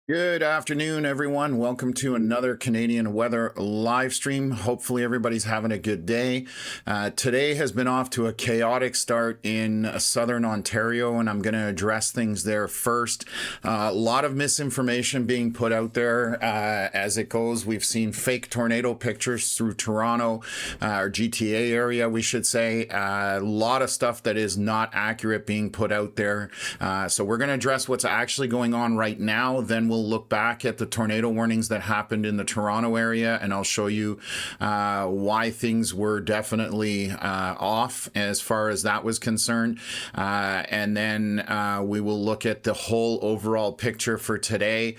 Good afternoon, everyone. Welcome to another Canadian weather live stream. Hopefully, everybody's having a good day. Today has been off to a chaotic start in southern Ontario, and I'm going to address things there first. A lot of misinformation being put out there as it goes. We've seen fake tornado pictures through Toronto, or GTA area, we should say. A lot of stuff that is not accurate being put out there. So we're going to address what's actually going on right now. Then we'll look back at the tornado warnings that happened in the Toronto area, and I'll show you why things were definitely off as far as that was concerned. And then we will look at the whole overall picture for today.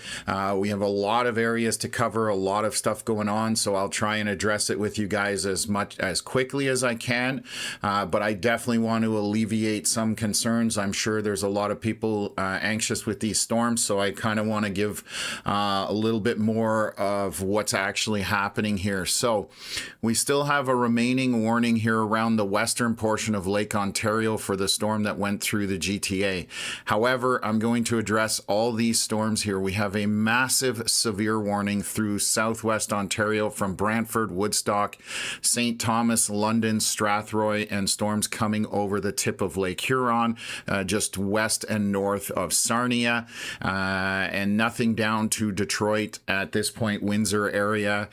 We have a lot of areas to cover, a lot of stuff going on, so I'll try and address it with you guys as quickly as I can. But I definitely want to alleviate some concerns. I'm sure there's a lot of people anxious with these storms, so I kind of want to give a little bit more of what's actually happening here. So we still have a remaining warning here around the western portion of Lake Ontario for the storm that went through the GTA. However, I'm going to address all these storms here. We have a massive severe warning through southwest Ontario from Brantford, Woodstock, St. Thomas, London, Strathroy, and storms coming over the tip of Lake Huron, just west and north of Sarnia, and nothing down to Detroit at this point, Windsor area.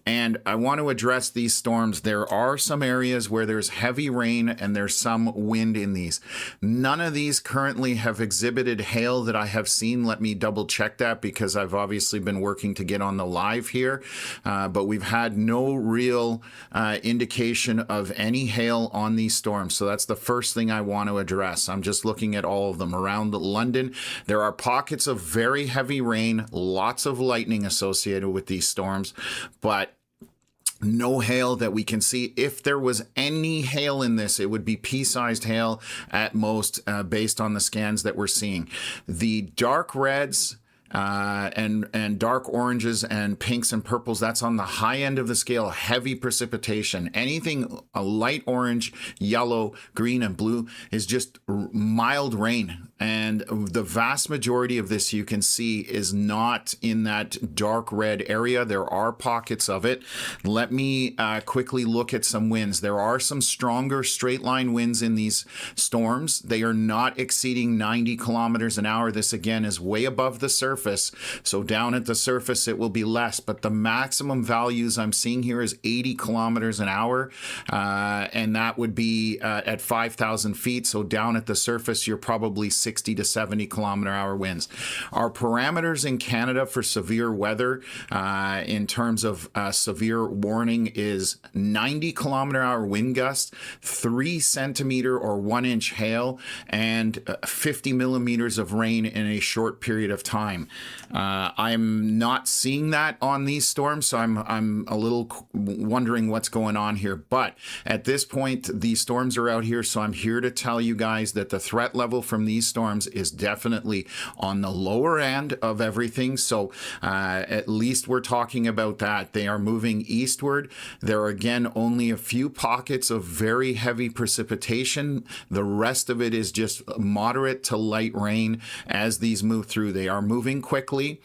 And I want to address these storms. There are some areas where there's heavy rain and there's some wind in these. None of these currently have exhibited hail that I have seen. Let me double check that because I've obviously been working to get on the live here. But we've had no real indication of any hail on these storms. So that's the first thing I want to address. I'm just looking at all of them. Around London, there are pockets of very heavy rain, lots of lightning associated with these storms, but no hail that we can see. If there was any hail in this, it would be pea-sized hail at most, based on the scans that we're seeing. The dark reds and dark oranges and pinks and purples, that's on the high end of the scale, heavy precipitation. Anything a light orange, yellow, green, and blue is just mild rain. And the vast majority of this you can see is not in that dark red area. There are pockets of it. Let me quickly look at some winds. There are some stronger straight line winds in these storms. They are not exceeding 90 kilometers an hour. This again is way above the surface. So down at the surface it will be less, but the maximum values I'm seeing here is 80 kilometers an hour. And that would be at 5,000 feet. So down at the surface, you're probably 60 to 70 kilometer hour winds. Our parameters in Canada for severe weather in terms of severe warning is 90 kilometer hour wind gusts, 3 centimeter or 1 inch hail, and 50 millimeters of rain in a short period of time. I'm not seeing that on these storms, so I'm a little wondering what's going on here. But at this point, these storms are out here, so I'm here to tell you guys that the threat level from these storms is definitely on the lower end of everything. So at least we're talking about that. They are moving eastward. There are again only a few pockets of very heavy precipitation. The rest of it is just moderate to light rain as these move through. They are moving quickly.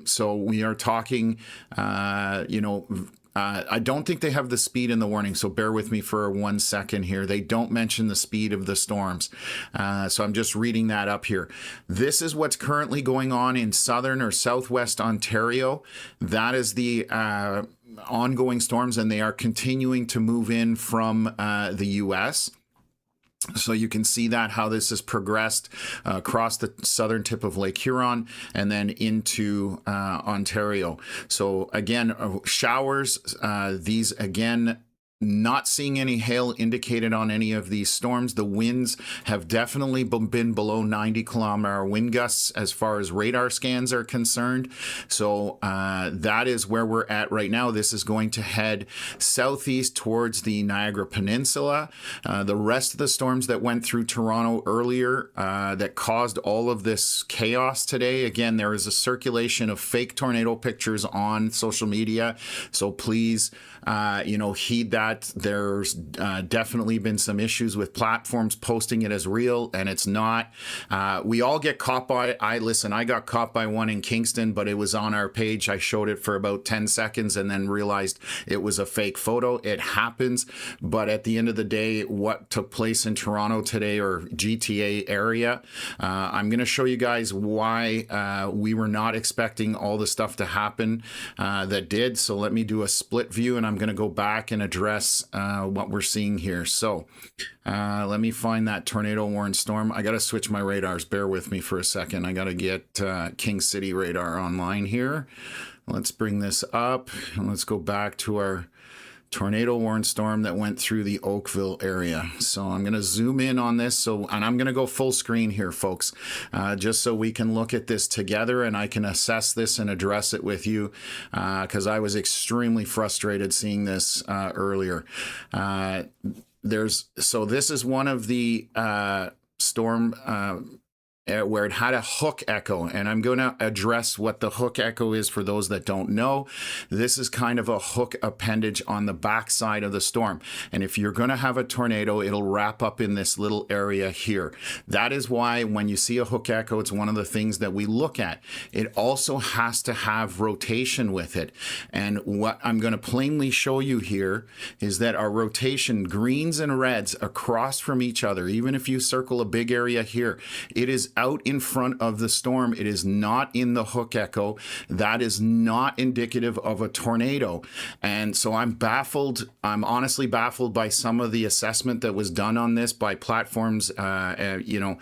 So we are talking, I don't think they have the speed in the warning, so bear with me for 1 second here. They don't mention the speed of the storms. So I'm just reading that up here. This is what's currently going on in southern or southwest Ontario. That is the ongoing storms, and they are continuing to move in from the U.S. So you can see that how this has progressed across the southern tip of Lake Huron and then into Ontario. So again, showers, these again, not seeing any hail indicated on any of these storms. The winds have definitely been below 90 kilometer hour wind gusts as far as radar scans are concerned. So that is where we're at right now. This is going to head southeast towards the Niagara Peninsula. The rest of the storms that went through Toronto earlier that caused all of this chaos today, again, there is a circulation of fake tornado pictures on social media. So please, heed that that. There's definitely been some issues with platforms posting it as real, and it's not. We all get caught by, I got caught by one in Kingston, but it was on our page. I showed it for about 10 seconds and then realized it was a fake photo. It happens, but at the end of the day, what took place in Toronto today, or GTA area, I'm going to show you guys why we were not expecting all the stuff to happen that did. So let me do a split view, and I'm going to go back and address what we're seeing here. So let me find that tornado warned storm. I got to switch my radars. Bear with me for a second. I got to get King City radar online here. Let's bring this up and let's go back to our tornado warned storm that went through the Oakville area. So I'm going to zoom in on this. And I'm going to go full screen here, folks, just so we can look at this together and I can assess this and address it with you, because I was extremely frustrated seeing this earlier. So this is one of the storm where it had a hook echo, and I'm going to address what the hook echo is for those that don't know. This is kind of a hook appendage on the backside of the storm, and if you're going to have a tornado, it'll wrap up in this little area here. That is why when you see a hook echo, it's one of the things that we look at. It also has to have rotation with it, and what I'm going to plainly show you here is that our rotation, greens and reds across from each other, even if you circle a big area here, it is out in front of the storm. It is not in the hook echo. That is not indicative of a tornado. And so I'm baffled. I'm honestly baffled by some of the assessment that was done on this by platforms, more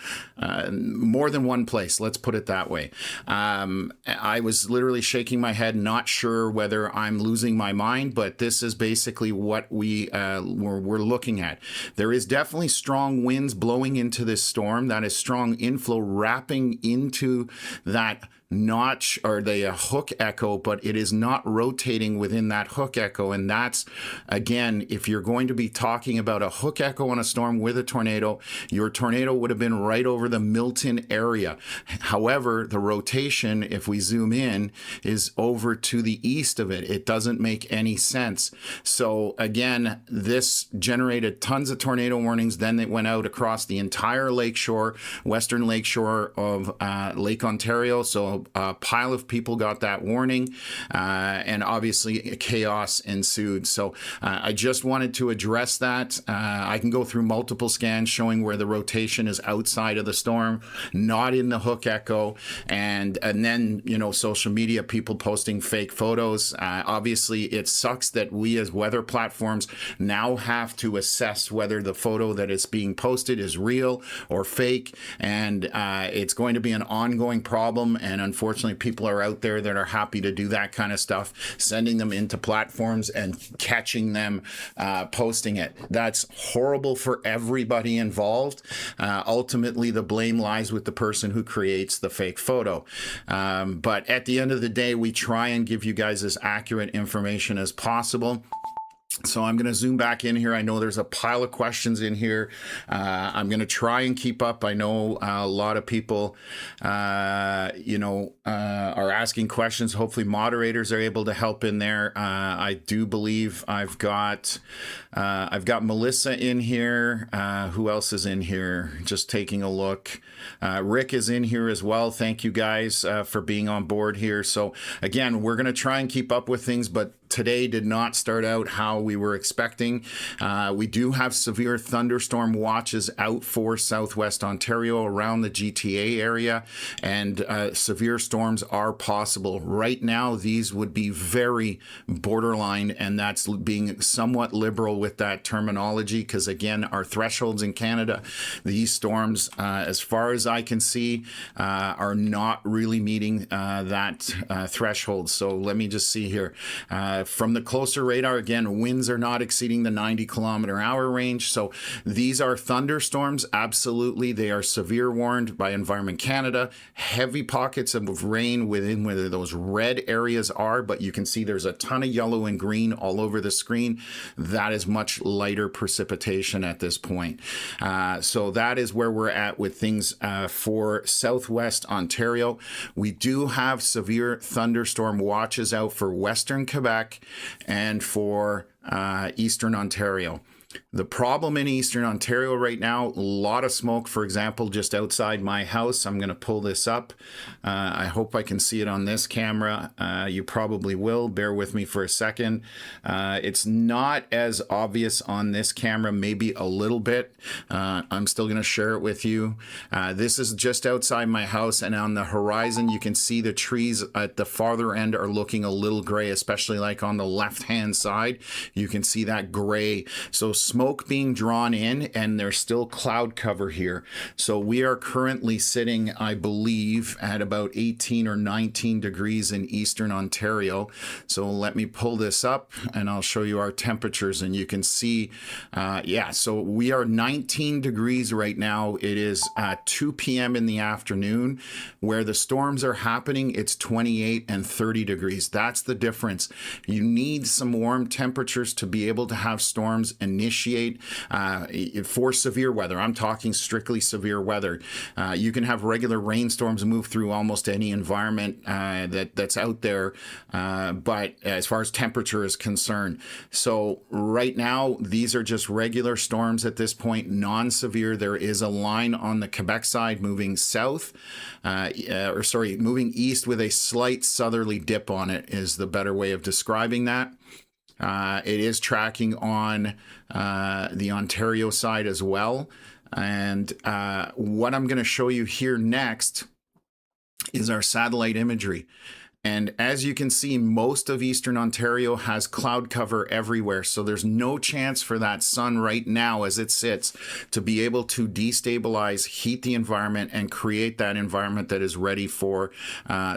than one place. Let's put it that way. I was literally shaking my head, not sure whether I'm losing my mind, but this is basically what we're looking at. There is definitely strong winds blowing into this storm. That is strong inflow wrapping into that notch or the hook echo, but it is not rotating within that hook echo. And that's, again, if you're going to be talking about a hook echo on a storm with a tornado, your tornado would have been right over the Milton area. However, the rotation, if we zoom in, is over to the east of it. It doesn't make any sense. So again, this generated tons of tornado warnings. Then it went out across the entire lakeshore, western lakeshore of Lake Ontario. So a pile of people got that warning, and obviously chaos ensued. So I just wanted to address that. I can go through multiple scans showing where the rotation is outside of the storm, not in the hook echo, and then, you know, social media, people posting fake photos. Obviously, it sucks that we as weather platforms now have to assess whether the photo that is being posted is real or fake, and it's going to be an ongoing problem. And unfortunately, people are out there that are happy to do that kind of stuff, sending them into platforms and catching them posting it. That's horrible for everybody involved. Ultimately, the blame lies with the person who creates the fake photo. But at the end of the day, we try and give you guys as accurate information as possible. So I'm going to zoom back in here. I know there's a pile of questions in here. I'm going to try and keep up. I know a lot of people, are asking questions. Hopefully moderators are able to help in there. I do believe I've got Melissa in here. Who else is in here? Just taking a look. Rick is in here as well. Thank you guys for being on board here. So again, we're going to try and keep up with things, but today did not start out how we were expecting. We do have severe thunderstorm watches out for Southwest Ontario around the GTA area, and severe storms are possible. Right now, these would be very borderline, and that's being somewhat liberal with that terminology, because again, our thresholds in Canada, these storms, as far as I can see, are not really meeting that threshold. So let me just see here. From the closer radar, again, winds are not exceeding the 90-kilometer-hour range. So these are thunderstorms. Absolutely. They are severe warned by Environment Canada. Heavy pockets of rain within where those red areas are, but you can see there's a ton of yellow and green all over the screen. That is much lighter precipitation at this point. So that is where we're at with things for Southwest Ontario. We do have severe thunderstorm watches out for Western Quebec and for Eastern Ontario. The problem in Eastern Ontario right now, a lot of smoke, for example, just outside my house. I'm going to pull this up. I hope I can see it on this camera. You probably will. Bear with me for a second. It's not as obvious on this camera, maybe a little bit. I'm still going to share it with you. This is just outside my house, and on the horizon, you can see the trees at the farther end are looking a little gray, especially like on the left-hand side. You can see that gray. So smoke being drawn in, and there's still cloud cover here. So we are currently sitting, I believe, at about 18 or 19 degrees in Eastern Ontario. So let me pull this up and I'll show you our temperatures, and you can see, yeah, so we are 19 degrees right now. It is 2 p.m. in the afternoon. Where the storms are happening, it's 28 and 30 degrees. That's the difference. You need some warm temperatures to be able to have storms initiate for severe weather. I'm talking strictly severe weather. You can have regular rainstorms move through almost any environment that's out there, but as far as temperature is concerned. So right now, these are just regular storms at this point, non-severe. There is a line on the Quebec side moving south, moving east with a slight southerly dip on it is the better way of describing that. It is tracking on the Ontario side as well. And what I'm going to show you here next is our satellite imagery. And as you can see, most of Eastern Ontario has cloud cover everywhere. So there's no chance for that sun right now as it sits to be able to destabilize, heat the environment, and create that environment that is ready for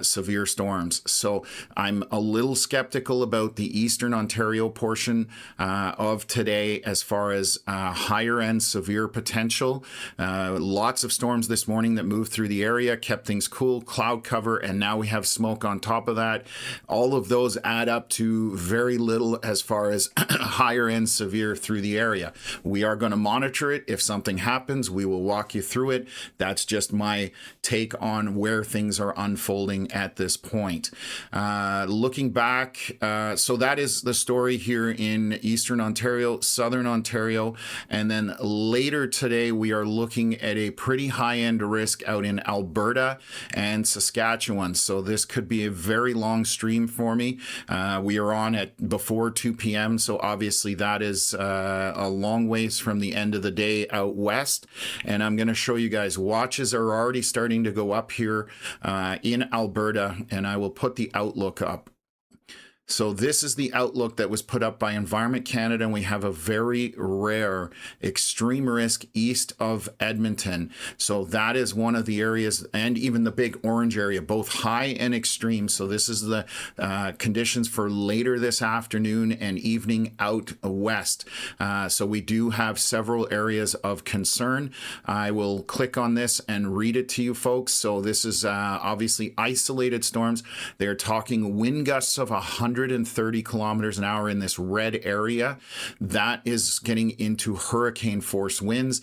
severe storms. So I'm a little skeptical about the Eastern Ontario portion of today as far as higher end severe potential. Lots of storms this morning that moved through the area, kept things cool, cloud cover, and now we have smoke on top of that. All of those add up to very little as far as higher end severe through the area. We are going to monitor it. If something happens, we will walk you through it. That's just my take on where things are unfolding at this point. Looking back, so that is the story here in Eastern Ontario, Southern Ontario, and then later today we are looking at a pretty high-end risk out in Alberta and Saskatchewan. So this could be a very long stream for me. We are on at before 2 p.m. So obviously that is a long ways from the end of the day out west. And I'm going to show you guys watches are already starting to go up here in Alberta, and I will put the outlook up. So this is the outlook that was put up by Environment Canada, and we have a very rare extreme risk east of Edmonton. So that is one of the areas, and even the big orange area, both high and extreme. So this is the conditions for later this afternoon and evening out west. So we do have several areas of concern. I will click on this and read it to you folks. So this is obviously isolated storms. They're talking wind gusts of 130 kilometers an hour in this red area. That is getting into hurricane force winds.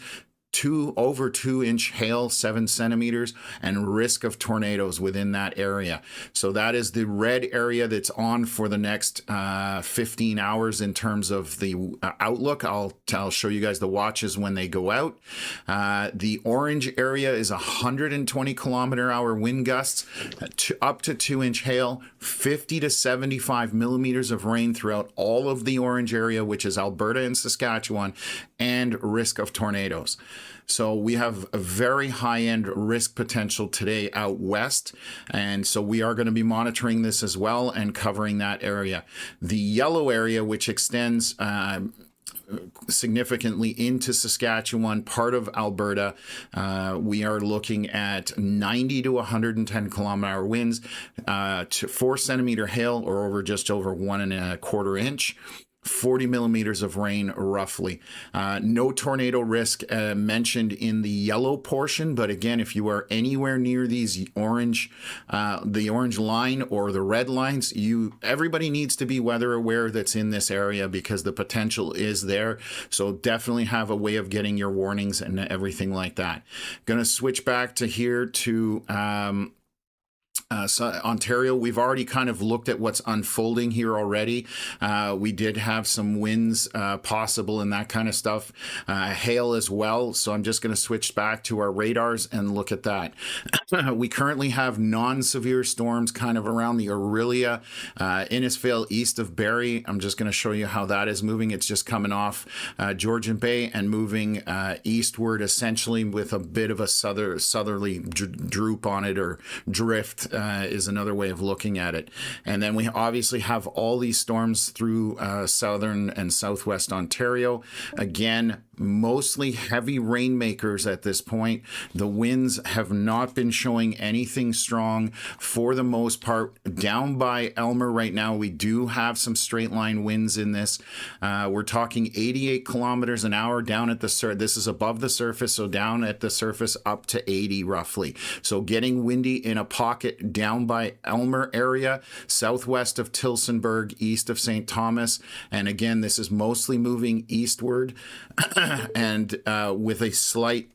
Over 2-inch hail, 7 centimeters, and risk of tornadoes within that area. So that is the red area that's on for the next 15 hours in terms of the outlook. I'll show you guys the watches when they go out. The orange area is 120 kilometer hour wind gusts, up to 2-inch hail, 50 to 75 millimeters of rain throughout all of the orange area, which is Alberta and Saskatchewan, and risk of tornadoes. So we have a very high-end risk potential today out west, and so we are going to be monitoring this as well and covering that area. The yellow area, which extends significantly into Saskatchewan, part of Alberta, we are looking at 90 to 110 kilometer hour winds, to 4 centimeter hail, or just over 1.25 inch. 40 millimeters of rain roughly. No tornado risk mentioned in the yellow portion, but again, if you are anywhere near these orange, the orange line or the red lines, everybody needs to be weather aware that's in this area because the potential is there. So definitely have a way of getting your warnings and everything like that. Going to switch back to here to Ontario, we've already kind of looked at what's unfolding here already. We did have some winds possible and that kind of stuff, hail as well. So I'm just going to switch back to our radars and look at that. We currently have non-severe storms kind of around the Orillia, Innisfail, east of Barrie. I'm just going to show you how that is moving. It's just coming off Georgian Bay and moving eastward, essentially with a bit of a southerly droop on it, or drift is another way of looking at it. And then we obviously have all these storms through southern and southwest Ontario. Again, mostly heavy rainmakers at this point. The winds have not been showing anything strong for the most part. Down by Elmer right now, we do have some straight line winds in this. We're talking 88 kilometers an hour down at the surface. This is above the surface, so down at the surface up to 80 roughly. So getting windy in a pocket down by Elmer area, southwest of Tillsonburg, east of St. Thomas. And again, this is mostly moving eastward and with a slight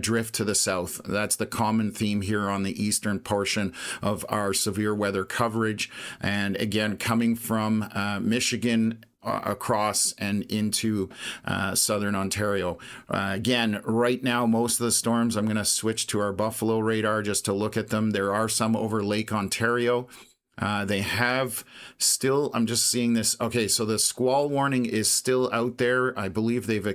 drift to the south. That's the common theme here on the eastern portion of our severe weather coverage. And again, coming from Michigan across and into southern Ontario. Again, right now, most of the storms, I'm going to switch to our Buffalo radar just to look at them. There are some over Lake Ontario. They have still, I'm just seeing this. Okay, so the squall warning is still out there. I believe they've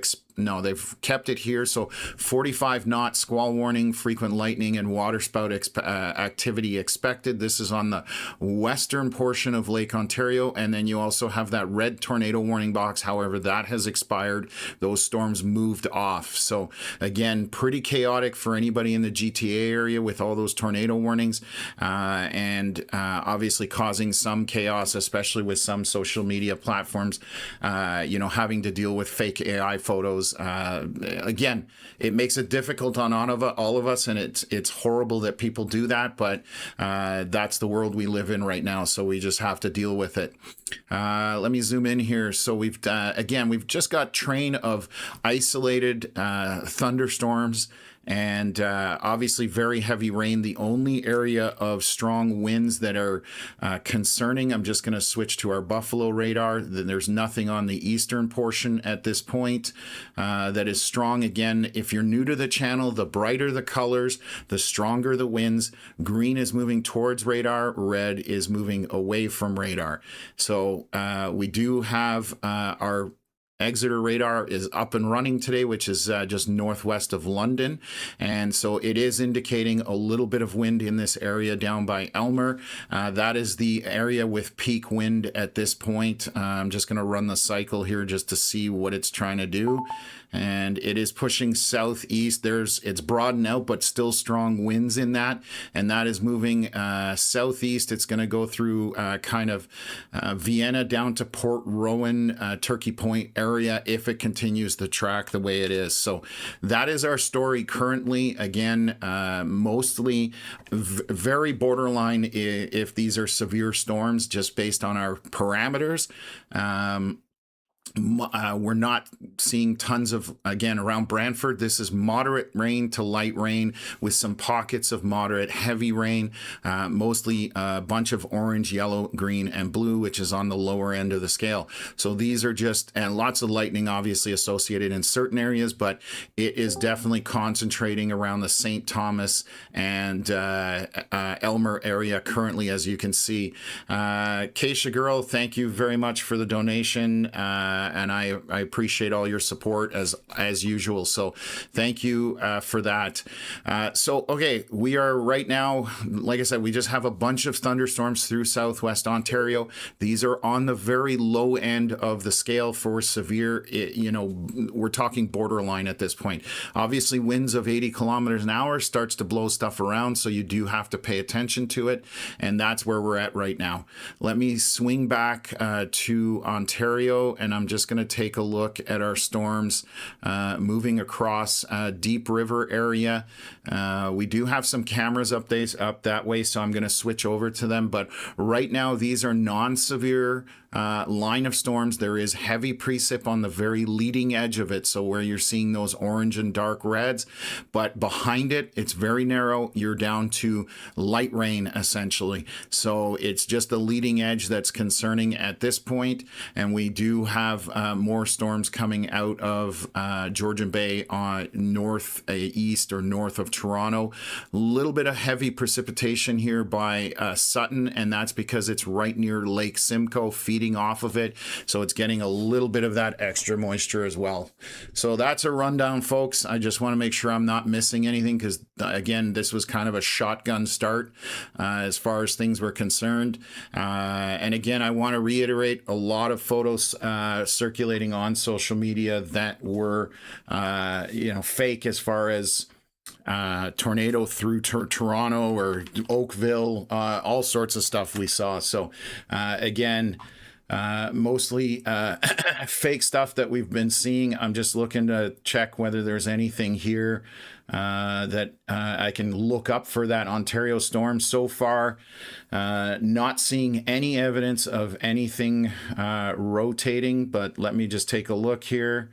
kept it here. So 45 knot squall warning, frequent lightning and waterspout activity expected. This is on the western portion of Lake Ontario. And then you also have that red tornado warning box. However, that has expired. Those storms moved off. So again, pretty chaotic for anybody in the GTA area with all those tornado warnings, and obviously causing some chaos, especially with some social media platforms, having to deal with fake AI photos. Again, it makes it difficult on all of us, and it's horrible that people do that, but that's the world we live in right now, so we just have to deal with it. Let me zoom in here. So we've just got train of isolated thunderstorms and obviously very heavy rain. The only area of strong winds that are concerning, I'm just going to switch to our Buffalo radar. There's nothing on the eastern portion at this point that is strong. Again, if you're new to the channel, the brighter the colors, the stronger the winds. Green is moving towards radar, red is moving away from radar. So we do have our Exeter radar is up and running today, which is just northwest of London. And so it is indicating a little bit of wind in this area down by Elmer. That is the area with peak wind at this point. I'm just going to run the cycle here just to see what it's trying to do. And it is pushing southeast. It's broadened out, but still strong winds in that. And that is moving southeast. It's going to go through kind of Vienna down to Port Rowan, Turkey Point area if it continues the track the way it is. So that is our story currently. Again, mostly very borderline if these are severe storms, just based on our parameters. We're not seeing tons of, again, around Brantford, this is moderate rain to light rain with some pockets of moderate heavy rain, mostly a bunch of orange, yellow, green, and blue, which is on the lower end of the scale. So these are just, and lots of lightning obviously associated in certain areas, but it is definitely concentrating around the St. Thomas and Elmer area currently, as you can see. Keisha Girl, thank you very much for the donation. And I appreciate all your support as usual. So thank you for that. Okay, we are right now, like I said, we just have a bunch of thunderstorms through southwest Ontario. These are on the very low end of the scale for severe. We're talking borderline at this point. Obviously, winds of 80 kilometers an hour starts to blow stuff around, so you do have to pay attention to it. And that's where we're at right now. Let me swing back to Ontario, and I'm I'm just going to take a look at our storms moving across Deep River area. We do have some cameras up that way, so I'm going to switch over to them. But right now, these are non-severe line of storms. There is heavy precip on the very leading edge of it, so where you're seeing those orange and dark reds, but behind it, it's very narrow. You're down to light rain, essentially. So it's just the leading edge that's concerning at this point, and we do have more storms coming out of Georgian Bay on east or north of Toronto. A little bit of heavy precipitation here by Sutton, and that's because it's right near Lake Simcoe, feeding off of it, so it's getting a little bit of that extra moisture as well. So that's a rundown, folks. I just want to make sure I'm not missing anything, because again, this was kind of a shotgun start as far as things were concerned. And again, I want to reiterate, a lot of photos circulating on social media that were fake, as far as tornado through Toronto or Oakville, all sorts of stuff we saw. So again, mostly fake stuff that we've been seeing. I'm just looking to check whether there's anything here that I can look up for that Ontario storm. So far, not seeing any evidence of anything rotating, but let me just take a look here.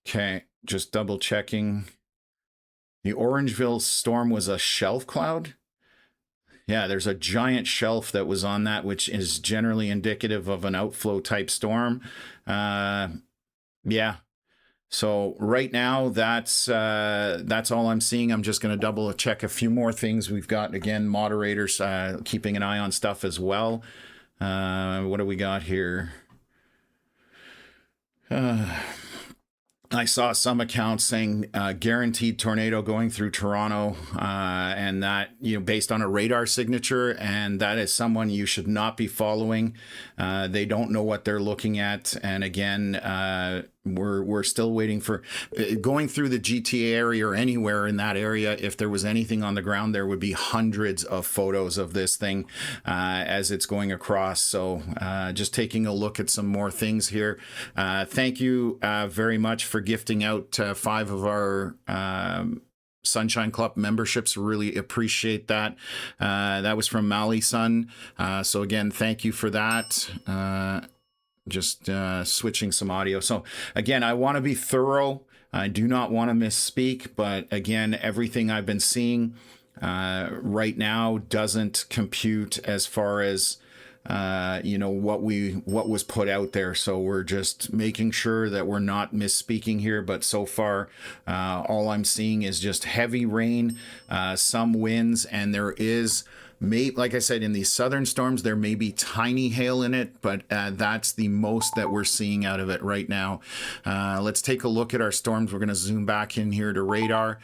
Okay, just double checking. The Orangeville storm was a shelf cloud. Yeah, there's a giant shelf that was on that, which is generally indicative of an outflow type storm. Yeah. So right now, that's all I'm seeing. I'm just going to double check a few more things. We've got, again, moderators keeping an eye on stuff as well. What do we got here? I saw some accounts saying guaranteed tornado going through Toronto, and that, based on a radar signature, and that is someone you should not be following. They don't know what they're looking at, and again, we're still waiting for going through the GTA area or anywhere in that area. If there was anything on the ground, there would be hundreds of photos of this thing as it's going across. So just taking a look at some more things here. Thank you very much for gifting out 5 of our Sunshine Club memberships. Really appreciate that. That was from Mali Sun. So again, thank you for that. Just switching some audio. So again, I want to be thorough. I do not want to misspeak, but again, everything I've been seeing right now doesn't compute as far as what was put out there. So we're just making sure that we're not misspeaking here. But so far, all I'm seeing is just heavy rain, some winds, and there is, like I said, in these southern storms, there may be tiny hail in it, but that's the most that we're seeing out of it right now. Let's take a look at our storms. We're going to zoom back in here to radar.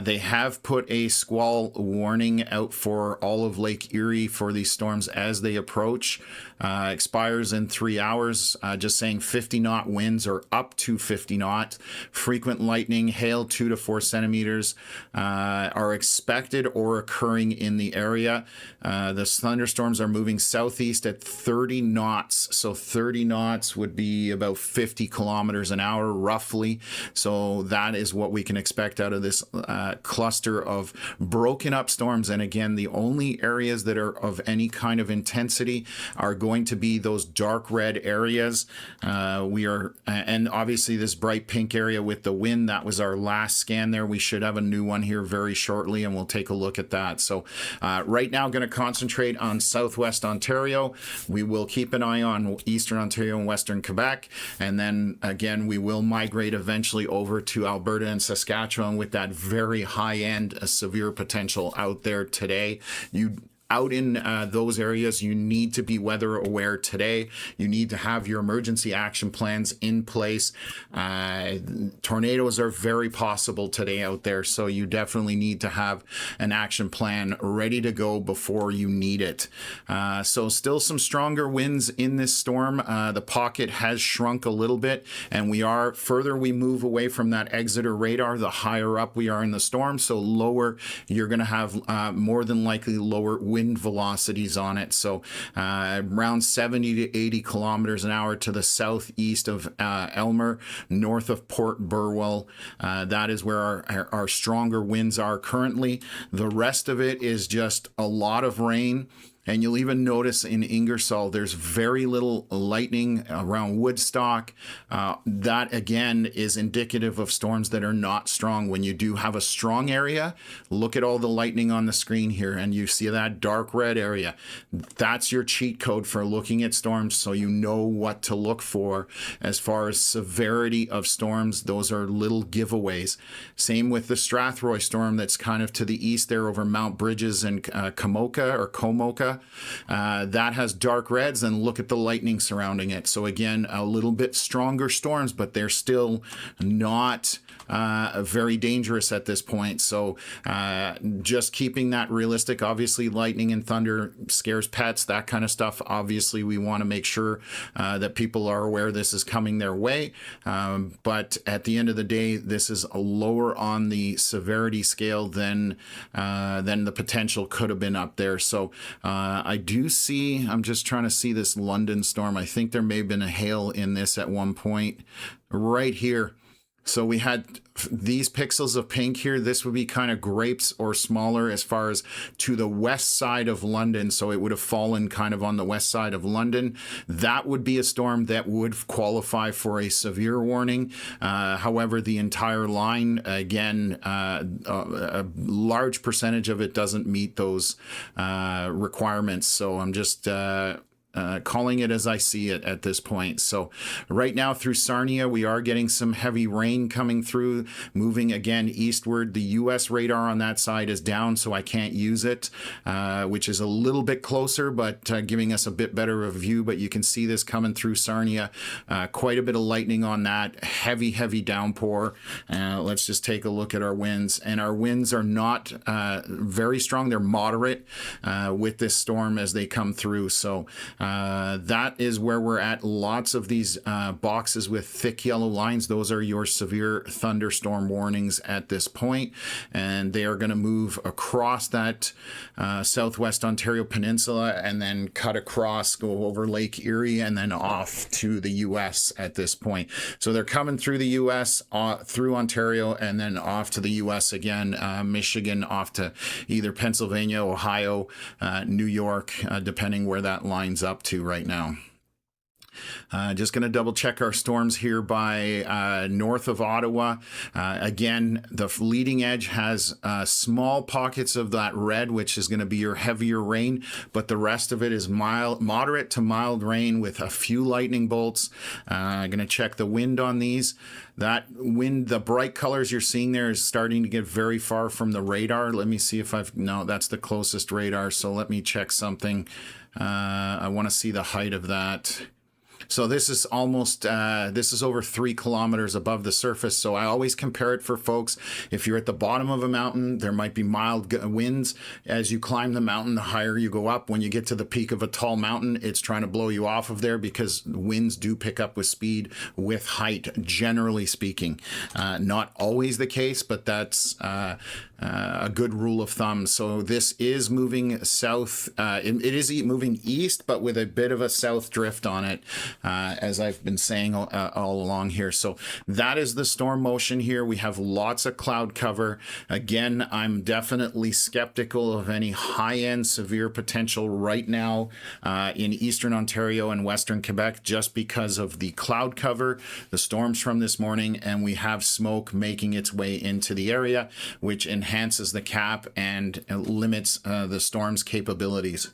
They have put a squall warning out for all of Lake Erie for these storms as they approach. Expires in 3 hours, just saying 50 knot winds or up to 50 knot. Frequent lightning, hail 2 to 4 centimeters are expected or occurring in the area. The thunderstorms are moving southeast at 30 knots. So 30 knots would be about 50 kilometers an hour, roughly. So that is what we can expect out of this cluster of broken up storms. And again, the only areas that are of any kind of intensity are going to be those dark red areas. And obviously this bright pink area with the wind, that was our last scan there. We should have a new one here very shortly, and we'll take a look at that. So right now, going to concentrate on southwest Ontario. We will keep an eye on eastern Ontario and western Quebec, and then again we will migrate eventually over to Alberta and Saskatchewan with that very high-end severe potential out there today. Out in those areas, you need to be weather aware today. You need to have your emergency action plans in place. Tornadoes are very possible today out there, so you definitely need to have an action plan ready to go before you need it. So still some stronger winds in this storm. The pocket has shrunk a little bit, and further we move away from that Exeter radar, the higher up we are in the storm. So lower, you're going to have more than likely lower wind wind velocities on it. So around 70 to 80 kilometers an hour to the southeast of Elmer, north of Port Burwell. That is where our stronger winds are currently. The rest of it is just a lot of rain. And you'll even notice in Ingersoll, there's very little lightning around Woodstock. That, again, is indicative of storms that are not strong. When you do have a strong area, look at all the lightning on the screen here, and you see that dark red area. That's your cheat code for looking at storms, so you know what to look for as far as severity of storms. Those are little giveaways. Same with the Strathroy storm that's kind of to the east there over Mount Bridges and Komoka. That has dark reds, and look at the lightning surrounding it. So again, a little bit stronger storms, but they're still not very dangerous at this point. So just keeping that realistic. Obviously, lightning and thunder scares pets, that kind of stuff. Obviously, we want to make sure that people are aware this is coming their way. But at the end of the day, this is lower on the severity scale than the potential could have been up there. So I do see, I'm just trying to see this London storm. I think there may have been a hail in this at one point right here. So we had these pixels of pink here. This would be kind of grapes or smaller as far as to the west side of London. So it would have fallen kind of on the west side of London. That would be a storm that would qualify for a severe warning. However, the entire line, again, a large percentage of it doesn't meet those requirements. So I'm just calling it as I see it at this point. So right now through Sarnia, we are getting some heavy rain coming through, moving again eastward. The US radar on that side is down, so I can't use it, which is a little bit closer, but giving us a bit better of a view. But you can see this coming through Sarnia. Quite a bit of lightning on that. Heavy downpour. Let's just take a look at our winds. And our winds are not very strong. They're moderate with this storm as they come through. So that is where we're at. Lots of these boxes with thick yellow lines. Those are your severe thunderstorm warnings at this point, and they are going to move across that southwest Ontario peninsula and then cut across, go over Lake Erie, and then off to the U.S. at this point. So they're coming through the U.S., through Ontario, and then off to the U.S. again, Michigan, off to either Pennsylvania, Ohio, New York, depending where that lines up to right now. Just going to double check our storms here by north of Ottawa. Again, the leading edge has small pockets of that red, which is going to be your heavier rain, but the rest of it is moderate to mild rain with a few lightning bolts. I'm going to check the wind on these. That wind, the bright colors you're seeing there is starting to get very far from the radar. Let me see if no, that's the closest radar. So let me check something. I want to see the height of that. So this is almost, this is over 3 kilometers above the surface. So I always compare it for folks. If you're at the bottom of a mountain, there might be mild winds. As you climb the mountain, the higher you go up. When you get to the peak of a tall mountain, it's trying to blow you off of there because winds do pick up with speed with height, generally speaking. Not always the case, but that's a good rule of thumb. So this is moving south. It is moving east, but with a bit of a south drift on it, as I've been saying all along here. So that is the storm motion here. We have lots of cloud cover. Again, I'm definitely skeptical of any high-end severe potential right now in eastern Ontario and western Quebec, just because of the cloud cover, the storms from this morning, and we have smoke making its way into the area, which enhances the cap and limits the storm's capabilities.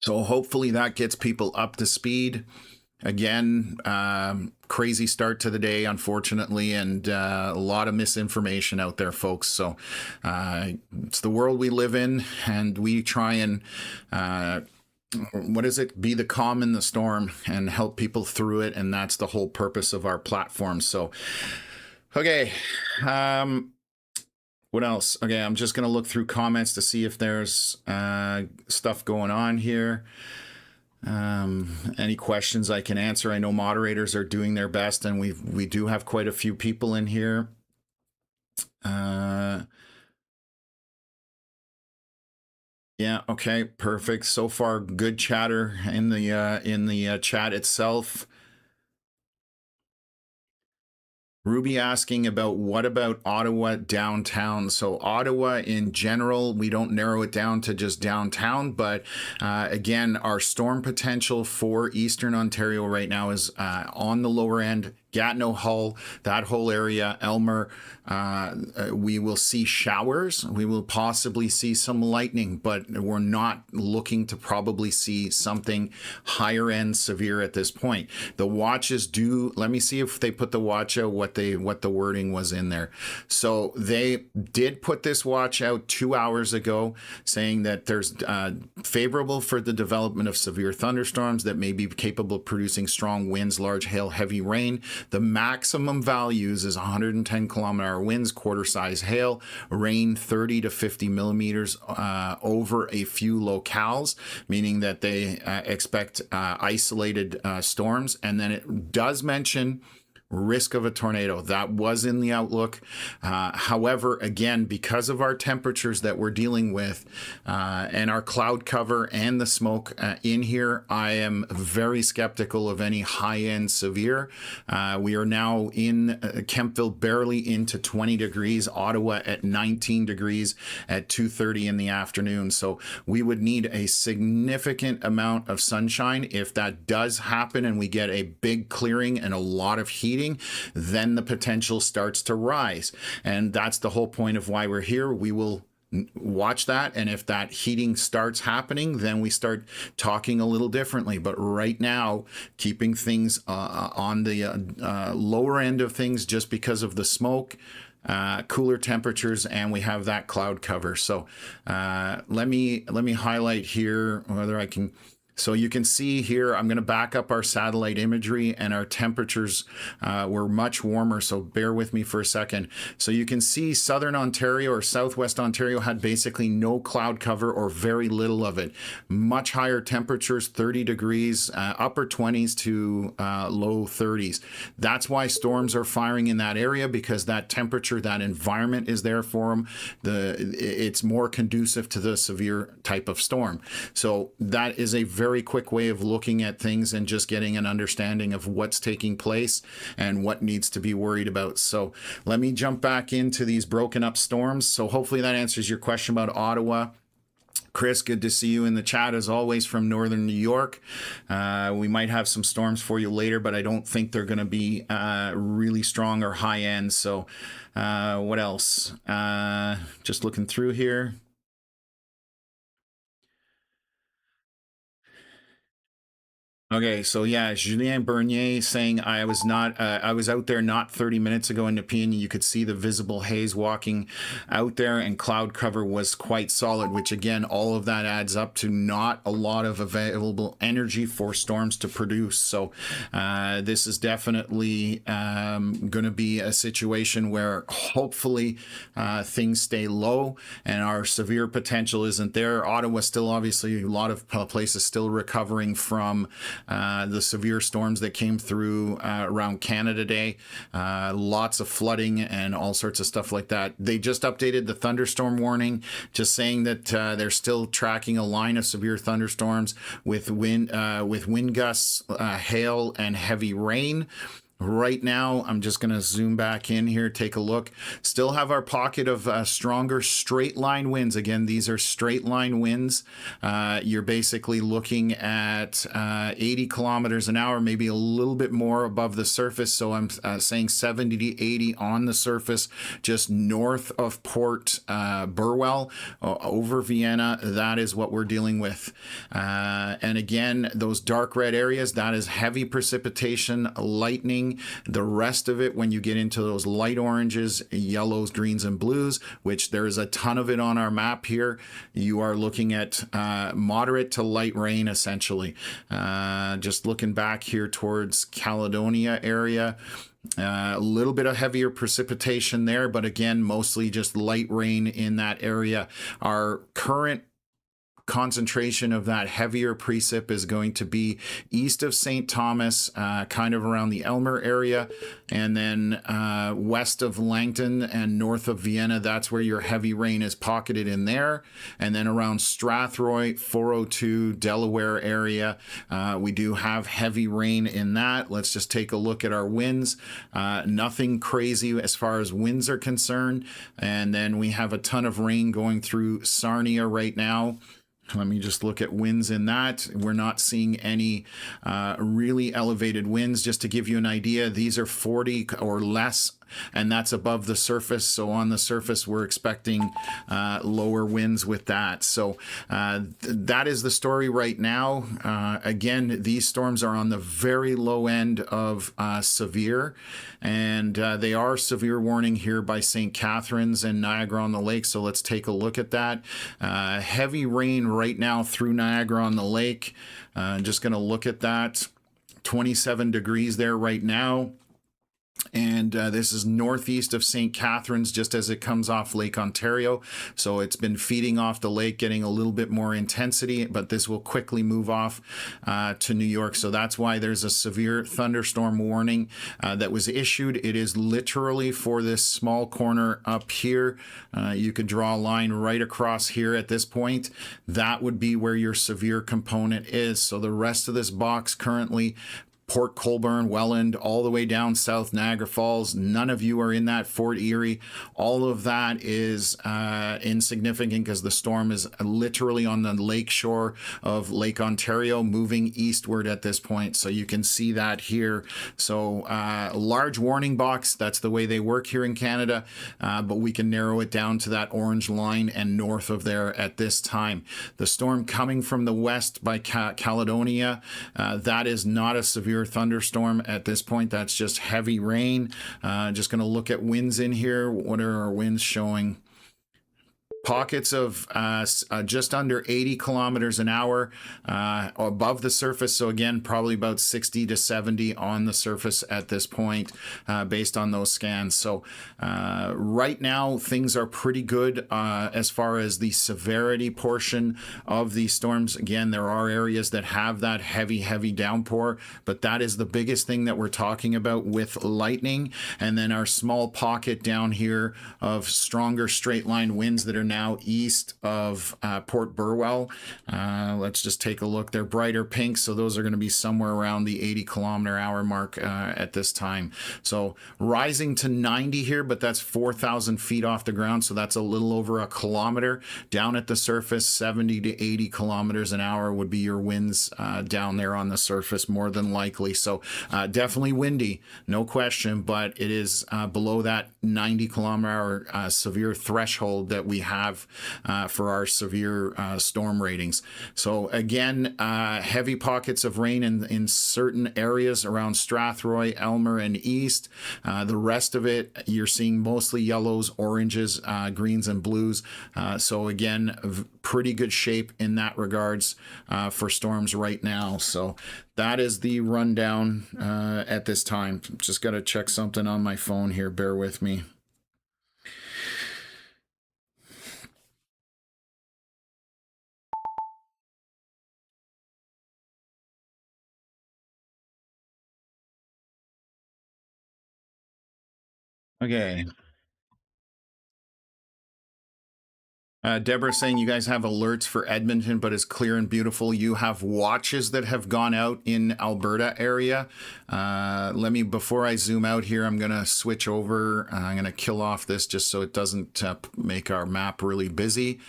So hopefully that gets people up to speed. Again, crazy start to the day, unfortunately, and a lot of misinformation out there, folks. So it's the world we live in, and we try and what is it? Be the calm in the storm and help people through it. And that's the whole purpose of our platform. So, okay. What else? Okay, I'm just going to look through comments to see if there's stuff going on here. Any questions I can answer. I know moderators are doing their best, and we do have quite a few people in here. Yeah, okay, perfect. So far, good chatter in the chat itself. Ruby asking about what about Ottawa downtown? So Ottawa in general, we don't narrow it down to just downtown, but again, our storm potential for Eastern Ontario right now is on the lower end. Gatineau, Hull, that whole area, Elmer, we will see showers. We will possibly see some lightning, but we're not looking to probably see something higher end severe at this point. The watches do, let me see if they put the watch out, what the wording was in there. So they did put this watch out 2 hours ago saying that there's favorable for the development of severe thunderstorms that may be capable of producing strong winds, large hail, heavy rain. The maximum values is 110 kilometer winds, quarter size hail, rain 30 to 50 millimeters over a few locales, meaning that they expect isolated storms. And then it does mention risk of a tornado. That was in the outlook. However, again, because of our temperatures that we're dealing with and our cloud cover and the smoke in here, I am very skeptical of any high-end severe. We are now in Kemptville barely into 20 degrees, Ottawa at 19 degrees at 2:30 in the afternoon. So we would need a significant amount of sunshine. If that does happen and we get a big clearing and a lot of heating, then the potential starts to rise. And that's the whole point of why we're here. We will watch that, and if that heating starts happening, then we start talking a little differently. But right now, keeping things on the lower end of things just because of the smoke, cooler temperatures, and we have that cloud cover. So let me highlight here whether I can. So you can see here, I'm going to back up our satellite imagery, and our temperatures were much warmer. So bear with me for a second. So you can see Southern Ontario or Southwest Ontario had basically no cloud cover or very little of it. Much higher temperatures, 30 degrees, upper 20s to low 30s. That's why storms are firing in that area, because that temperature, that environment is there for them. It's more conducive to the severe type of storm. So that is a very quick way of looking at things and just getting an understanding of what's taking place and what needs to be worried about. So let me jump back into these broken up storms. So hopefully that answers your question about Ottawa. Chris, good to see you in the chat as always from Northern New York. We might have some storms for you later, but I don't think they're going to be really strong or high end. So what else? Just looking through here. Okay, so yeah, Julien Bernier saying I was out there not 30 minutes ago in Nepean. You could see the visible haze walking out there, and cloud cover was quite solid, which again, all of that adds up to not a lot of available energy for storms to produce. So this is definitely going to be a situation where hopefully things stay low and our severe potential isn't there. Ottawa still obviously a lot of places still recovering from the severe storms that came through around Canada Day, lots of flooding and all sorts of stuff like that. They just updated the thunderstorm warning, just saying that they're still tracking a line of severe thunderstorms with wind gusts, hail, and heavy rain. Right now, I'm just going to zoom back in here, take a look. Still have our pocket of stronger straight line winds. Again, these are straight line winds. You're basically looking at 80 kilometers an hour, maybe a little bit more above the surface. So I'm saying 70 to 80 on the surface, just north of Port Burwell, over Vienna. That is what we're dealing with. And again, those dark red areas, that is heavy precipitation, lightning. The rest of it, when you get into those light oranges, yellows, greens, and blues, which there is a ton of it on our map here, you are looking at moderate to light rain, essentially. Just looking back here towards Caledonia area, a little bit of heavier precipitation there, but again, mostly just light rain in that area. Our current concentration of that heavier precip is going to be east of St. Thomas, kind of around the Elmer area, and then west of Langton and north of Vienna. That's where your heavy rain is pocketed in there. And then around Strathroy, 402, Delaware area, we do have heavy rain in that. Let's just take a look at our winds. Nothing crazy as far as winds are concerned. And then we have a ton of rain going through Sarnia right now. Let me just look at winds in that. We're not seeing any really elevated winds. Just to give you an idea, these are 40 or less, and that's above the surface. So on the surface, we're expecting lower winds with that. So that is the story right now. Again, these storms are on the very low end of severe, and they are severe warning here by St. Catharines and Niagara-on-the-Lake. So let's take a look at that. Heavy rain right now through Niagara-on-the-Lake. Just going to look at that. 27 degrees there right now. And this is northeast of St. Catharines, just as it comes off Lake Ontario. So it's been feeding off the lake, getting a little bit more intensity, but this will quickly move off to New York. So that's why there's a severe thunderstorm warning that was issued. It is literally for this small corner up here. You could draw a line right across here at this point. That would be where your severe component is. So the rest of this box currently, Port Colborne, Welland, all the way down south Niagara Falls. None of you are in that Fort Erie. All of that is insignificant because the storm is literally on the lake shore of Lake Ontario, moving eastward at this point. So you can see that here. So large warning box. That's the way they work here in Canada. But we can narrow it down to that orange line and north of there at this time. The storm coming from the west by Caledonia, that is not a severe thunderstorm at this point. That's just heavy rain. Just going to look at winds in here. What are our winds showing? Pockets of just under 80 kilometers an hour above the surface. So again, probably about 60 to 70 on the surface at this point based on those scans. So right now, things are pretty good as far as the severity portion of these storms. Again, there are areas that have that heavy downpour, but that is the biggest thing that we're talking about with lightning. And then our small pocket down here of stronger straight line winds that are now east of Port Burwell. Let's just take a look. They're brighter pink, so those are going to be somewhere around the 80 kilometer hour mark at this time. So rising to 90 here, but that's 4,000 feet off the ground, so that's a little over a kilometer. Down at the surface, 70 to 80 kilometers an hour would be your winds down there on the surface, more than likely. So definitely windy, no question, but it is below that 90 kilometer hour severe threshold that we have for our severe storm ratings. So again, heavy pockets of rain in certain areas around Strathroy, Elmer, and east. The rest of it, you're seeing mostly yellows, oranges, greens, and blues. So again, pretty good shape in that regards for storms right now. So that is the rundown at this time. Just got to check something on my phone here. Bear with me. Okay. Deborah saying you guys have alerts for Edmonton, but it's clear and beautiful. You have watches that have gone out in Alberta area. Let me, before I zoom out here, I'm going to switch over. I'm going to kill off this just so it doesn't make our map really busy.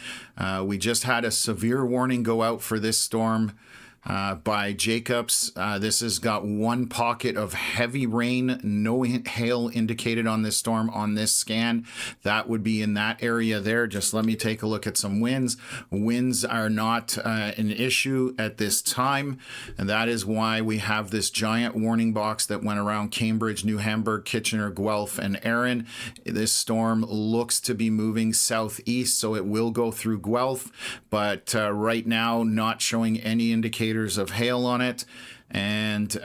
We just had a severe warning go out for this storm by Jacobs. This has got one pocket of heavy rain, no hail indicated on this storm on this scan. That would be in that area there. Just let me take a look at some winds. Winds are not an issue at this time, and that is why we have this giant warning box that went around Cambridge, New Hamburg, Kitchener, Guelph, and Erin. This storm looks to be moving southeast, so it will go through Guelph, but right now not showing any indicators of hail on it. and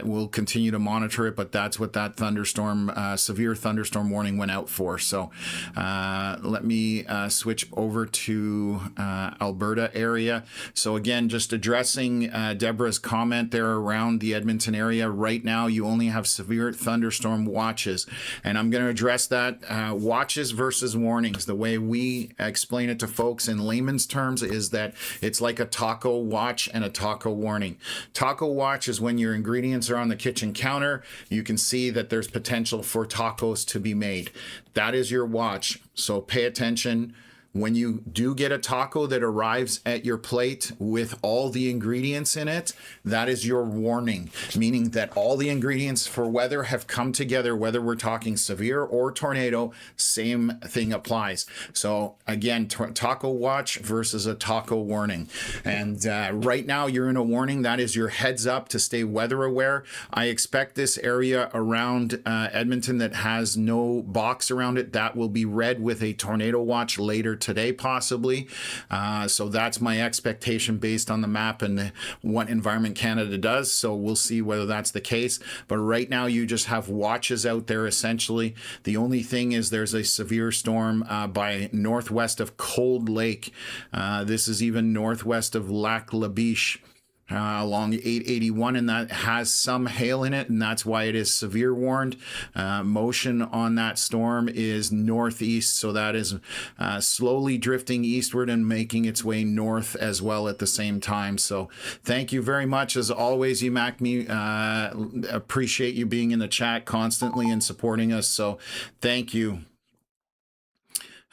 we'll continue to monitor it, but that's what that thunderstorm, severe thunderstorm warning went out for. So let me switch over to Alberta area. So again, just addressing Deborah's comment there around the Edmonton area. Right now, you only have severe thunderstorm watches, and I'm going to address that. Watches versus warnings. The way we explain it to folks in layman's terms is that it's like a taco watch and a taco warning. Taco watch is when your ingredients are on the kitchen counter. You can see that there's potential for tacos to be made. That is your watch. So pay attention. When you do get a taco that arrives at your plate with all the ingredients in it, that is your warning, meaning that all the ingredients for weather have come together, whether we're talking severe or tornado, same thing applies. So again, taco watch versus a taco warning. And right now you're in a warning. That is your heads up to stay weather aware. I expect this area around Edmonton that has no box around it, that will be red with a tornado watch later today, possibly. So that's my expectation based on the map and what Environment Canada does. So we'll see whether that's the case. But right now you just have watches out there essentially. The only thing is there's a severe storm by northwest of Cold Lake. This is even northwest of Lac La Biche. Along 881, and that has some hail in it, and that's why it is severe warned. Motion on that storm is northeast, so that is slowly drifting eastward and making its way north as well at the same time. So thank you very much. As always, you Mac me, appreciate you being in the chat constantly and supporting us, so thank you.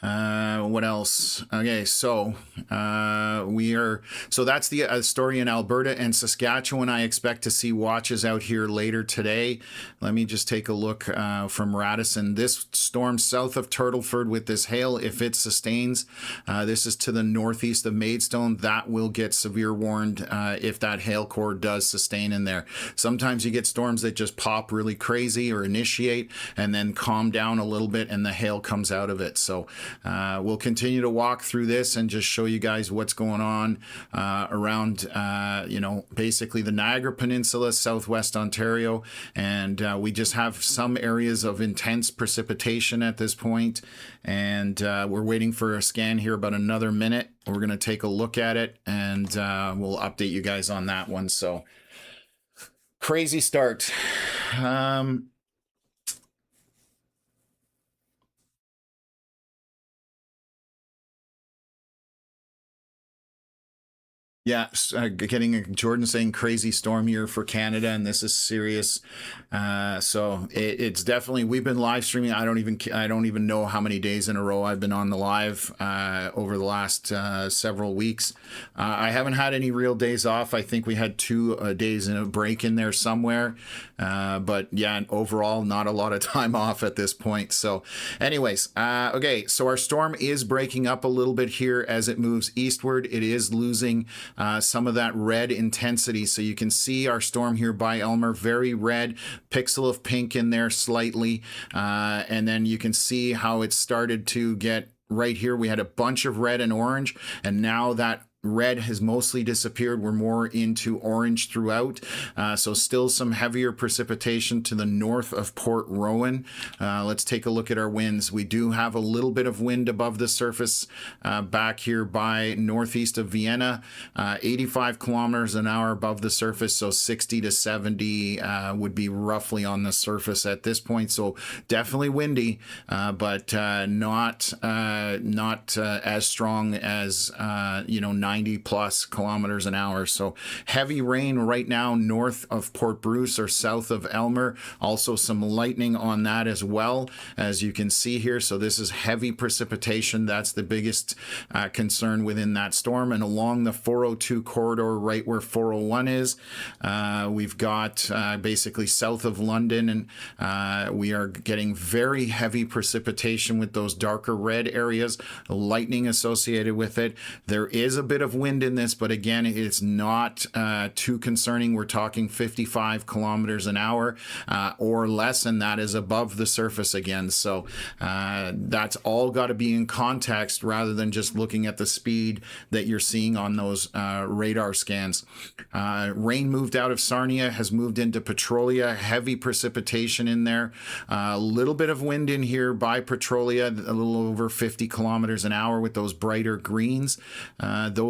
What else? Okay, so so that's the story in Alberta and Saskatchewan. I expect to see watches out here later today. Let me just take a look from Radisson. This storm south of Turtleford with this hail, if it sustains, this is to the northeast of Maidstone, that will get severe warned if that hail core does sustain in there. Sometimes you get storms that just pop really crazy or initiate and then calm down a little bit and the hail comes out of it. So we'll continue to walk through this and just show you guys what's going on around, basically the Niagara Peninsula, southwest Ontario. And we just have some areas of intense precipitation at this point. And we're waiting for a scan here about another minute. We're going to take a look at it and we'll update you guys on that one. So crazy start. Yeah, getting Jordan saying crazy storm here for Canada, and this is serious. So it's definitely, we've been live streaming. I don't even know how many days in a row I've been on the live over the last several weeks. I haven't had any real days off. I think we had 2 days in a break in there somewhere. But yeah, overall, not a lot of time off at this point. So anyways, okay, so our storm is breaking up a little bit here as it moves eastward. It is losing some of that red intensity. So you can see our storm here by Elmer, very red, pixel of pink in there slightly. And then you can see how it started to get right here. We had a bunch of red and orange, and now that red has mostly disappeared. We're more into orange throughout. So still some heavier precipitation to the north of Port Rowan. Let's take a look at our winds. We do have a little bit of wind above the surface back here by northeast of Vienna, 85 kilometers an hour above the surface. So 60 to 70 would be roughly on the surface at this point. So definitely windy, but not as strong as, 90 plus kilometers an hour. So heavy rain right now north of Port Bruce or south of Elmer. Also some lightning on that as well, as you can see here. So this is heavy precipitation. That's the biggest concern within that storm. And along the 402 corridor, right where 401 is, we've got basically south of London, and we are getting very heavy precipitation with those darker red areas, lightning associated with it. There is a bit bit of wind in this, but again, it's not too concerning. We're talking 55 kilometers an hour or less, and that is above the surface again. So that's all got to be in context rather than just looking at the speed that you're seeing on those radar scans. Rain moved out of Sarnia, has moved into Petrolia, heavy precipitation in there. A little bit of wind in here by Petrolia, a little over 50 kilometers an hour with those brighter greens.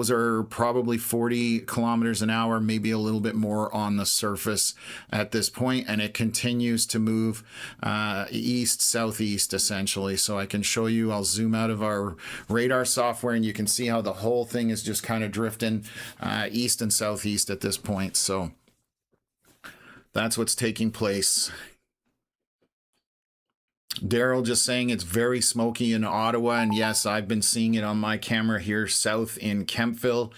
Those are probably 40 kilometers an hour, maybe a little bit more on the surface at this point, and it continues to move east, southeast essentially. So I can show you, I'll zoom out of our radar software and you can see how the whole thing is just kind of drifting east and southeast at this point. So that's what's taking place. Daryl just saying it's very smoky in Ottawa, and yes, I've been seeing it on my camera here south in Kemptville.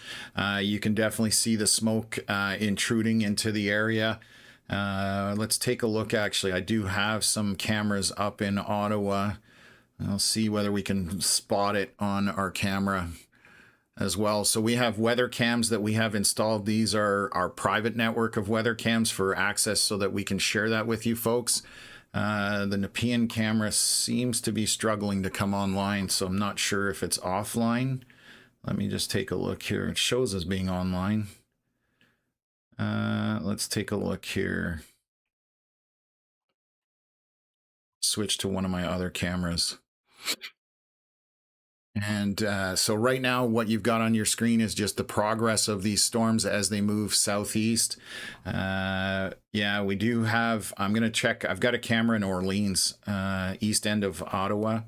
You can definitely see the smoke intruding into the area. Let's take a look. Actually, I do have some cameras up in Ottawa. I'll see whether we can spot it on our camera as well. So we have weather cams that we have installed. These are our private network of weather cams for access so that we can share that with you folks. The Nepean camera seems to be struggling to come online, so I'm not sure if it's offline. Let me just take a look here. It shows as being online. Let's take a look here. Switch to one of my other cameras. And so right now what you've got on your screen is just the progress of these storms as they move southeast. Yeah, we do have, I'm going to check, I've got a camera in Orleans, east end of Ottawa.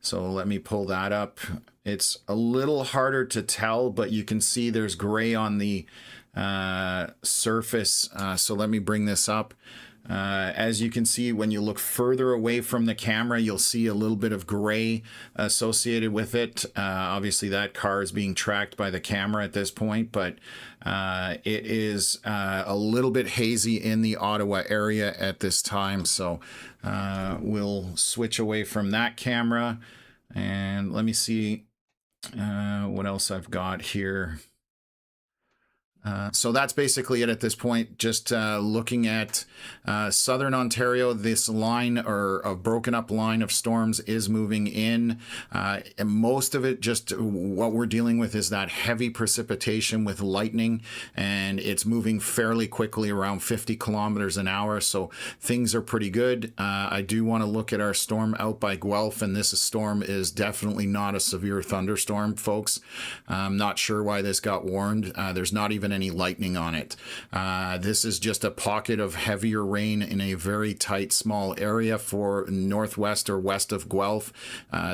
So let me pull that up. It's a little harder to tell, but you can see there's gray on the surface. So let me bring this up. As you can see, when you look further away from the camera, you'll see a little bit of gray associated with it. Obviously, that car is being tracked by the camera at this point, but it is a little bit hazy in the Ottawa area at this time. So we'll switch away from that camera, and let me see what else I've got here. So that's basically it at this point. Just looking at southern Ontario, this line or a broken up line of storms is moving in. And most of it, just what we're dealing with is that heavy precipitation with lightning, and it's moving fairly quickly around 50 kilometers an hour. So things are pretty good. I do want to look at our storm out by Guelph, and this storm is definitely not a severe thunderstorm, folks. I'm not sure why this got warned. There's not even any lightning on it. This is just a pocket of heavier rain in a very tight, small area for northwest or west of Guelph.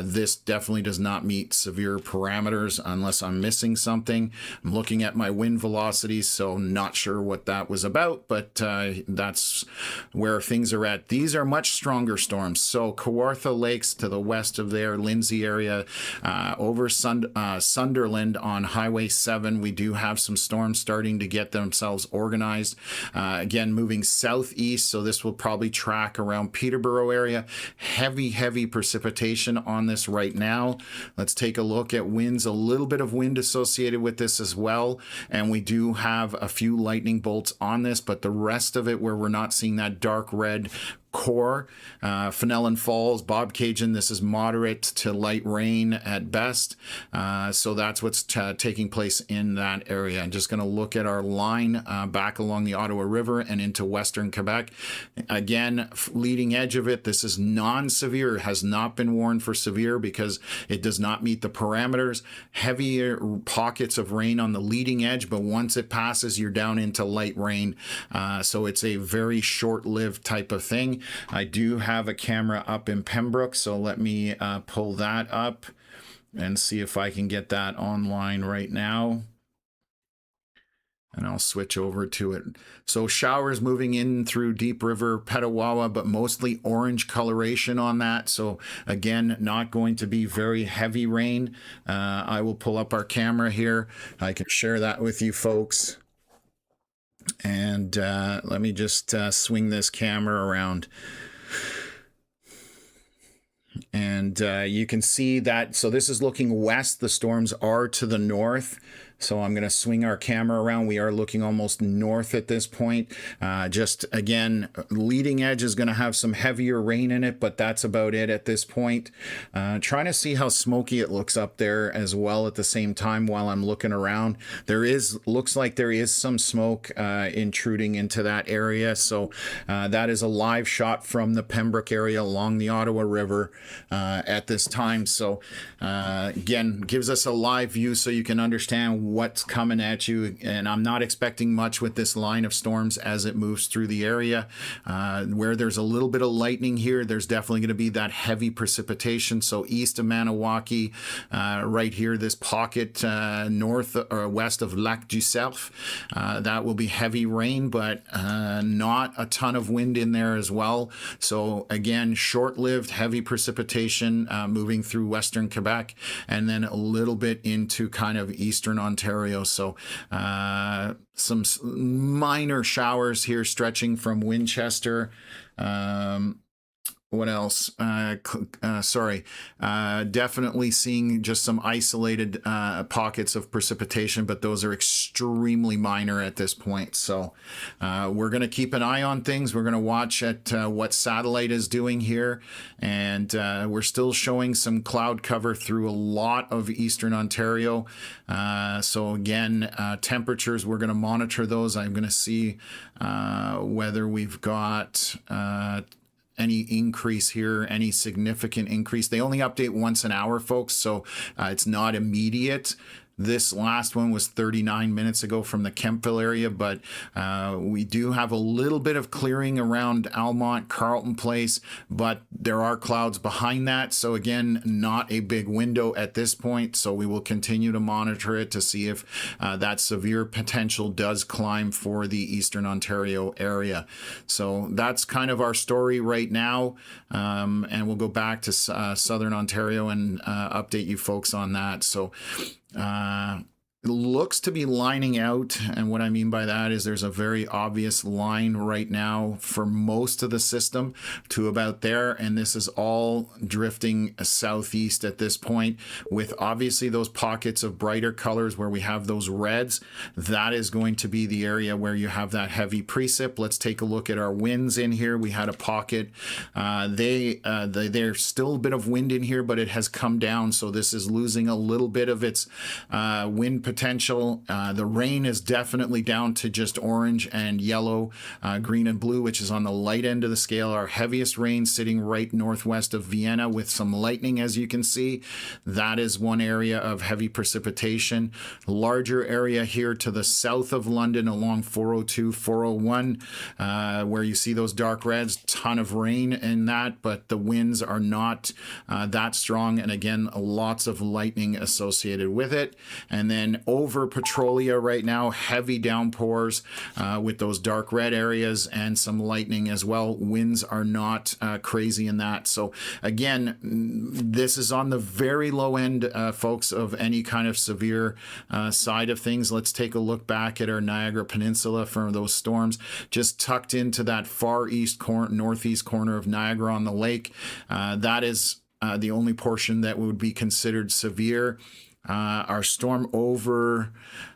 This definitely does not meet severe parameters unless I'm missing something. I'm looking at my wind velocities, so not sure what that was about, but that's where things are at. These are much stronger storms. So Kawartha Lakes to the west of there, Lindsay area, over Sunderland on Highway 7, we do have some storms starting to get themselves organized. Again, moving southeast, so this will probably track around Peterborough area. Heavy precipitation on this right now. Let's take a look at winds. A little bit of wind associated with this as well, and we do have a few lightning bolts on this, but the rest of it where we're not seeing that dark red core. Fenelon Falls, Bobcaygeon, this is moderate to light rain at best. So that's what's taking place in that area. I'm just going to look at our line back along the Ottawa River and into western Quebec. Again, leading edge of it, this is non-severe, has not been warned for severe because it does not meet the parameters. Heavier pockets of rain on the leading edge, but once it passes, you're down into light rain. So it's a very short-lived type of thing. I do have a camera up in Pembroke, so let me pull that up and see if I can get that online right now. And I'll switch over to it. So showers moving in through Deep River, Petawawa, but mostly orange coloration on that. So again, not going to be very heavy rain. I will pull up our camera here. I can share that with you folks. And let me just swing this camera around. And you can see that, so this is looking west. The storms are to the north. So I'm going to swing our camera around. We are looking almost north at this point. Just again, leading edge is going to have some heavier rain in it, but that's about it at this point. Trying to see how smoky it looks up there as well at the same time while I'm looking around. Looks like there is some smoke intruding into that area. So that is a live shot from the Pembroke area along the Ottawa River at this time. So again, gives us a live view so you can understand what's coming at you. And I'm not expecting much with this line of storms as it moves through the area. Where there's a little bit of lightning here, there's definitely going to be that heavy precipitation. So east of Maniwaki, right here, this pocket north or west of Lac du Cerf, that will be heavy rain, but not a ton of wind in there as well. So again, short-lived heavy precipitation moving through western Quebec, and then a little bit into kind of eastern Ontario. So some minor showers here stretching from Winchester. What else? Definitely seeing just some isolated pockets of precipitation, but those are extremely minor at this point. So we're going to keep an eye on things. We're going to watch at what satellite is doing here. And we're still showing some cloud cover through a lot of eastern Ontario. So again, temperatures, we're going to monitor those. I'm going to see whether we've got any increase here, any significant increase. They only update once an hour, folks, so it's not immediate. This last one was 39 minutes ago from the Kempville area, but we do have a little bit of clearing around Almont, Carleton Place, but there are clouds behind that. So again, not a big window at this point. So we will continue to monitor it to see if that severe potential does climb for the Eastern Ontario area. So that's kind of our story right now. And we'll go back to Southern Ontario and update you folks on that. So it looks to be lining out, and what I mean by that is there's a very obvious line right now for most of the system to about there, and this is all drifting southeast at this point, with obviously those pockets of brighter colors where we have those reds. That is going to be the area where you have that heavy precip. Let's take a look at our winds in here. We had a pocket. There's still a bit of wind in here, but it has come down, so this is losing a little bit of its wind potential. The rain is definitely down to just orange and yellow, green and blue, which is on the light end of the scale. Our heaviest rain sitting right northwest of Vienna with some lightning, as you can see. That is one area of heavy precipitation. Larger area here to the south of London along 402, 401, where you see those dark reds, ton of rain in that, but the winds are not that strong. And again, lots of lightning associated with it. And then over Petrolia right now, heavy downpours with those dark red areas and some lightning as well. Winds are not crazy in that. So again, this is on the very low end, folks, of any kind of severe side of things. Let's take a look back at our Niagara Peninsula for those storms, just tucked into that far east corner, northeast corner of Niagara on the lake. That is the only portion that would be considered severe. Our storm over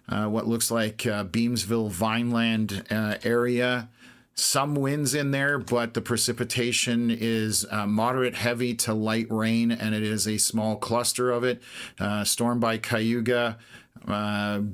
what looks like Beamsville, Vineland area. Some winds in there, but the precipitation is moderate heavy to light rain, and it is a small cluster of it. Storm by Cayuga,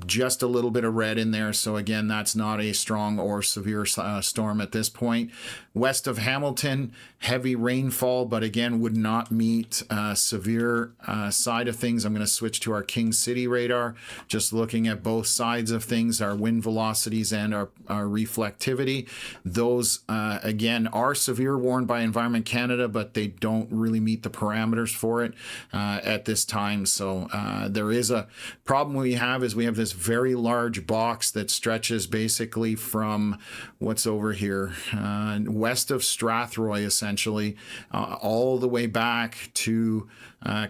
just a little bit of red in there. So again, that's not a strong or severe storm at this point. West of Hamilton, heavy rainfall, but again, would not meet severe side of things. I'm going to switch to our King City radar, just looking at both sides of things, our wind velocities and our reflectivity. Those, again, are severe warned by Environment Canada, but they don't really meet the parameters for it at this time. So there is a problem we have this very large box that stretches basically from what's over here, west of Strathroy, essentially, all the way back to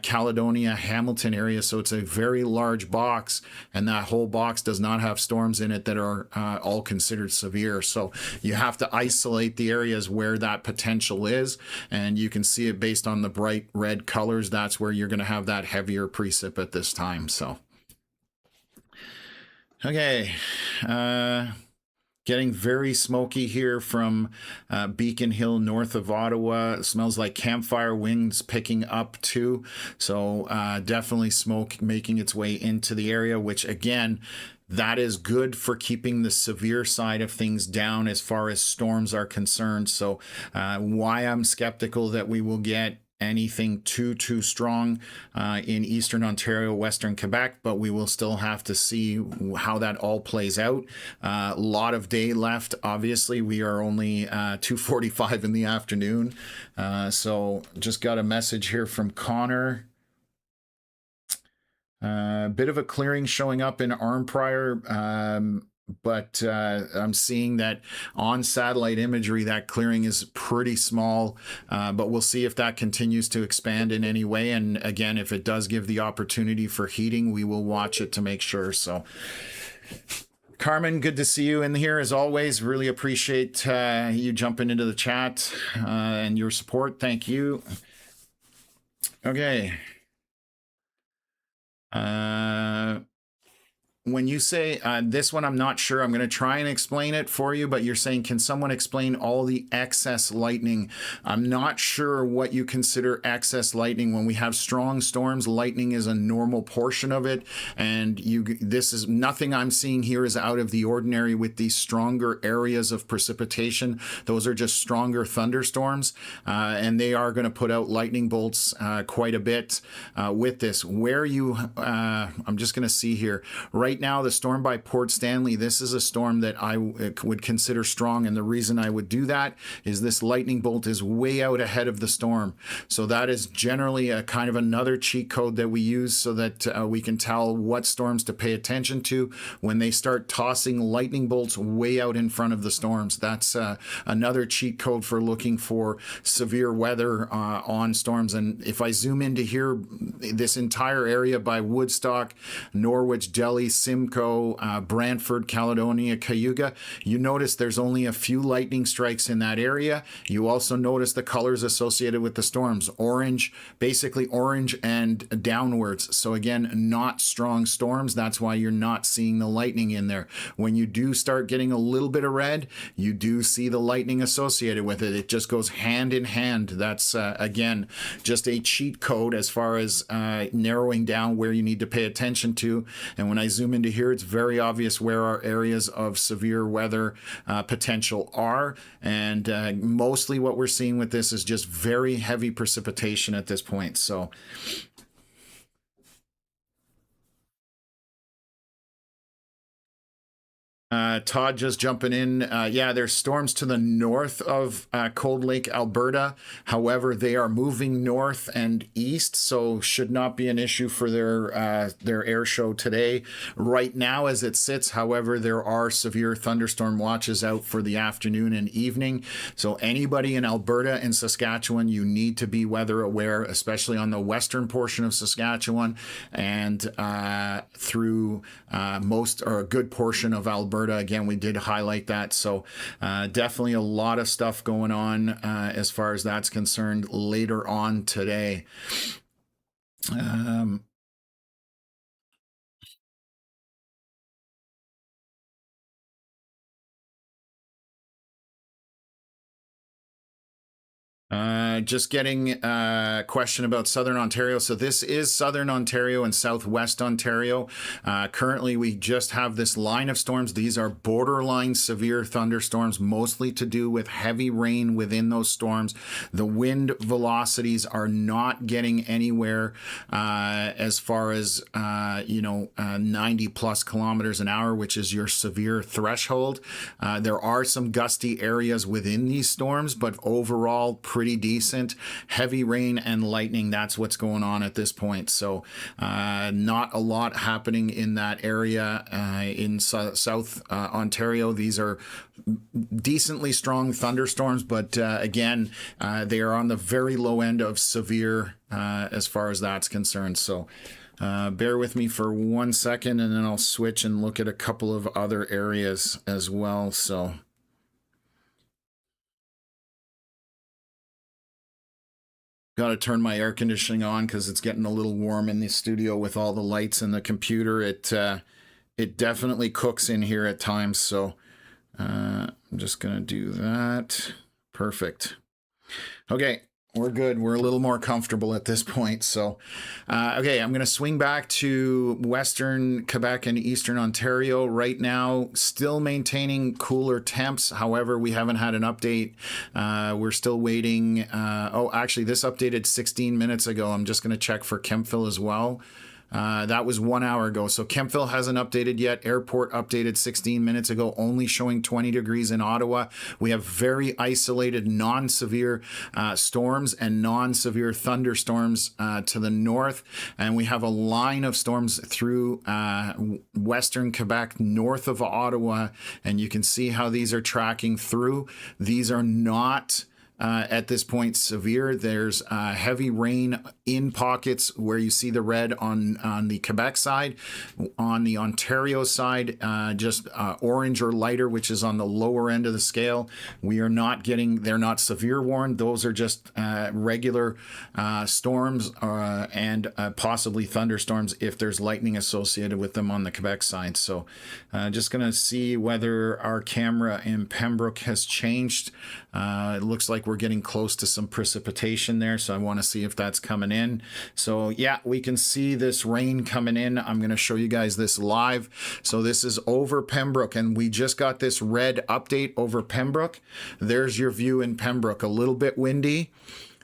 Caledonia, Hamilton area. So it's a very large box, and that whole box does not have storms in it that are all considered severe. So you have to isolate the areas where that potential is, and you can see it based on the bright red colors. That's where you're going to have that heavier precip at this time. So Okay. Getting very smoky here from Beacon Hill, north of Ottawa. It smells like campfire, winds picking up too. So definitely smoke making its way into the area, which again, that is good for keeping the severe side of things down as far as storms are concerned. So why I'm skeptical that we will get anything too strong in eastern Ontario, western Quebec, but we will still have to see how that all plays out. A lot of day left. Obviously, we are only 2:45 in the afternoon. So just got a message here from Connor. A bit of a clearing showing up in Arnprior, but I'm seeing that on satellite imagery, that clearing is pretty small, but we'll see if that continues to expand in any way. And again, if it does give the opportunity for heating, we will watch it to make sure. So Carmen, good to see you in here as always. Really appreciate you jumping into the chat and your support. Thank you. Okay. When you say this one, I'm not sure. I'm going to try and explain it for you, but you're saying, can someone explain all the excess lightning? I'm not sure what you consider excess lightning. When we have strong storms, lightning is a normal portion of it. And this is nothing I'm seeing here is out of the ordinary with these stronger areas of precipitation. Those are just stronger thunderstorms. And they are going to put out lightning bolts quite a bit with this. I'm just going to see here. Right now, the storm by Port Stanley, this is a storm that I would consider strong. And the reason I would do that is this lightning bolt is way out ahead of the storm. So that is generally a kind of another cheat code that we use so that we can tell what storms to pay attention to when they start tossing lightning bolts way out in front of the storms. That's another cheat code for looking for severe weather on storms. And if I zoom into here, this entire area by Woodstock, Norwich, Delhi, Simcoe, Brantford, Caledonia, Cayuga, you notice there's only a few lightning strikes in that area. You also notice the colors associated with the storms, orange, basically orange and downwards. So again, not strong storms. That's why you're not seeing the lightning in there. When you do start getting a little bit of red, you do see the lightning associated with it. It just goes hand in hand. That's, again, just a cheat code as far as narrowing down where you need to pay attention to. And when I zoom into here, it's very obvious where our areas of severe weather potential are. And mostly what we're seeing with this is just very heavy precipitation at this point. So Todd just jumping in. Yeah, there's storms to the north of Cold Lake, Alberta. However, they are moving north and east, so should not be an issue for their air show today. Right now, as it sits, however, there are severe thunderstorm watches out for the afternoon and evening. So anybody in Alberta and Saskatchewan, you need to be weather aware, especially on the western portion of Saskatchewan and through most or a good portion of Alberta. Again, we did highlight that. So definitely a lot of stuff going on as far as that's concerned later on today. Just getting a question about Southern Ontario. So this is Southern Ontario and Southwest Ontario. Currently, we just have this line of storms. These are borderline severe thunderstorms, mostly to do with heavy rain within those storms. The wind velocities are not getting anywhere as far as 90 plus kilometers an hour, which is your severe threshold. There are some gusty areas within these storms, but overall pretty decent. Heavy rain and lightning, that's what's going on at this point. So not a lot happening in that area in South Ontario. These are decently strong thunderstorms, but again, they are on the very low end of severe as far as that's concerned. So bear with me for 1 second, and then I'll switch and look at a couple of other areas as well. So got to turn my air conditioning on because it's getting a little warm in the studio with all the lights and the computer. it definitely cooks in here at times. So I'm just going to do that. Perfect. Okay. We're good. We're a little more comfortable at this point. So, okay, I'm going to swing back to Western Quebec and Eastern Ontario right now, still maintaining cooler temps. However, we haven't had an update. We're still waiting. Oh, actually, this updated 16 minutes ago. I'm just going to check for Kemptville as well. That was 1 hour ago. So Kemptville hasn't updated yet. Airport updated 16 minutes ago, only showing 20 degrees in Ottawa. We have very isolated, non-severe storms and non-severe thunderstorms to the north. And we have a line of storms through Western Quebec, north of Ottawa. And you can see how these are tracking through. These are not at this point severe. There's heavy rain in pockets where you see the red on the Quebec side. On the Ontario side, just orange or lighter, which is on the lower end of the scale. We are not getting, they're not severe warned. Those are just regular storms and possibly thunderstorms if there's lightning associated with them on the Quebec side. So just going to see whether our camera in Pembroke has changed. It looks like we're getting close to some precipitation there, so I want to see if that's coming in. So yeah, we can see this rain coming in. I'm going to show you guys this live. So this is over Pembroke, and we just got this red update over Pembroke. There's your view in Pembroke. A little bit windy,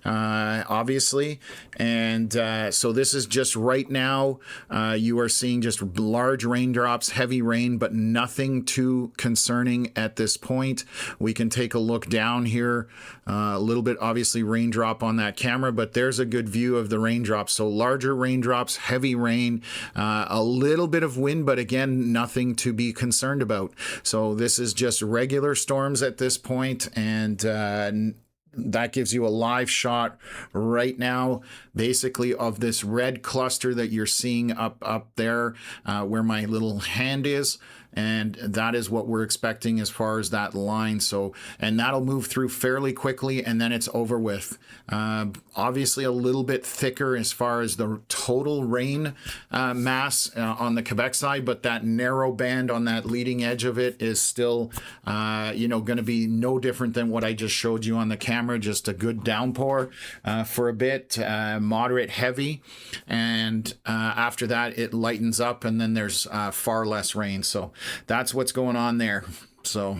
obviously, and so this is just right now. You are seeing just large raindrops, heavy rain, but nothing too concerning at this point. We can take a look down here, a little bit, obviously raindrop on that camera, but there's a good view of the raindrops. So larger raindrops, heavy rain, a little bit of wind, but again, nothing to be concerned about. So this is just regular storms at this point, and that gives you a live shot right now, basically, of this red cluster that you're seeing up there where my little hand is. And that is what we're expecting as far as that line. So, and that'll move through fairly quickly, and then it's over with. Obviously a little bit thicker as far as the total rain mass on the Quebec side, but that narrow band on that leading edge of it is still, you know, going to be no different than what I just showed you on the camera. Just a good downpour for a bit, moderate heavy, and after that it lightens up, and then there's far less rain. So that's what's going on there. So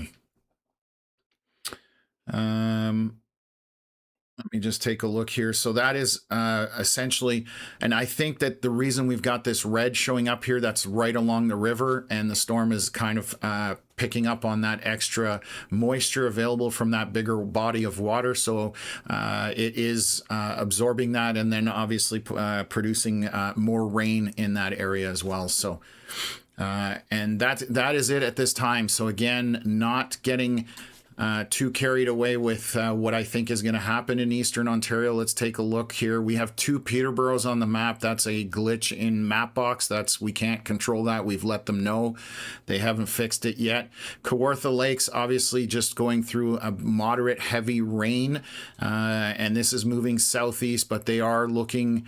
let me just take a look here. So that is essentially, and I think that the reason we've got this red showing up here, that's right along the river, and the storm is kind of picking up on that extra moisture available from that bigger body of water. So it is absorbing that, and then obviously producing more rain in that area as well. So and that is it at this time. So again, not getting too carried away with what I think is going to happen in Eastern Ontario. Let's take a look here. We have 2 Peterboroughs on the map. That's a glitch in Mapbox. We can't control that. We've let them know. They haven't fixed it yet. Kawartha Lakes, obviously just going through a moderate heavy rain, and this is moving southeast, but they are looking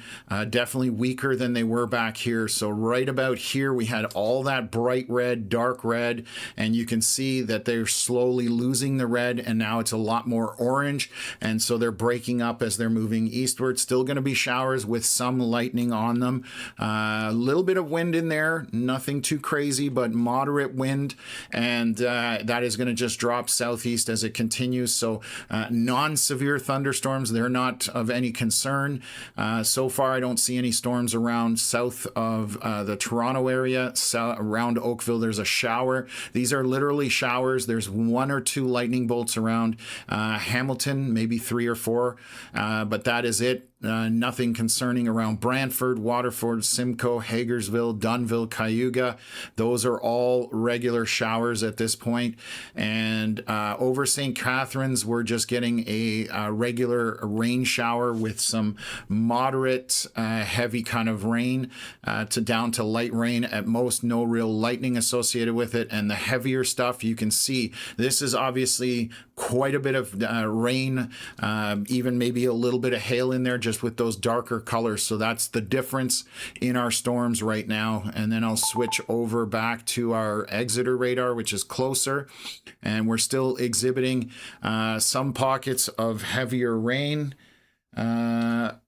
definitely weaker than they were back here. So right about here, we had all that bright red, dark red, and you can see that they're slowly losing the red, and now it's a lot more orange, and so they're breaking up as they're moving eastward. Still going to be showers with some lightning on them. A little bit of wind in there, nothing too crazy, but moderate wind, and that is going to just drop southeast as it continues. So non-severe thunderstorms, they're not of any concern. So far, I don't see any storms around south of the Toronto area. Around Oakville, there's a shower. These are literally showers. There's 1 or 2 lightning bolts around Hamilton, maybe 3 or 4, but that is it. Nothing concerning around Brantford, Waterford, Simcoe, Hagersville, Dunnville, Cayuga. Those are all regular showers at this point. And over St. Catharines, we're just getting a regular rain shower with some moderate heavy kind of rain to down to light rain at most. No real lightning associated with it. And the heavier stuff, you can see this is obviously quite a bit of rain, even maybe a little bit of hail in there, just just with those darker colors. So that's the difference in our storms right now. And then I'll switch over back to our Exeter radar, which is closer, and we're still exhibiting some pockets of heavier rain.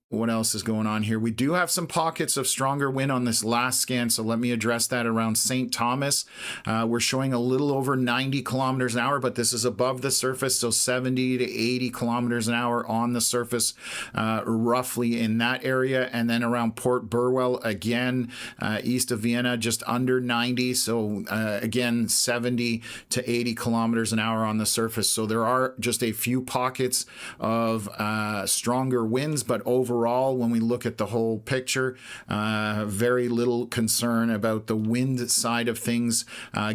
What else is going on here? We do have some pockets of stronger wind on this last scan, so let me address that around St. Thomas. We're showing a little over 90 kilometers an hour, but this is above the surface, so 70 to 80 kilometers an hour on the surface, roughly in that area. And then around Port Burwell, again, east of Vienna, just under 90. So again, 70 to 80 kilometers an hour on the surface. So there are just a few pockets of stronger winds, but overall, when we look at the whole picture, very little concern about the wind side of things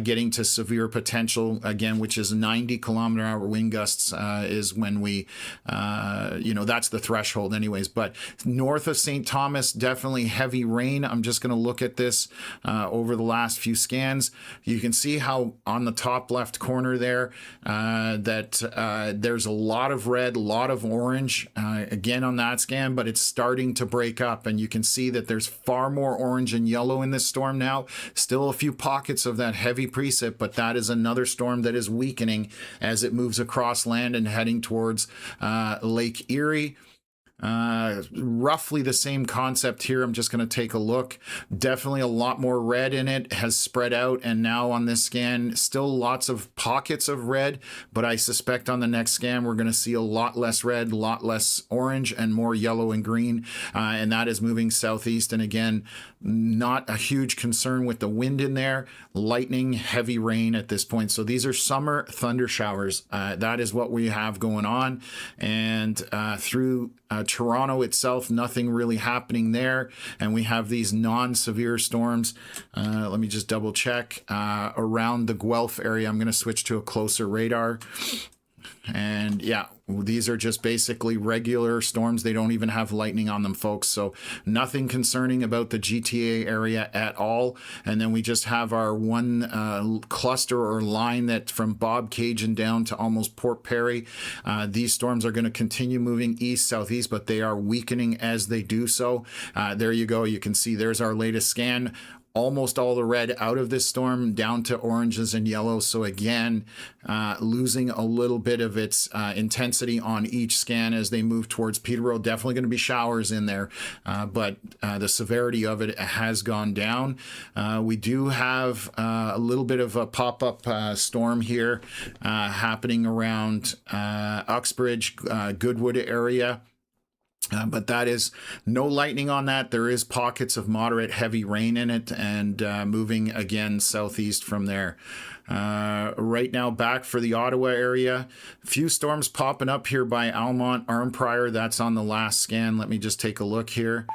getting to severe potential, again, which is 90 kilometer hour wind gusts is when we, that's the threshold anyways. But north of St. Thomas, definitely heavy rain. I'm just going to look at this over the last few scans. You can see how on the top left corner there that there's a lot of red, a lot of orange, again on that scan, but it's starting to break up, and you can see that there's far more orange and yellow in this storm now. Still a few pockets of that heavy precip, but that is another storm that is weakening as it moves across land and heading towards Lake Erie. Roughly the same concept here. I'm just going to take a look. Definitely a lot more red in it, has spread out, and now on this scan still lots of pockets of red, but I suspect on the next scan we're going to see a lot less red, a lot less orange, and more yellow and green, and that is moving southeast. And again, not a huge concern with the wind in there. Lightning, heavy rain at this point. So these are summer thunder showers. That is what we have going on. And through Toronto itself, nothing really happening there. And we have these non-severe storms. Let me just double check. Around the Guelph area, I'm going to switch to a closer radar. And yeah, these are just basically regular storms. They don't even have lightning on them, folks. So nothing concerning about the GTA area at all. And then we just have our one cluster or line that from Bob Cajun down to almost Port Perry. These storms are going to continue moving east, southeast, but they are weakening as they do so. There you go. You can see there's our latest scan. Almost all the red out of this storm, down to oranges and yellows. So again, losing a little bit of its intensity on each scan as they move towards Peterborough. Definitely going to be showers in there, but the severity of it has gone down. We do have a little bit of a pop-up storm here happening around Uxbridge, Goodwood area. But that is no lightning on that. There is pockets of moderate heavy rain in it, and moving again southeast from there. Right now, back for the Ottawa area. A few storms popping up here by Almont, Arnprior. That's on the last scan. Let me just take a look here.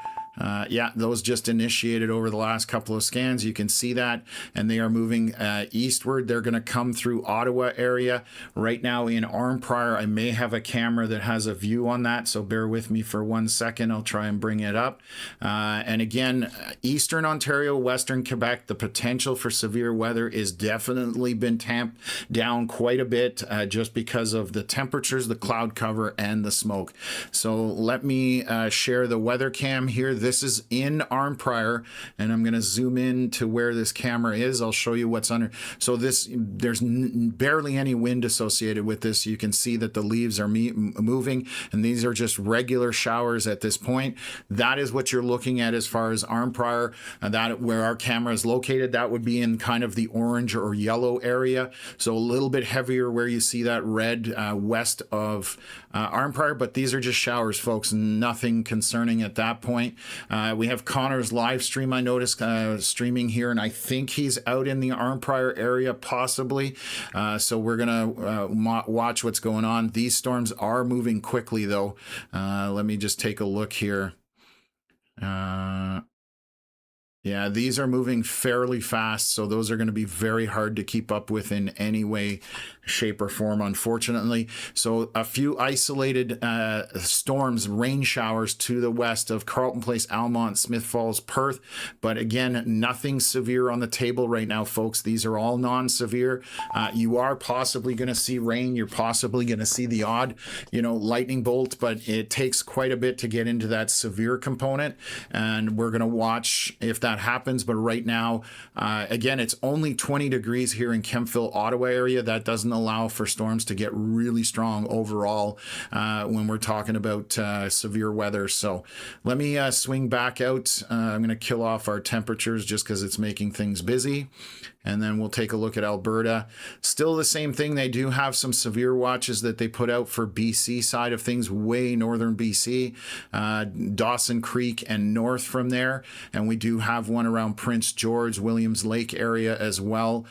Yeah, those just initiated over the last couple of scans. You can see that, and they are moving eastward. They're going to come through Ottawa area. Right now in Arnprior, I may have a camera that has a view on that, so bear with me for 1 second. I'll try and bring it up. And again, eastern Ontario, western Quebec, the potential for severe weather is definitely been tamped down quite a bit just because of the temperatures, the cloud cover, and the smoke. So let me share the weather cam here. This is in Arnprior, and I'm going to zoom in to where this camera is. I'll show you what's under. So there's barely any wind associated with this. You can see that the leaves are moving, and these are just regular showers at this point. That is what you're looking at as far as Arnprior, that where our camera is located. That would be in kind of the orange or yellow area. So a little bit heavier where you see that red west of Arnprior, but these are just showers, folks. Nothing concerning at that point. We have Connor's live stream, I noticed, streaming here, and I think he's out in the Arnprior area, possibly. So we're going to watch what's going on. These storms are moving quickly, though. Let me just take a look here. Yeah, these are moving fairly fast, so those are going to be very hard to keep up with in any way, shape, or form, unfortunately. So a few isolated storms, rain showers to the west of Carleton Place, Almont, Smith Falls, Perth. But again, nothing severe on the table right now, folks. These are all non-severe. You are possibly going to see rain. You're possibly going to see the odd, lightning bolt, but it takes quite a bit to get into that severe component. And we're going to watch if that happens. But right now, again, it's only 20 degrees here in Kemptville, Ottawa area. That doesn't allow for storms to get really strong overall when we're talking about severe weather. So let me swing back out. I'm going to kill off our temperatures just because it's making things busy. And then we'll take a look at Alberta. Still the same thing. They do have some severe watches that they put out for BC side of things, way northern BC, Dawson Creek and north from there. And we do have one around Prince George, Williams Lake area as well.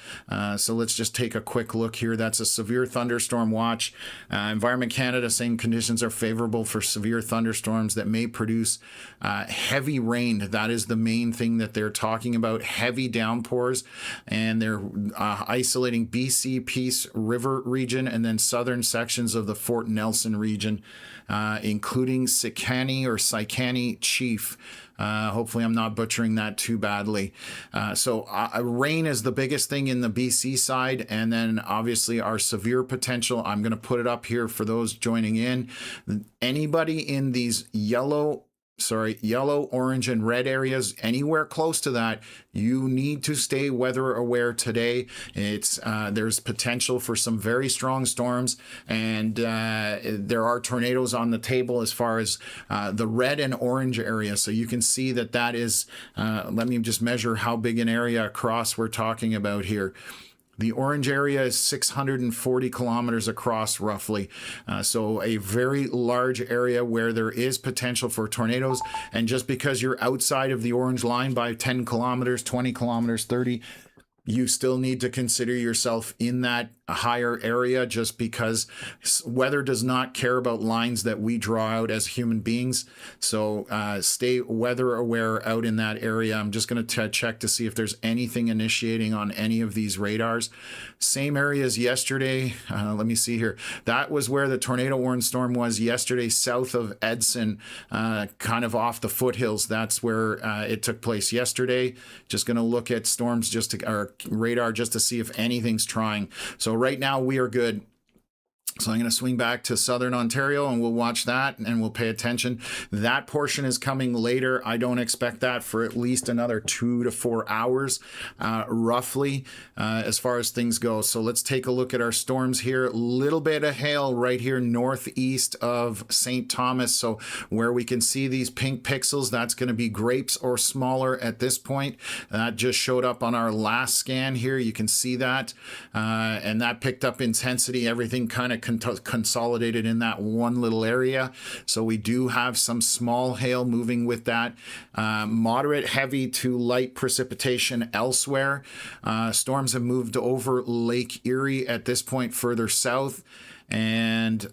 So let's just take a quick look here. That's a severe thunderstorm watch. Environment Canada saying conditions are favorable for severe thunderstorms that may produce heavy rain. That is the main thing that they're talking about, heavy downpours. And they're isolating BC Peace River region and then southern sections of the Fort Nelson region, including Sikani Chief. Hopefully I'm not butchering that too badly. So rain is the biggest thing in the BC side, and then obviously our severe potential. I'm going to put it up here for those joining in. Anybody in these yellow, orange, and red areas, anywhere close to that, you need to stay weather aware today. It's there's potential for some very strong storms, and there are tornadoes on the table as far as the red and orange area. So you can see that is, let me just measure how big an area across we're talking about here. The orange area is 640 kilometers across, roughly. So a very large area where there is potential for tornadoes. And just because you're outside of the orange line by 10 kilometers, 20 kilometers, 30, you still need to consider yourself in that higher area, just because weather does not care about lines that we draw out as human beings. So stay weather aware out in that area. I'm just going to check to see if there's anything initiating on any of these radars. Same area as yesterday. Let me see here. That was where the tornado warning storm was yesterday, south of Edson, kind of off the foothills. That's where it took place yesterday. Just going to look at storms or radar just to see if anything's trying. So right now we are good. So I'm going to swing back to southern Ontario and we'll watch that and we'll pay attention. That portion is coming later. I don't expect that for at least another 2 to 4 hours, roughly, as far as things go. So let's take a look at our storms here. A little bit of hail right here northeast of St. Thomas. So where we can see these pink pixels, that's going to be grapes or smaller at this point. That just showed up on our last scan here. You can see that. And that picked up intensity. Everything kind of consolidated in that one little area. So we do have some small hail moving with that. Moderate, heavy to light precipitation elsewhere. Storms have moved over Lake Erie at this point further south, and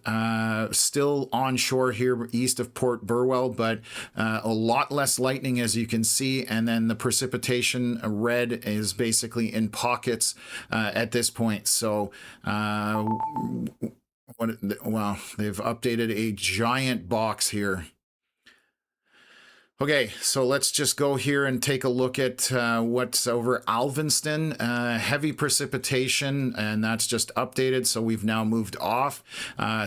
still onshore here east of Port Burwell, but a lot less lightning, as you can see. And then the precipitation red is basically in pockets at this point. So well, they've updated a giant box here. Okay, so let's just go here and take a look at what's over Alvinston. Heavy precipitation, and that's just updated. So we've now moved off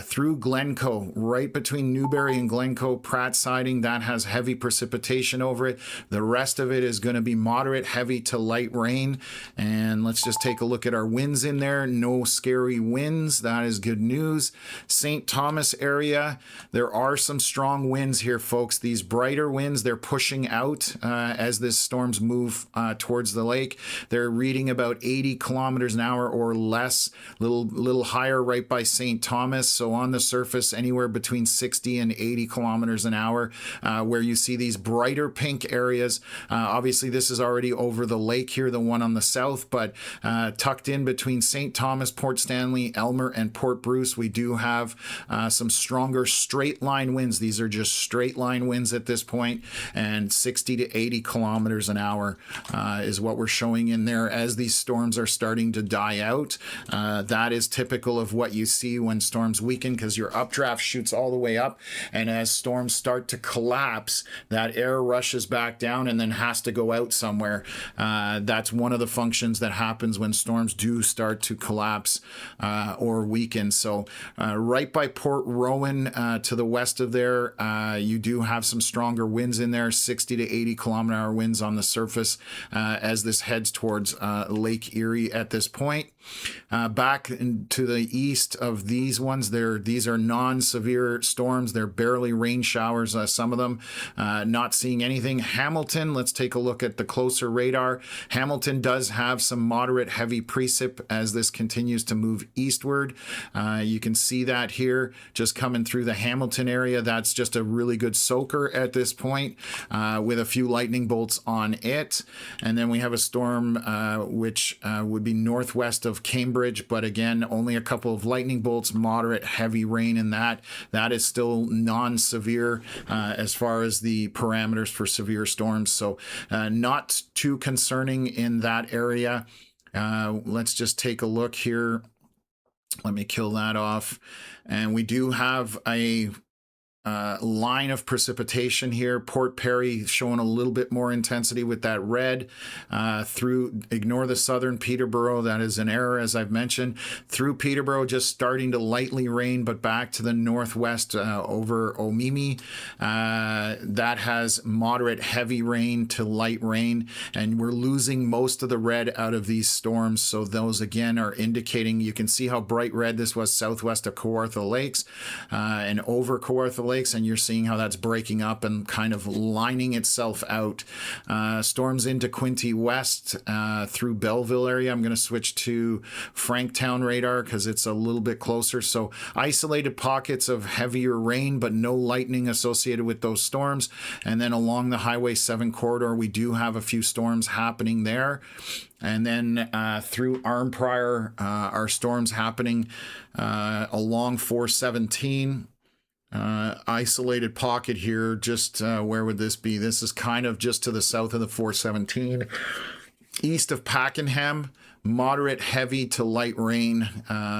through Glencoe, right between Newberry and Glencoe, Pratt siding. That has heavy precipitation over it. The rest of it is going to be moderate, heavy to light rain. And let's just take a look at our winds in there. No scary winds. That is good news. St. Thomas area, there are some strong winds here, folks. These brighter winds, they're pushing out as this storms move towards the lake. They're reading about 80 kilometers an hour or less, little higher right by St. Thomas. So on the surface, anywhere between 60 and 80 kilometers an hour, where you see these brighter pink areas. Obviously, this is already over the lake here, the one on the south, but tucked in between St. Thomas, Port Stanley, Elmer, and Port Bruce, we do have some stronger straight line winds. These are just straight line winds at this point. and 60 to 80 kilometers an hour is what we're showing in there as these storms are starting to die out. That is typical of what you see when storms weaken, because your updraft shoots all the way up, and as storms start to collapse, that air rushes back down and then has to go out somewhere. That's one of the functions that happens when storms do start to collapse or weaken. So right by Port Rowan to the west of there, you do have some stronger winds in there, 60 to 80 kilometer hour winds on the surface as this heads towards Lake Erie at this point. Back to the east of these ones, these are non-severe storms. They're barely rain showers, some of them. Not seeing anything. Hamilton, let's take a look at the closer radar. Hamilton does have some moderate heavy precip as this continues to move eastward. You can see that here just coming through the Hamilton area. That's just a really good soaker at this point with a few lightning bolts on it. And then we have a storm which would be northwest of Cambridge, but again, only a couple of lightning bolts, moderate heavy rain in that. That is still non-severe as far as the parameters for severe storms. So not too concerning in that area. Let's just take a look here. Let me kill that off. And we do have a line of precipitation here. Port Perry showing a little bit more intensity with that red through, ignore the southern Peterborough, that is an error as I've mentioned. Through Peterborough just starting to lightly rain, but back to the northwest over Omemee, that has moderate heavy rain to light rain, and we're losing most of the red out of these storms. So those again are indicating, you can see how bright red this was southwest of Kawartha Lakes and over Kawartha Lakes, and you're seeing how that's breaking up and kind of lining itself out. Storms into Quinte West through Belleville area. I'm going to switch to Franktown radar because it's a little bit closer. So isolated pockets of heavier rain, but no lightning associated with those storms. And then along the Highway 7 corridor, we do have a few storms happening there. And then through Arnprior, our storms happening along 417. Isolated pocket here, just where would this be? This is kind of just to the south of the 417. East of Pakenham, moderate heavy to light rain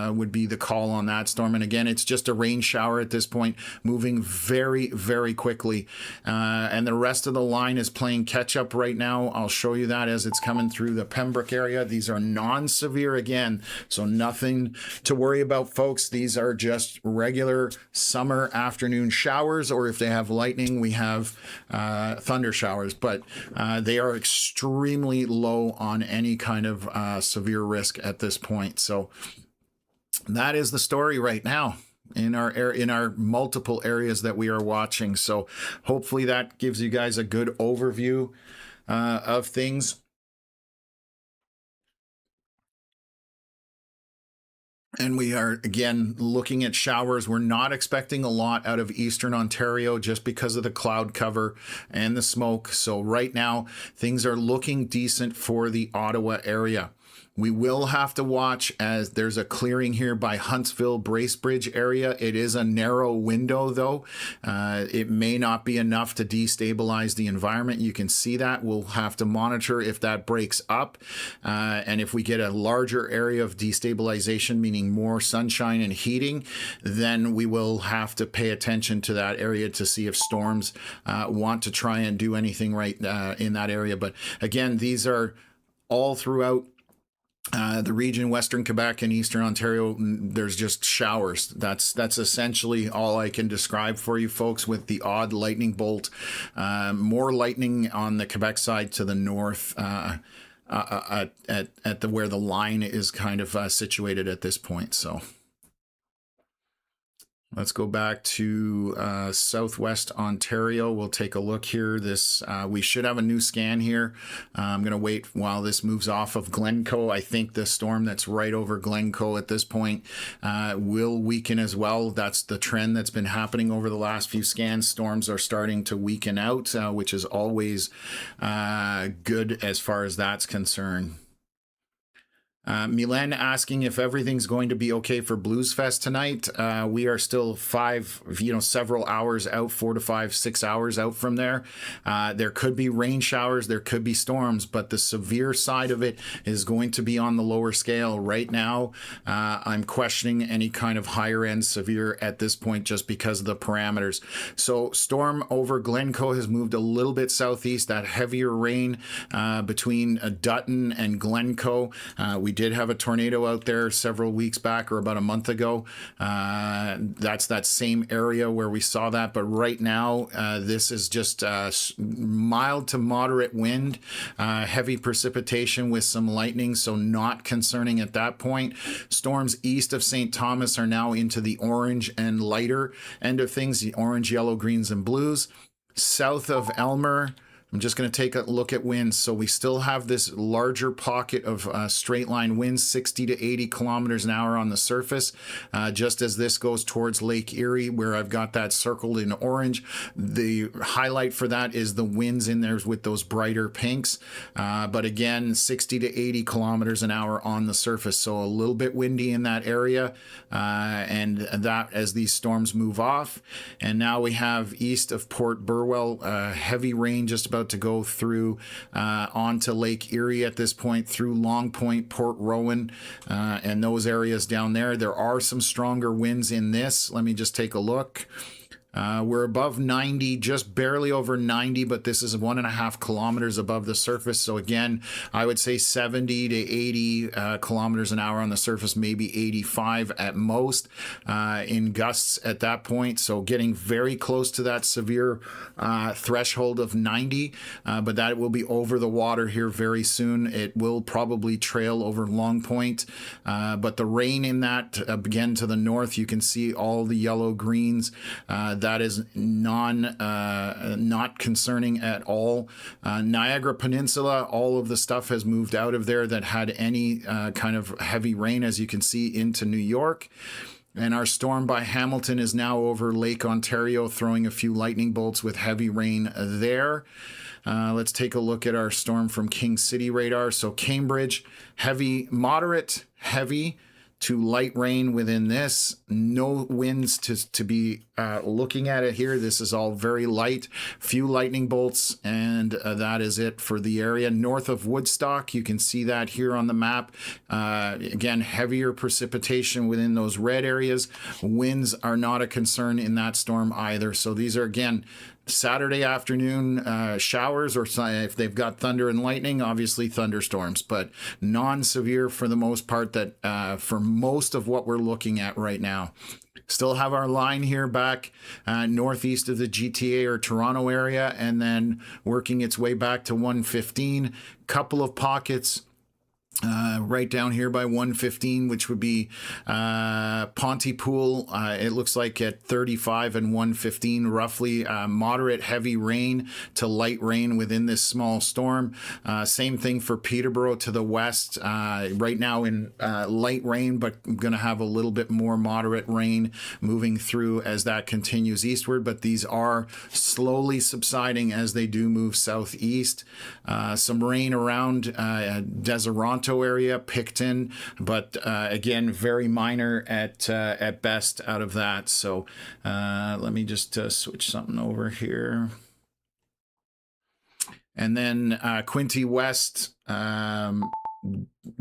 would be the call on that storm. And again, it's just a rain shower at this point, moving very, very quickly. And the rest of the line is playing catch up right now. I'll show you that as it's coming through the Pembroke area. These are non-severe again, so nothing to worry about, folks. These are just regular summer afternoon showers, or if they have lightning, we have thunder showers, but they are extremely low on any kind of severe risk at this point. So that is the story right now in our multiple areas that we are watching. So hopefully that gives you guys a good overview of things. And we are, again, looking at showers. We're not expecting a lot out of Eastern Ontario just because of the cloud cover and the smoke. So right now, things are looking decent for the Ottawa area. We will have to watch as there's a clearing here by Huntsville, Bracebridge area. It is a narrow window, though. It may not be enough to destabilize the environment. You can see that. We'll have to monitor if that breaks up. And if we get a larger area of destabilization, meaning more sunshine and heating, then we will have to pay attention to that area to see if storms want to try and do anything right in that area. But again, these are all throughout the region, Western Quebec and Eastern Ontario. There's just showers. That's essentially all I can describe for you folks, with the odd lightning bolt. More lightning on the Quebec side to the north at where the line is kind of situated at this point. So let's go back to Southwest Ontario. We'll take a look here. This we should have a new scan here. I'm going to wait while this moves off of Glencoe. I think the storm that's right over Glencoe at this point will weaken as well. That's the trend that's been happening over the last few scans. Storms are starting to weaken out, which is always good as far as that's concerned. Milen asking if everything's going to be okay for Blues Fest tonight. We are still several hours out, 4 to 5, 6 hours out from there. There could be rain showers, there could be storms, but the severe side of it is going to be on the lower scale. Right now, I'm questioning any kind of higher end severe at this point just because of the parameters. So storm over Glencoe has moved a little bit southeast. That heavier rain between Dutton and Glencoe. We did have a tornado out there several weeks back or about a month ago. That's that same area where we saw that. But right now, this is just mild to moderate wind, heavy precipitation with some lightning, so not concerning at that point. Storms east of St. Thomas are now into the orange and lighter end of things, the orange, yellow, greens, and blues. South of Elmer, I'm just going to take a look at winds. So we still have this larger pocket of straight line winds, 60 to 80 kilometers an hour on the surface, just as this goes towards Lake Erie, where I've got that circled in orange. The highlight for that is the winds in there with those brighter pinks. But again, 60 to 80 kilometers an hour on the surface. So a little bit windy in that area. And that as these storms move off. And now we have east of Port Burwell, heavy rain just about to go through onto Lake Erie at this point, through Long Point, Port Rowan, and those areas down there. There are some stronger winds in this. Let me just take a look. We're above 90, just barely over 90, but this is 1.5 kilometers above the surface. So again, I would say 70 to 80 kilometers an hour on the surface, maybe 85 at most in gusts at that point. So getting very close to that severe threshold of 90, but that will be over the water here very soon. It will probably trail over Long Point, but the rain in that, again to the north, you can see all the yellow greens. That is not concerning at all. Niagara Peninsula, all of the stuff has moved out of there that had any kind of heavy rain, as you can see, into New York. And our storm by Hamilton is now over Lake Ontario, throwing a few lightning bolts with heavy rain there. Let's take a look at our storm from King City radar. So Cambridge, heavy, moderate, heavy to light rain within this. No winds to be looking at it here. This is all very light. Few lightning bolts, and that is it for the area. North of Woodstock, you can see that here on the map. Again, heavier precipitation within those red areas. Winds are not a concern in that storm either. So these are, again, Saturday afternoon showers, or if they've got thunder and lightning, obviously thunderstorms, but non-severe for the most part, that for most of what we're looking at right now. Still have our line here back northeast of the GTA or Toronto area, and then working its way back to 115. Couple of pockets right down here by 115, which would be Pontypool. It looks like at 35 and 115 roughly. Moderate heavy rain to light rain within this small storm. Same thing for Peterborough to the west. Right now in light rain, but going to have a little bit more moderate rain moving through as that continues eastward. But these are slowly subsiding as they do move southeast. Some rain around Deseronto area, Picton, but again, very minor at best out of that. So let me just switch something over here. And then Quinte West,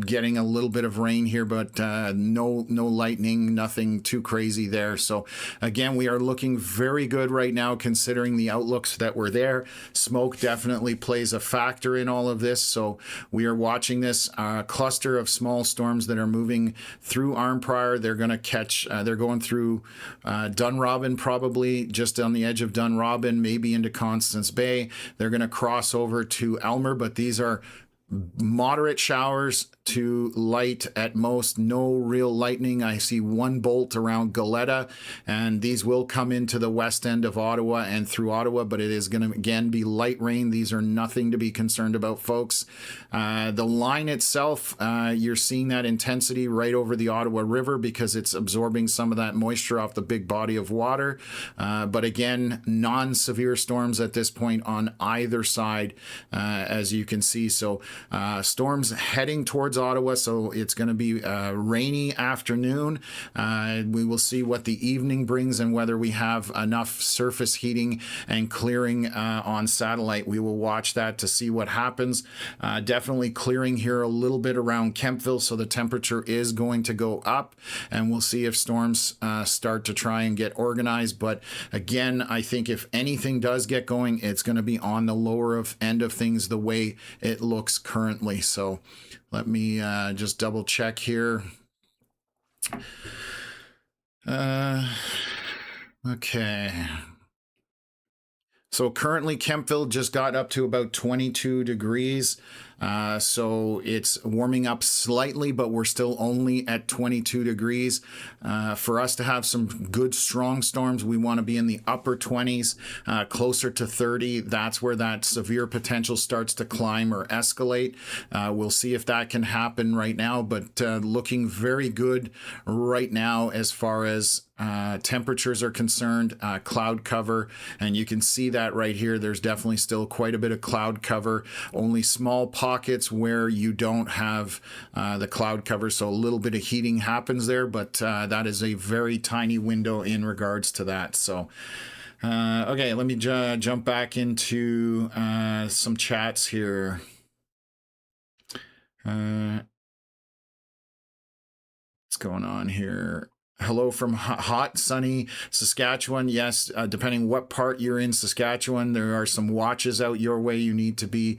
getting a little bit of rain here, but no lightning, nothing too crazy there. So again, we are looking very good right now considering the outlooks that were there. Smoke definitely plays a factor in all of this. So we are watching this cluster of small storms that are moving through Arnprior. They're going to catch, they're going through Dunrobin, probably just on the edge of Dunrobin, maybe into Constance Bay. They're going to cross over to Elmer, but these are moderate showers to light at most. No real lightning. I see one bolt around Goleta, and these will come into the west end of Ottawa and through Ottawa, but it is going to again be light rain. These are nothing to be concerned about, folks. The line itself, you're seeing that intensity right over the Ottawa River because it's absorbing some of that moisture off the big body of water. But again, non-severe storms at this point on either side, as you can see. So Storms heading towards Ottawa, so it's going to be a rainy afternoon. We will see what the evening brings and whether we have enough surface heating and clearing on satellite. We will watch that to see what happens. Definitely clearing here a little bit around Kemptville, so the temperature is going to go up, and we'll see if storms start to try and get organized. But again, I think if anything does get going, it's going to be on the lower end of things the way it looks currently. So let me just double check here. Okay. So currently Kemptville just got up to about 22 degrees. So it's warming up slightly, but we're still only at 22 degrees. For us to have some good strong storms, we want to be in the upper 20s, closer to 30. That's where that severe potential starts to climb or escalate. We'll see if that can happen right now, but looking very good right now as far as temperatures are concerned, cloud cover, and you can see that right here. There's definitely still quite a bit of cloud cover, only small pockets where you don't have the cloud cover, so a little bit of heating happens there, but that is a very tiny window in regards to that. So okay, let me jump back into some chats here. What's going on here? Hello from hot, sunny Saskatchewan. Yes, depending what part you're in Saskatchewan, there are some watches out your way. You need to be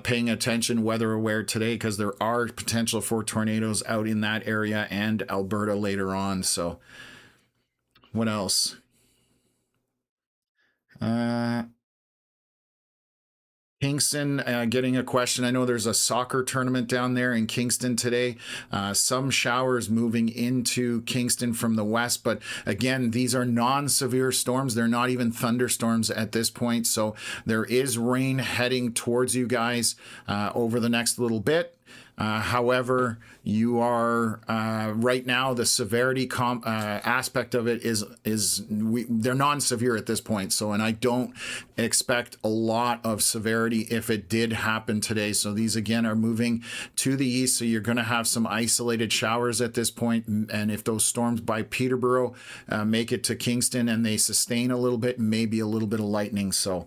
paying attention, weather aware today, because there are potential for tornadoes out in that area and Alberta later on. So what else? Kingston, getting a question. I know there's a soccer tournament down there in Kingston today. Some showers moving into Kingston from the west, but again, these are non-severe storms. They're not even thunderstorms at this point. So there is rain heading towards you guys over the next little bit. However, you are right now, the severity aspect of it they're non-severe at this point. So, and I don't expect a lot of severity if it did happen today. So these again are moving to the east. So you're going to have some isolated showers at this point. And if those storms by Peterborough make it to Kingston and they sustain a little bit, maybe a little bit of lightning. So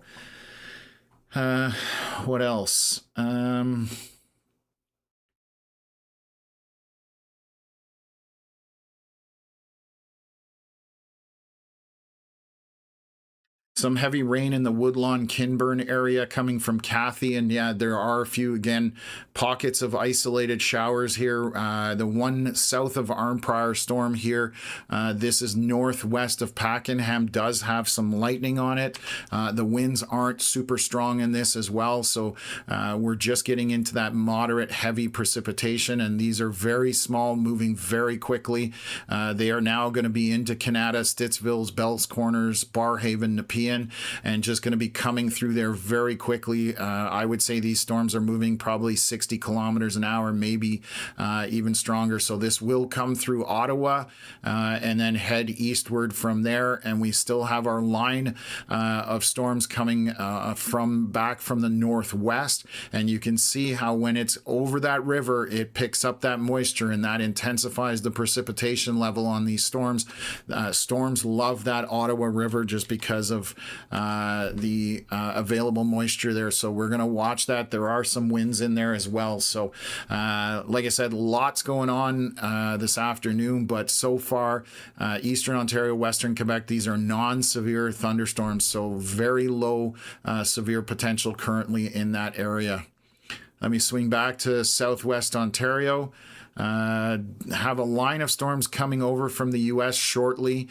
what else? Some heavy rain in the Woodlawn Kinburn area coming from Kathy. And yeah, there are a few, again, pockets of isolated showers here. The one south of Arnprior storm here, this is northwest of Pakenham, does have some lightning on it. The winds aren't super strong in this as well. So we're just getting into that moderate heavy precipitation. And these are very small, moving very quickly. They are now going to be into Canada, Stittsville's, Bells Corners, Barrhaven, Nepean, and just going to be coming through there very quickly. I would say these storms are moving probably 60 kilometers an hour, maybe even stronger. So this will come through Ottawa and then head eastward from there. And we still have our line of storms coming back from the northwest. And you can see how when it's over that river, it picks up that moisture and that intensifies the precipitation level on these storms. Storms love that Ottawa River just because of the available moisture there. So we're going to watch that. There are some winds in there as well. So like I said, lots going on this afternoon, but so far Eastern Ontario, Western Quebec, these are non-severe thunderstorms. So very low severe potential currently in that area. Let me swing back to Southwest Ontario. Have a line of storms coming over from the U.S. shortly.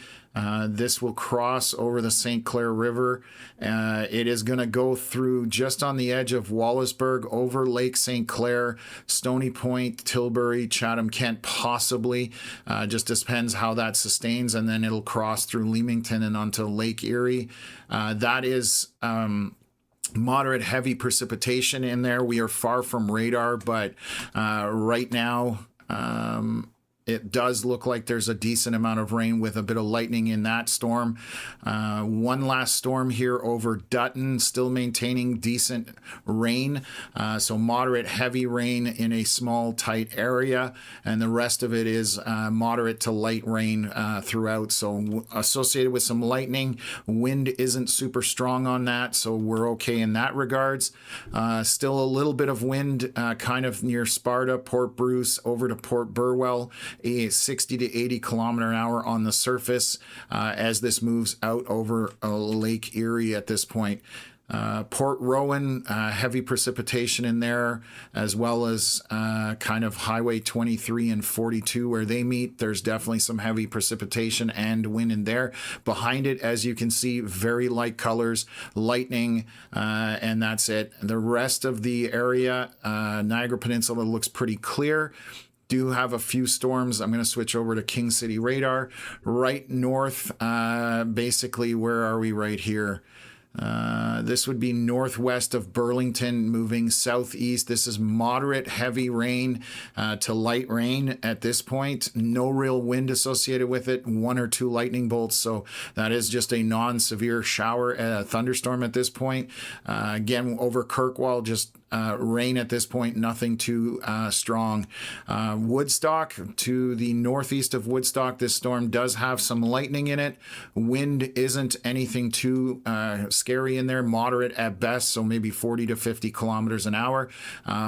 This will cross over the St. Clair River. It is going to go through just on the edge of Wallaceburg, over Lake St. Clair, Stony Point, Tilbury, Chatham, Kent, possibly. Just depends how that sustains, and then it'll cross through Leamington and onto Lake Erie. That is moderate heavy precipitation in there. We are far from radar, but right now it does look like there's a decent amount of rain with a bit of lightning in that storm. One last storm here over Dutton, still maintaining decent rain. So moderate heavy rain in a small tight area, and the rest of it is moderate to light rain throughout. So associated with some lightning, wind isn't super strong on that, so we're okay in that regards. Still a little bit of wind kind of near Sparta, Port Bruce, over to Port Burwell, a 60 to 80 kilometer an hour on the surface as this moves out over Lake Erie at this point. Port Rowan, heavy precipitation in there, as well as kind of Highway 23 and 42 where they meet. There's definitely some heavy precipitation and wind in there. Behind it, as you can see, very light colors, lightning, and that's it. The rest of the area, Niagara Peninsula, looks pretty clear. Do have a few storms. I'm going to switch over to King City radar. Right north, basically, where are we right here? This would be northwest of Burlington, moving southeast. This is moderate heavy rain to light rain at this point. No real wind associated with it. 1 or 2 lightning bolts. So that is just a non-severe shower, thunderstorm at this point. Again, over Kirkwall, just rain at this point, nothing too strong. Woodstock, to the northeast of Woodstock, this storm does have some lightning in it. Wind isn't anything too scary in there, moderate at best, so maybe 40 to 50 kilometers an hour.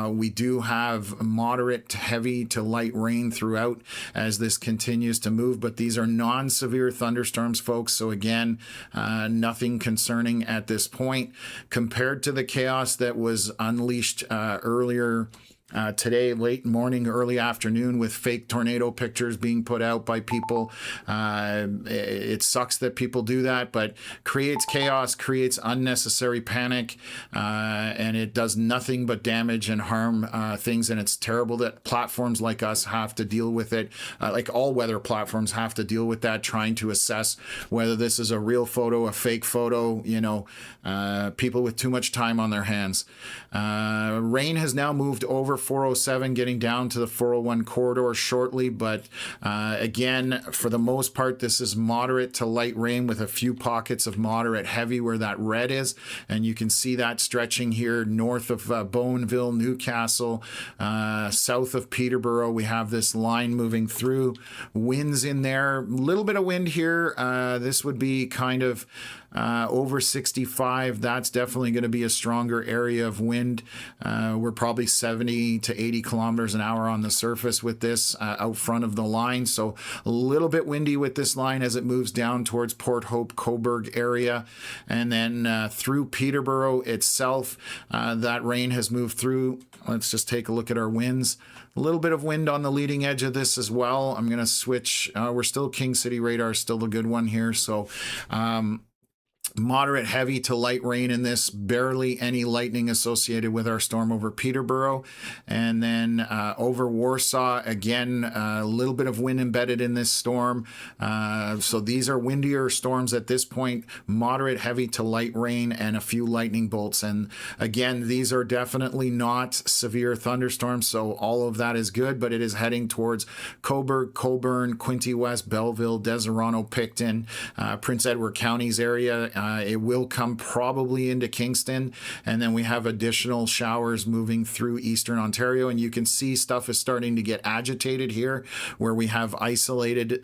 We do have moderate to heavy to light rain throughout as this continues to move, but these are non-severe thunderstorms, folks, so again, nothing concerning at this point. Compared to the chaos that was unleashed earlier today, late morning, early afternoon, with fake tornado pictures being put out by people. It sucks that people do that, but creates chaos, creates unnecessary panic, and it does nothing but damage and harm things. And it's terrible that platforms like us have to deal with it. Like all weather platforms have to deal with that, trying to assess whether this is a real photo, a fake photo, you know, people with too much time on their hands. Rain has now moved over 407, getting down to the 401 corridor shortly, but again, for the most part, this is moderate to light rain with a few pockets of moderate heavy where that red is, and you can see that stretching here north of Bowenville, Newcastle, south of Peterborough. We have this line moving through. Winds in there, a little bit of wind here. This would be kind of over 65. That's definitely going to be a stronger area of wind. We're probably 70 to 80 kilometers an hour on the surface with this out front of the line. So a little bit windy with this line as it moves down towards Port Hope, Cobourg area. And then through Peterborough itself, that rain has moved through. Let's just take a look at our winds. A little bit of wind on the leading edge of this as well. I'm going to switch. We're still King City radar, still the good one here. So moderate heavy to light rain in this, barely any lightning associated with our storm over Peterborough. And then over Warsaw, again, a little bit of wind embedded in this storm. So these are windier storms at this point, moderate heavy to light rain and a few lightning bolts. And again, these are definitely not severe thunderstorms, so all of that is good, but it is heading towards Cobourg, Colborne, Quinte West, Belleville, Deserano, Picton, Prince Edward counties area. It will come probably into Kingston, and then we have additional showers moving through eastern Ontario, and you can see stuff is starting to get agitated here where we have isolated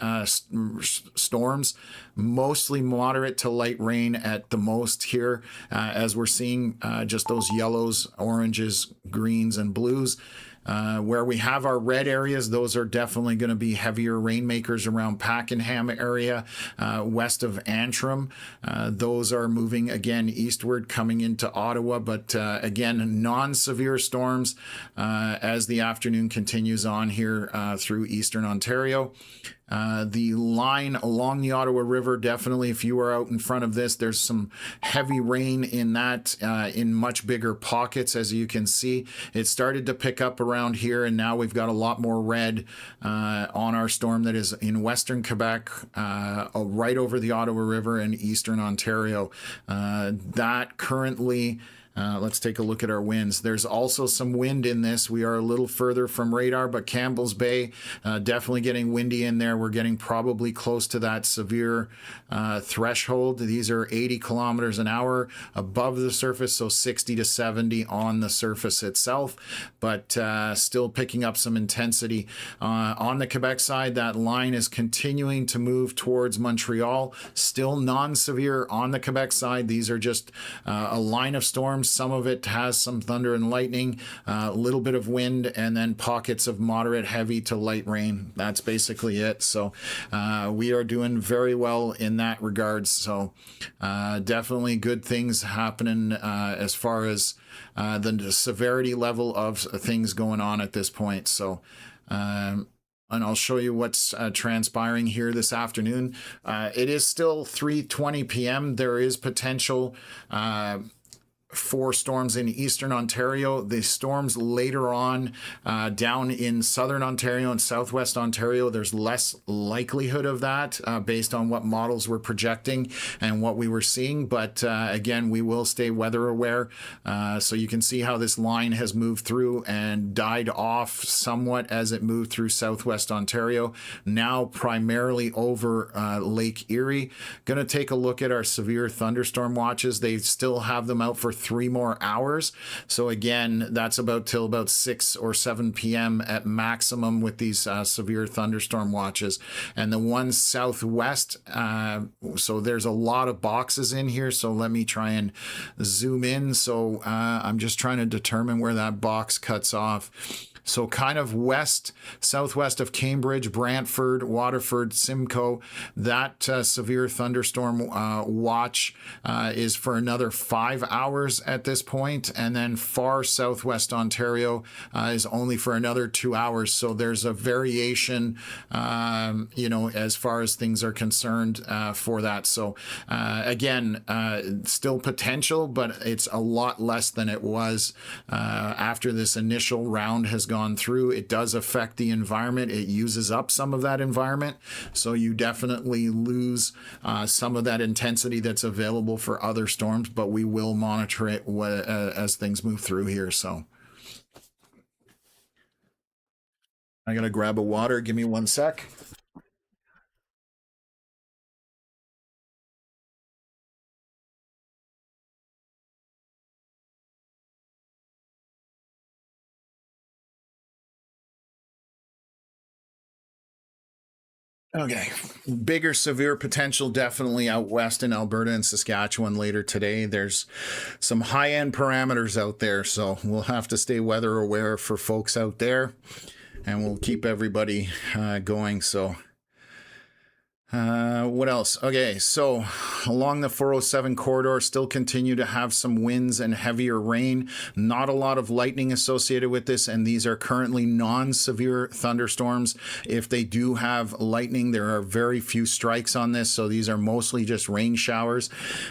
storms, mostly moderate to light rain at the most here, as we're seeing just those yellows, oranges, greens, and blues. Where we have our red areas, those are definitely going to be heavier rainmakers around Pakenham area, west of Antrim. Those are moving again eastward, coming into Ottawa, but again, non-severe storms as the afternoon continues on here through eastern Ontario. The line along the Ottawa River, definitely, if you are out in front of this, there's some heavy rain in that, in much bigger pockets, as you can see. It started to pick up around here, and now we've got a lot more red on our storm that is in western Quebec, right over the Ottawa River in eastern Ontario. That currently Let's take a look at our winds. There's also some wind in this. We are a little further from radar, but Campbell's Bay, definitely getting windy in there. We're getting probably close to that severe threshold. These are 80 kilometers an hour above the surface, so 60 to 70 on the surface itself, but still picking up some intensity. On the Quebec side, that line is continuing to move towards Montreal. Still non-severe on the Quebec side. These are just a line of storms. Some of it has some thunder and lightning, a little bit of wind, and then pockets of moderate, heavy to light rain. That's basically it. So we are doing very well in that regard. So definitely good things happening as far as the severity level of things going on at this point. So and I'll show you what's transpiring here this afternoon. It is still 3:20 p.m. There is potential for storms in eastern Ontario. The storms later on down in southern Ontario and southwest Ontario, there's less likelihood of that based on what models were projecting and what we were seeing. But again, we will stay weather aware. So you can see how this line has moved through and died off somewhat as it moved through southwest Ontario. Now primarily over Lake Erie. Going to take a look at our severe thunderstorm watches. They still have them out for 3 more hours. So again, that's about till about 6 or 7 p.m. at maximum with these severe thunderstorm watches. And the one southwest, so there's a lot of boxes in here. So let me try and zoom in. So I'm just trying to determine where that box cuts off. So kind of west, southwest of Cambridge, Brantford, Waterford, Simcoe, that severe thunderstorm watch is for another 5 hours at this point. And then far southwest Ontario is only for another 2 hours. So there's a variation, you know, as far as things are concerned for that. So again, still potential, but it's a lot less than it was after this initial round has gone through. It does affect the environment. It uses up some of that environment. So you definitely lose some of that intensity that's available for other storms, but we will monitor it as things move through here. So I'm going to grab a water. Give me 1 sec. Okay, bigger severe potential definitely out west in Alberta and Saskatchewan later today. There's some high-end parameters out there, so we'll have to stay weather aware for folks out there, and we'll keep everybody going. So what else? Okay, so along the 407 corridor, still continue to have some winds and heavier rain. Not a lot of lightning associated with this, and these are currently non-severe thunderstorms. If they do have lightning, there are very few strikes on this, so these are mostly just rain showers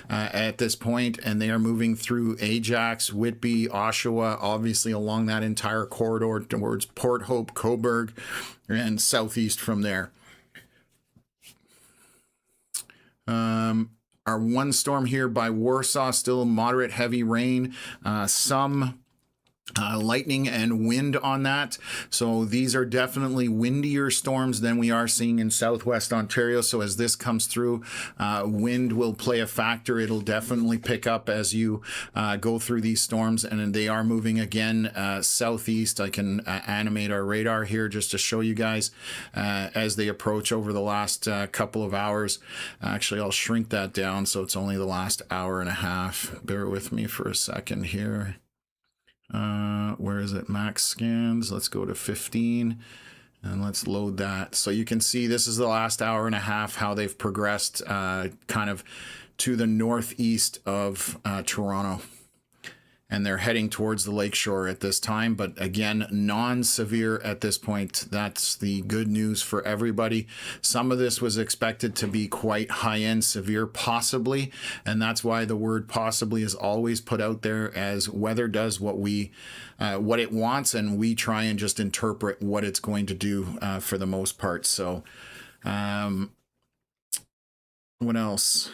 at this point, and they are moving through Ajax, Whitby, Oshawa, obviously along that entire corridor towards Port Hope, Cobourg, and southeast from there. Our one storm here by Warsaw, still moderate heavy rain, some lightning and wind on that. So these are definitely windier storms than we are seeing in southwest Ontario. So as this comes through, wind will play a factor. It'll definitely pick up as you go through these storms, and they are moving again southeast. I can animate our radar here just to show you guys as they approach over the last couple of hours. Actually, I'll shrink that down so it's only the last hour and a half. Bear with me for a second here. Where is it? Max scans. Let's go to 15 and let's load that. So you can see this is the last hour and a half, how they've progressed kind of to the northeast of Toronto. And they're heading towards the lakeshore at this time, but again, non-severe at this point. That's the good news for everybody. Some of this was expected to be quite high-end severe, possibly, and that's why the word possibly is always put out there, as weather does what it wants, and we try and just interpret what it's going to do for the most part. So, what else?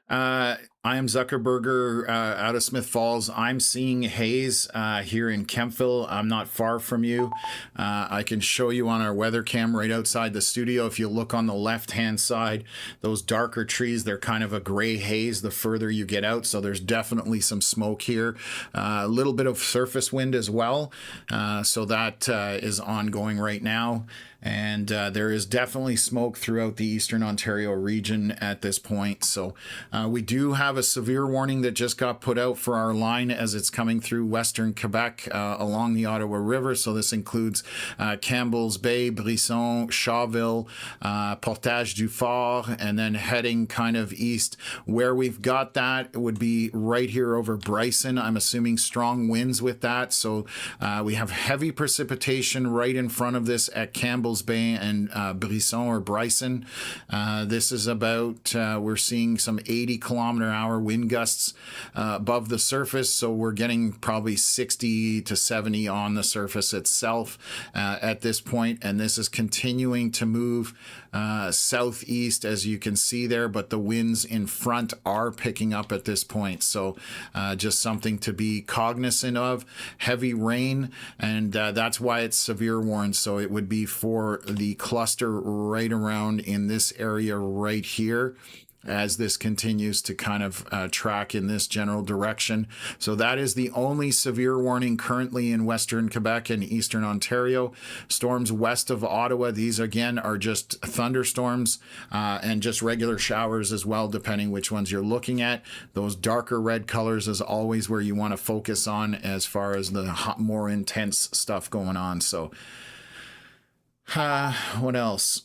I am Zuckerberger out of Smith Falls. I'm seeing haze here in Kempville. I'm not far from you. I can show you on our weather cam right outside the studio. If you look on the left-hand side, those darker trees, they're kind of a gray haze the further you get out. So there's definitely some smoke here. A little bit of surface wind as well. So that is ongoing right now. And there is definitely smoke throughout the Eastern Ontario region at this point. So we do have a severe warning that just got put out for our line as it's coming through Western Quebec along the Ottawa River. So this includes Campbell's Bay, Brisson, Shawville, Portage du Fort, and then heading kind of east. Where we've got that would be right here over Bryson. I'm assuming strong winds with that. So we have heavy precipitation right in front of this at Campbell's Bay and Brisson or Bryson. This is about, we're seeing some 80-kilometer-hour wind gusts above the surface, so we're getting probably 60 to 70 on the surface itself at this point, and this is continuing to move southeast, as you can see there, but the winds in front are picking up at this point, so just something to be cognizant of. Heavy rain, and that's why it's severe warned, so it would be for the cluster right around in this area right here, as this continues to kind of track in this general direction. So that is the only severe warning currently in Western Quebec and Eastern Ontario. Storms west of Ottawa, these again are just thunderstorms and just regular showers as well, depending which ones you're looking at. Those darker red colors is always where you want to focus on as far as the more intense stuff going on. So what else?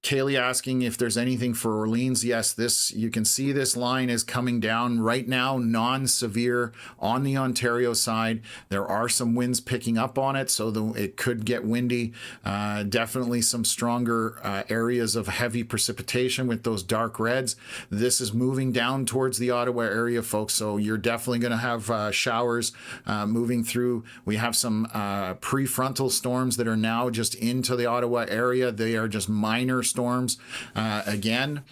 Kaylee asking if there's anything for Orleans. Yes, this, you can see this line is coming down right now, non-severe on the Ontario side. There are some winds picking up on it, so it could get windy. Definitely some stronger areas of heavy precipitation with those dark reds. This is moving down towards the Ottawa area, folks, so you're definitely going to have showers moving through. We have some prefrontal storms that are now just into the Ottawa area. They are just minor storms. Again,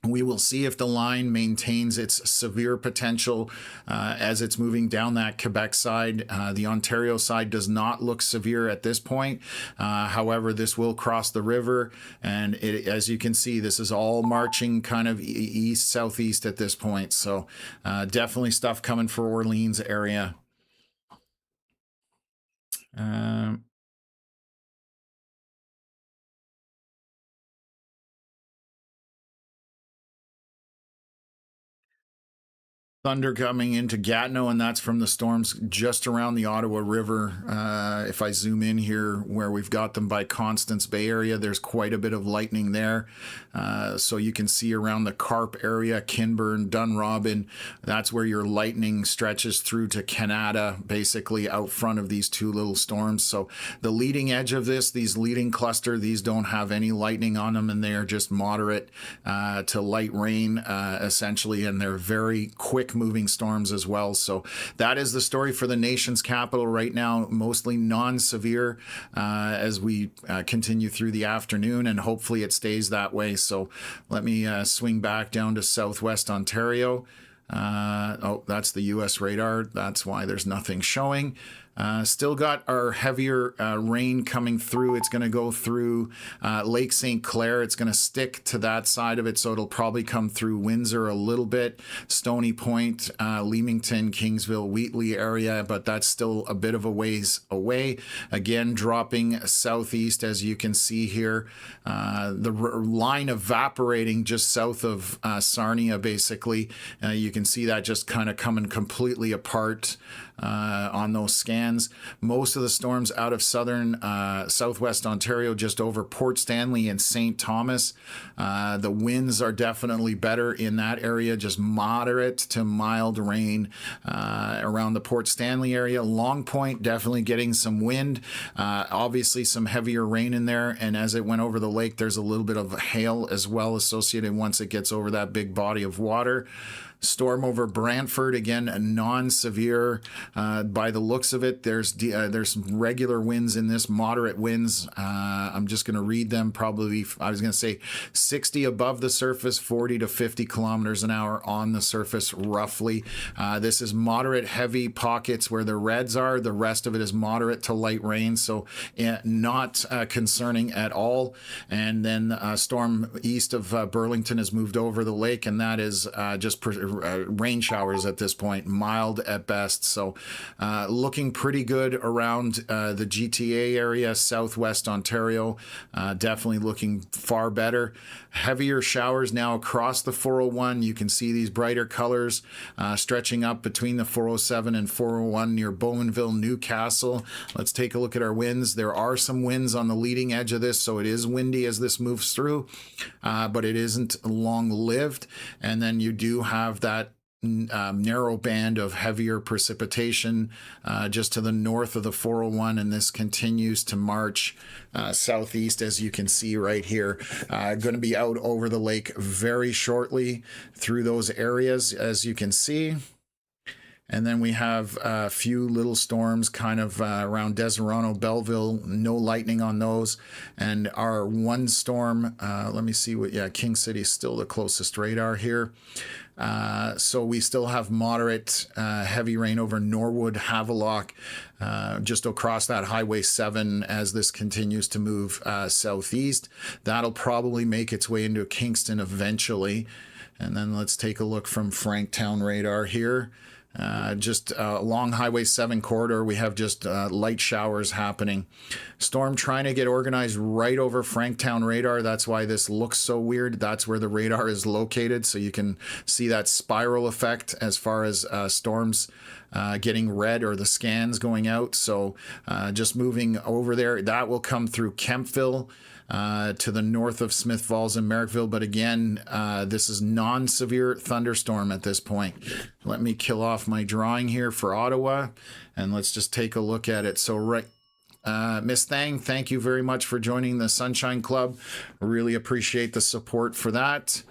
we will see if the line maintains its severe potential as it's moving down that Quebec side. The Ontario side does not look severe at this point. However, this will cross the river, and as you can see, this is all marching kind of east, southeast at this point. So definitely stuff coming for Orleans area. Thunder coming into Gatineau, and that's from the storms just around the Ottawa River. If I zoom in here where we've got them by Constance Bay area, there's quite a bit of lightning there. So you can see around the Carp area, Kinburn, Dunrobin, that's where your lightning stretches through to Canada, basically out front of these two little storms. So the leading edge of this, these leading cluster, these don't have any lightning on them, and they are just moderate to light rain, essentially, and they're very quick moving storms as well. So that is the story for the nation's capital right now, mostly non-severe as we continue through the afternoon, and hopefully it stays that way. So let me swing back down to southwest Ontario. Oh, that's the US radar. That's why there's nothing showing. Still got our heavier rain coming through. It's going to go through Lake St. Clair. It's going to stick to that side of it, so it'll probably come through Windsor a little bit, Stony Point, Leamington, Kingsville, Wheatley area, but that's still a bit of a ways away. Again, dropping southeast, as you can see here. The line evaporating just south of Sarnia, basically. You can see that just kind of coming completely apart on those scans. Most of the storms out of southwest Ontario, just over Port Stanley and St. Thomas. The winds are definitely better in that area, just moderate to mild rain around the Port Stanley area. Long Point definitely getting some wind, obviously some heavier rain in there, and as it went over the lake, there's a little bit of hail as well associated once it gets over that big body of water. Storm over Brantford, again, a non-severe by the looks of it. There's regular winds in this, moderate winds. I'm just going to read them. Probably, I was going to say 60 above the surface, 40 to 50 kilometers an hour on the surface, roughly. This is moderate, heavy pockets where the reds are. The rest of it is moderate to light rain, so not concerning at all. And then a storm east of Burlington has moved over the lake, and that is just rain showers at this point, mild at best. So looking pretty good around the GTA area, southwest Ontario. Definitely looking far better. Heavier showers now across the 401. You can see these brighter colors stretching up between the 407 and 401 near Bowmanville, Newcastle. Let's take a look at our winds. There are some winds on the leading edge of this, so it is windy as this moves through, but it isn't long-lived. And then you do have that narrow band of heavier precipitation just to the north of the 401, and this continues to march southeast, as you can see right here. Going to be out over the lake very shortly through those areas, as you can see. And then we have a few little storms kind of around Deserano, Belleville, no lightning on those. And our one storm, let me see what, yeah, King City is still the closest radar here. So we still have moderate heavy rain over Norwood, Havelock, just across that Highway 7 as this continues to move southeast. That'll probably make its way into Kingston eventually. And then let's take a look from Franktown radar here. Just along Highway 7 corridor, we have just light showers happening. Storm trying to get organized right over Franktown radar. That's why this looks so weird. That's where the radar is located. So you can see that spiral effect as far as storms getting red or the scans going out. So just moving over there, that will come through Kempville. To the north of Smith Falls and Merrickville. But again, this is non-severe thunderstorm at this point. Let me kill off my drawing here for Ottawa, and let's just take a look at it. So Miss Thang, thank you very much for joining the Sunshine Club. Really appreciate the support for that.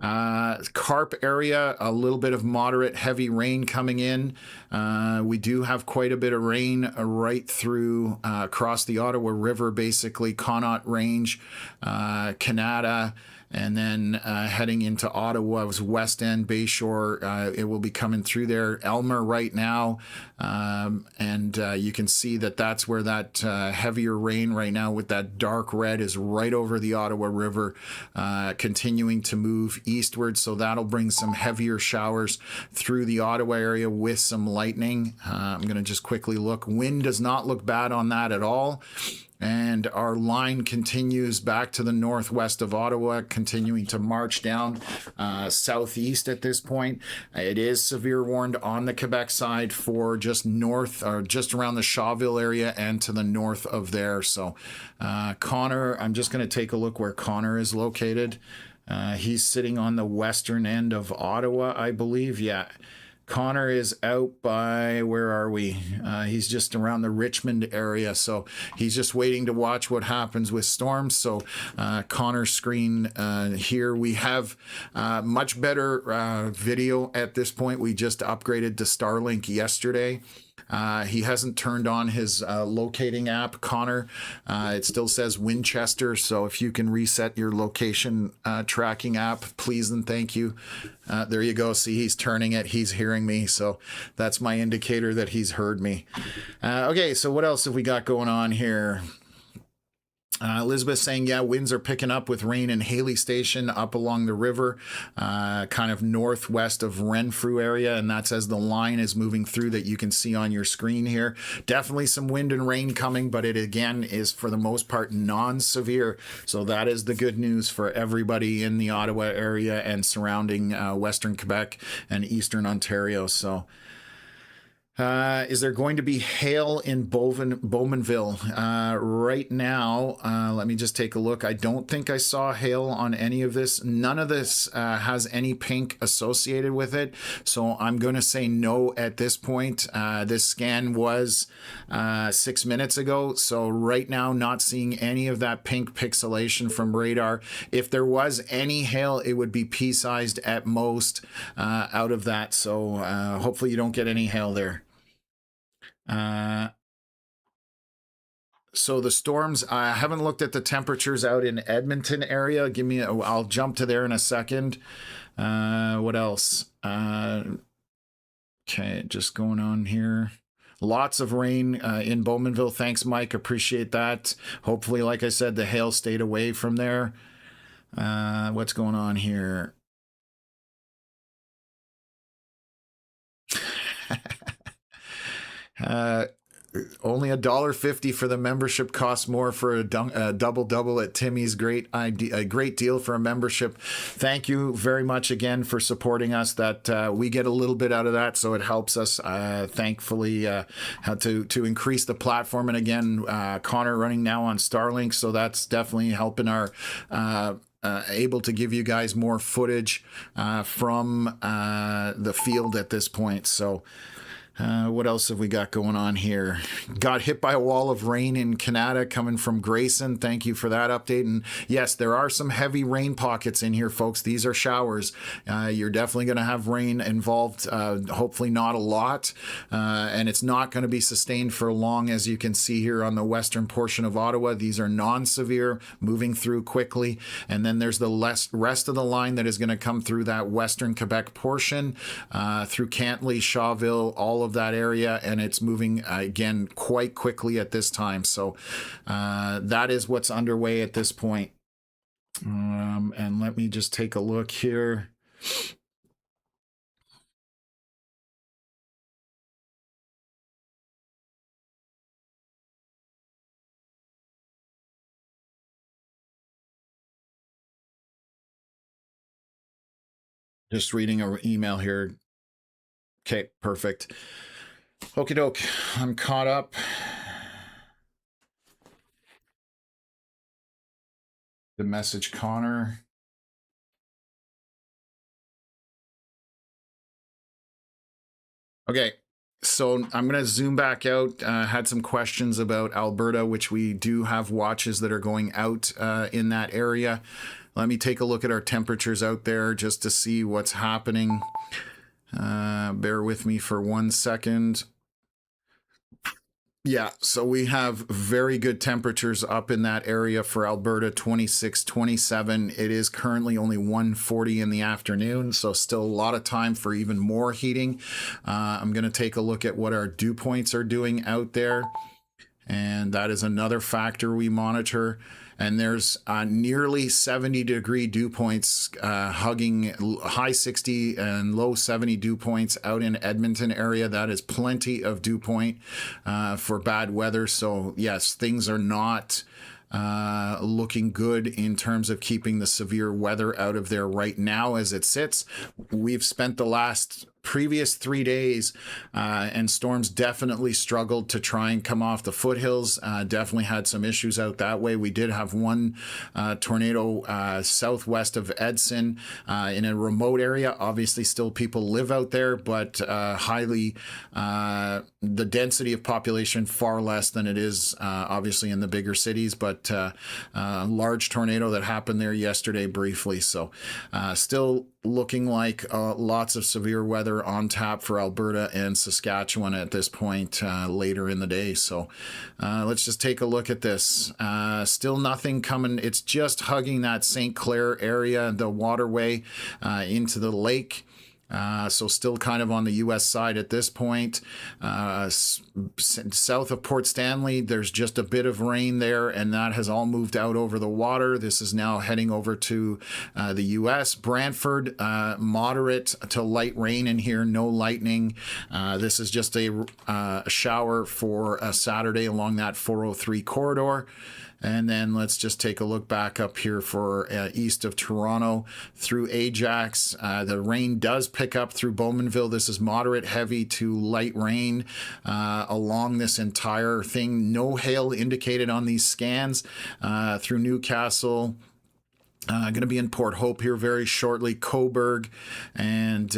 Carp area, a little bit of moderate heavy rain coming in. We do have quite a bit of rain right through across the Ottawa River, basically Connaught Range, Canada, and then heading into Ottawa's West End, Bayshore. It will be coming through there. Elmer right now, and you can see that that's where that heavier rain right now with that dark red is right over the Ottawa River, continuing to move eastward. So that'll bring some heavier showers through the Ottawa area with some lightning. I'm going to just quickly look. Wind does not look bad on that at all. And our line continues back to the northwest of Ottawa, continuing to march down southeast at this point. It is severe warned on the Quebec side for just north or just around the Shawville area and to the north of there. So Connor, I'm just going to take a look where Connor is located. He's sitting on the western end of Ottawa, I believe. Yeah. Connor is out by, where are we? He's just around the Richmond area, so he's just waiting to watch what happens with storms. So Connor's screen here, we have much better video at this point. We just upgraded to Starlink yesterday. He hasn't turned on his locating app, Connor. It still says Winchester, so if you can reset your location tracking app, please and thank you. There you go. See, he's turning it. He's hearing me, so that's my indicator that he's heard me. Okay, so what else have we got going on here? Elizabeth saying, yeah, winds are picking up with rain in Haley Station up along the river, kind of northwest of Renfrew area, and that's as the line is moving through that you can see on your screen here. Definitely some wind and rain coming, but it again is for the most part non-severe, so that is the good news for everybody in the Ottawa area and surrounding Western Quebec and Eastern Ontario. So Is there going to be hail in Bowmanville? Right now, let me just take a look. I don't think I saw hail on any of this. None of this has any pink associated with it. So I'm going to say no at this point. This scan was 6 minutes ago. So right now, not seeing any of that pink pixelation from radar. If there was any hail, it would be pea-sized at most out of that. So hopefully you don't get any hail there. So the storms, I haven't looked at the temperatures out in Edmonton area. I'll jump to there in a second. What else? Okay, just going on here. Lots of rain in Bowmanville. Thanks, Mike. Appreciate that. Hopefully, like I said, the hail stayed away from there. What's going on here? Only $1.50 for the membership costs more for a double at Timmy's. Great idea, a great deal for a membership. Thank you very much again for supporting us. That we get a little bit out of that, so it helps us. Thankfully, how to increase the platform. And again, Connor running now on Starlink, so that's definitely helping our. Able to give you guys more footage from the field at this point. So. What else have we got going on here? Got hit by a wall of rain in Canada coming from Grayson. Thank you for that update. And yes, there are some heavy rain pockets in here, folks. These are showers. You're definitely going to have rain involved. Hopefully not a lot. And it's not going to be sustained for long, as you can see here on the western portion of Ottawa. These are non-severe, moving through quickly. And then there's the rest of the line that is going to come through that western Quebec portion, through Cantley, Shawville, all of that area, and it's moving again quite quickly at this time. So that is what's underway at this point. And let me just take a look here. Just reading an email here. Okay, perfect. Okie doke, I'm caught up. The message Connor. Okay, so I'm going to zoom back out. Had some questions about Alberta, which we do have watches that are going out in that area. Let me take a look at our temperatures out there just to see what's happening. Bear with me for 1 second. Yeah, so we have very good temperatures up in that area for Alberta, 26, 27. It is currently only 1:40 in the afternoon, so still a lot of time for even more heating. I'm going to take a look at what our dew points are doing out there, and that is another factor we monitor. And there's nearly 70-degree dew points, hugging high 60 and low 70 dew points out in Edmonton area. That is plenty of dew point for bad weather. So yes, things are not looking good in terms of keeping the severe weather out of there right now as it sits. We've spent the previous 3 days, and storms definitely struggled to try and come off the foothills. Definitely had some issues out that way. We did have one tornado southwest of Edson in a remote area. Obviously, still people live out there, but highly the density of population far less than it is obviously in the bigger cities. But large tornado that happened there yesterday briefly. So still looking like lots of severe weather on tap for Alberta and Saskatchewan at this point later in the day. So let's just take a look at this. Still nothing coming. It's just hugging that St. Clair area, the waterway into the lake. So still kind of on the U.S. side at this point. South of Port Stanley, there's just a bit of rain there, and that has all moved out over the water. This is now heading over to the U.S. Brantford, moderate to light rain in here, no lightning. This is just a shower for a Saturday along that 403 corridor. And then let's just take a look back up here for east of Toronto through Ajax. The rain does pick up through Bowmanville. This is moderate heavy to light rain along this entire thing. No hail indicated on these scans through Newcastle. Going to be in Port Hope here very shortly, Cobourg, and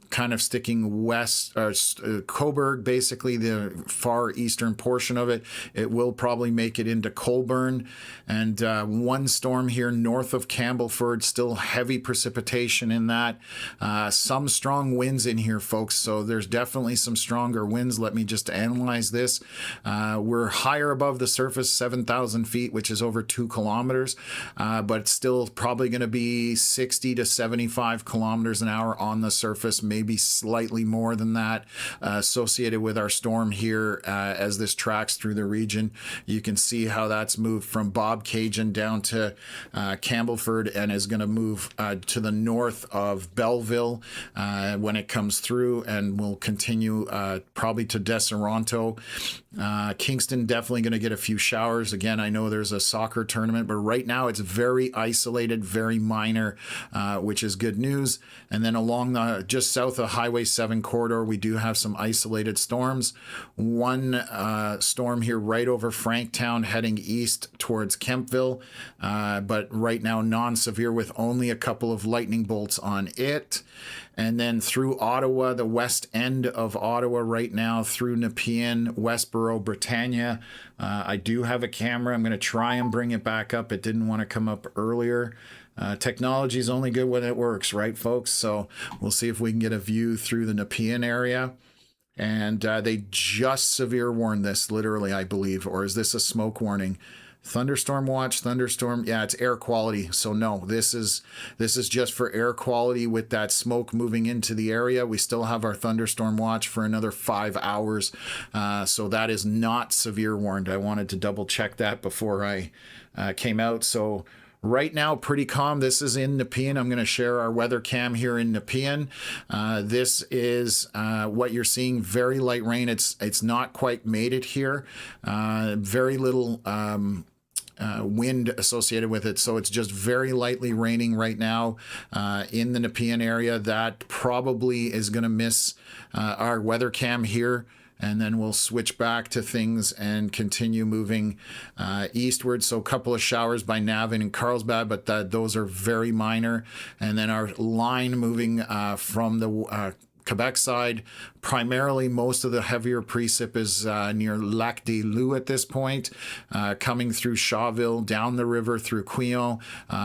kind of sticking west, Cobourg, basically the far eastern portion of it. It will probably make it into Colborne, and one storm here north of Campbellford, still heavy precipitation in that. Some strong winds in here, folks, so there's definitely some stronger winds. Let me just analyze this. We're higher above the surface, 7,000 feet, which is over 2 kilometers, but still probably going to be 60 to 75 kilometers an hour on the surface, maybe slightly more than that, associated with our storm here as this tracks through the region. You can see how that's moved from Bobcaygeon down to Campbellford and is going to move to the north of Belleville when it comes through, and will continue probably to Deseronto. Kingston definitely going to get a few showers. Again, I know there's a soccer tournament, but right now it's very isolated, very minor, which is good news. And then along the just south of Highway 7 corridor, we do have some isolated storms. One storm here right over Franktown heading east towards Kempville, but right now non-severe with only a couple of lightning bolts on it. And then through Ottawa, the west end of Ottawa right now, through Nepean, Westboro, Britannia. I do have a camera. I'm going to try and bring it back up. It didn't want to come up earlier. Technology is only good when it works, right, folks? So we'll see if we can get a view through the Nepean area. And they just severe warned this, literally, I believe. Or is this a smoke warning? Thunderstorm watch, thunderstorm. Yeah, it's air quality. So no, this is just for air quality with that smoke moving into the area. We still have our thunderstorm watch for another 5 hours. So that is not severe warned. I wanted to double check that before I came out. So right now, pretty calm. This is in Nepean. I'm going to share our weather cam here in Nepean. This is what you're seeing. Very light rain. It's not quite made it here. Very little wind associated with it, so it's just very lightly raining right now in the Nepean area. That probably is going to miss our weather cam here, and then we'll switch back to things and continue moving eastward. So a couple of showers by Navan and Carlsbad, but those are very minor. And then our line moving from the Quebec side, primarily most of the heavier precip is near Lac des Loups at this point, coming through Shawville, down the river through Quillon.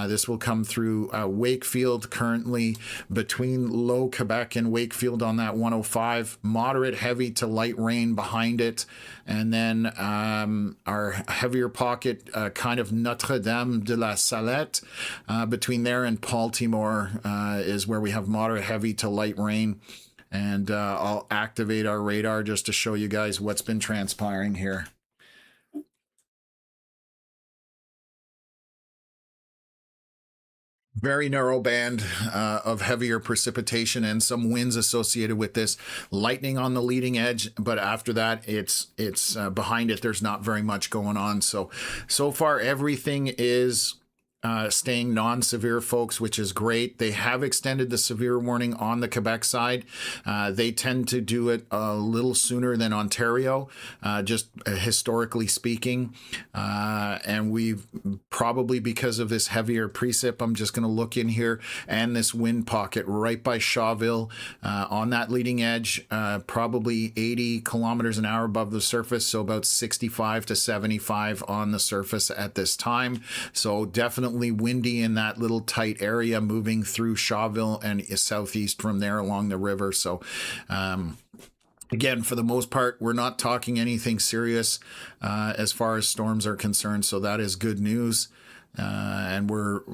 This will come through Wakefield, currently between Low Quebec and Wakefield on that 105. Moderate heavy to light rain behind it. And then our heavier pocket, kind of Notre Dame de la Salette, between there and Baltimore is where we have moderate heavy to light rain. And I'll activate our radar just to show you guys what's been transpiring here. Very narrow band of heavier precipitation and some winds associated with this. Lightning on the leading edge, but after that, it's behind it. There's not very much going on. So far, everything is staying non-severe, folks, which is great. They have extended the severe warning on the Quebec side. They tend to do it a little sooner than Ontario, just historically speaking. And we've probably, because of this heavier precip, I'm just going to look in here, and this wind pocket right by Shawville on that leading edge, probably 80 kilometers an hour above the surface, so about 65 to 75 on the surface at this time. So definitely windy in that little tight area, moving through Shawville and southeast from there along the river. So again, for the most part, we're not talking anything serious as far as storms are concerned, so that is good news. And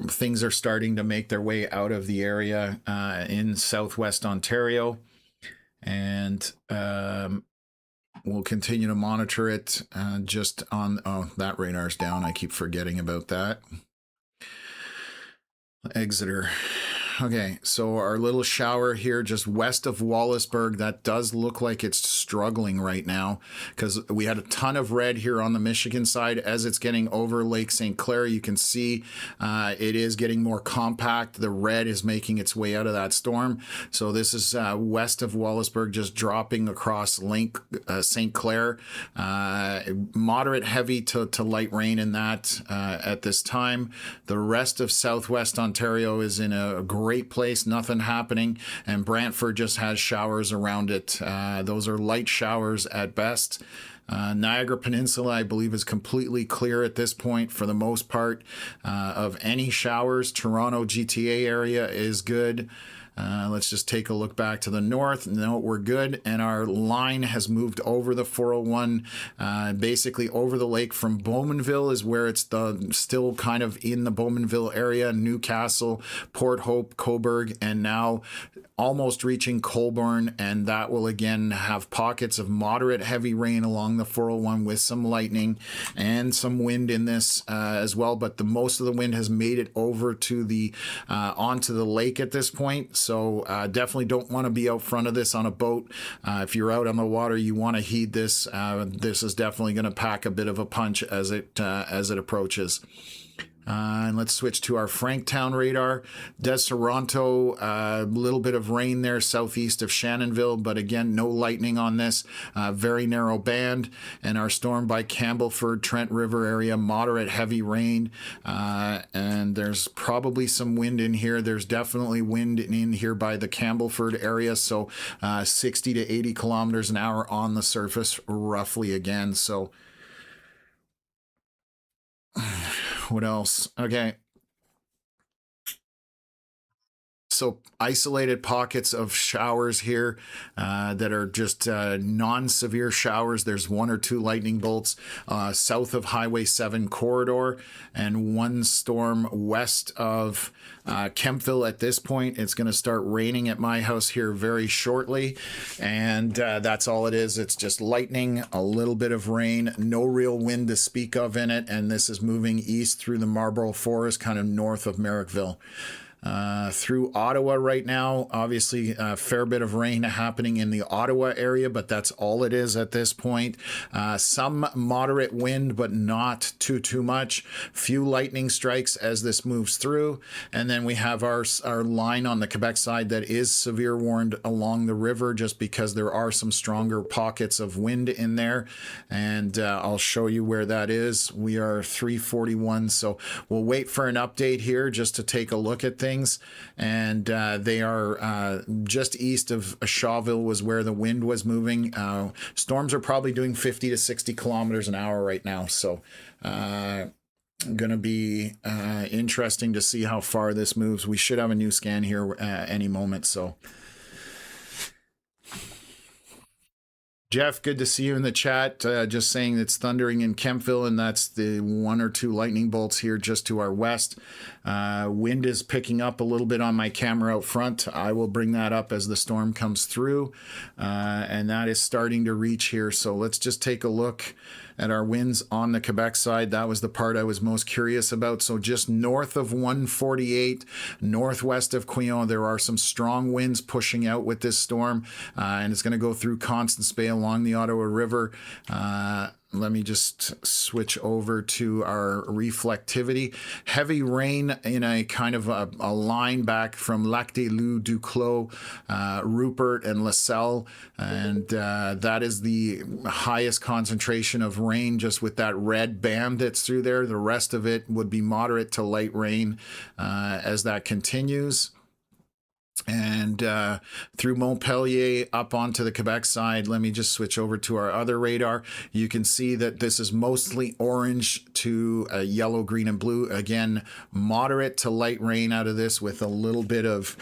things are starting to make their way out of the area in southwest Ontario, and we'll continue to monitor it just on, that radar's down. I keep forgetting about that. Exeter. Okay, so our little shower here just west of Wallaceburg, that does look like it's struggling right now because we had a ton of red here on the Michigan side. As it's getting over Lake St. Clair, you can see it is getting more compact. The red is making its way out of that storm. So this is west of Wallaceburg, just dropping across Lake St. Clair. Moderate heavy to light rain in that at this time. The rest of southwest Ontario is in a great place, nothing happening, and Brantford just has showers around it. Those are light showers at best. Niagara Peninsula, I believe, is completely clear at this point for the most part of any showers. Toronto GTA area is good. Let's just take a look back to the north. No, we're good. And our line has moved over the 401, basically over the lake from Bowmanville is where it's still kind of in the Bowmanville area, Newcastle, Port Hope, Cobourg, and now almost reaching Colborne. And that will again have pockets of moderate heavy rain along the 401 with some lightning and some wind in this as well. But the most of the wind has made it over to the onto the lake at this point. So definitely don't want to be out front of this on a boat. If you're out on the water, you want to heed this. This is definitely going to pack a bit of a punch as it approaches. And let's switch to our Franktown radar. Deseronto, a little bit of rain there southeast of Shannonville, but again, no lightning on this. Very narrow band. And our storm by Campbellford, Trent River area, moderate heavy rain. And there's probably some wind in here. There's definitely wind in here by the Campbellford area. So 60 to 80 kilometers an hour on the surface, roughly again. So what else? Okay. So isolated pockets of showers here that are just non-severe showers. There's 1 or 2 lightning bolts south of Highway 7 corridor and one storm west of Kempville at this point. It's going to start raining at my house here very shortly. And that's all it is. It's just lightning, a little bit of rain, no real wind to speak of in it. And this is moving east through the Marlborough Forest, kind of north of Merrickville. Through Ottawa right now, obviously a fair bit of rain happening in the Ottawa area, but that's all it is at this point. Some moderate wind, but not too much. Few lightning strikes as this moves through. And then we have our line on the Quebec side that is severe warned along the river just because there are some stronger pockets of wind in there. And I'll show you where that is. We are 341, so we'll wait for an update here just to take a look at things. And they are just east of Shawville was where the wind was moving. Storms are probably doing 50 to 60 kilometers an hour right now. So going to be interesting to see how far this moves. We should have a new scan here any moment. So Jeff, good to see you in the chat. Just saying it's thundering in Kempville, and that's the 1 or 2 lightning bolts here just to our west. Wind is picking up a little bit on my camera out front. I will bring that up as the storm comes through, and that is starting to reach here. So let's just take a look at our winds on the Quebec side. That was the part I was most curious about. So just north of 148, northwest of Quillon, there are some strong winds pushing out with this storm, and it's going to go through Constance Bay along the Ottawa River. Let me just switch over to our reflectivity. Heavy rain in a kind of a line back from Lac des Loups, Duclos, Rupert, and LaSalle. And that is the highest concentration of rain just with that red band that's through there. The rest of it would be moderate to light rain as that continues. And through Montpellier up onto the Quebec side, let me just switch over to our other radar. You can see that this is mostly orange to yellow, green, and blue. Again, moderate to light rain out of this with a little bit of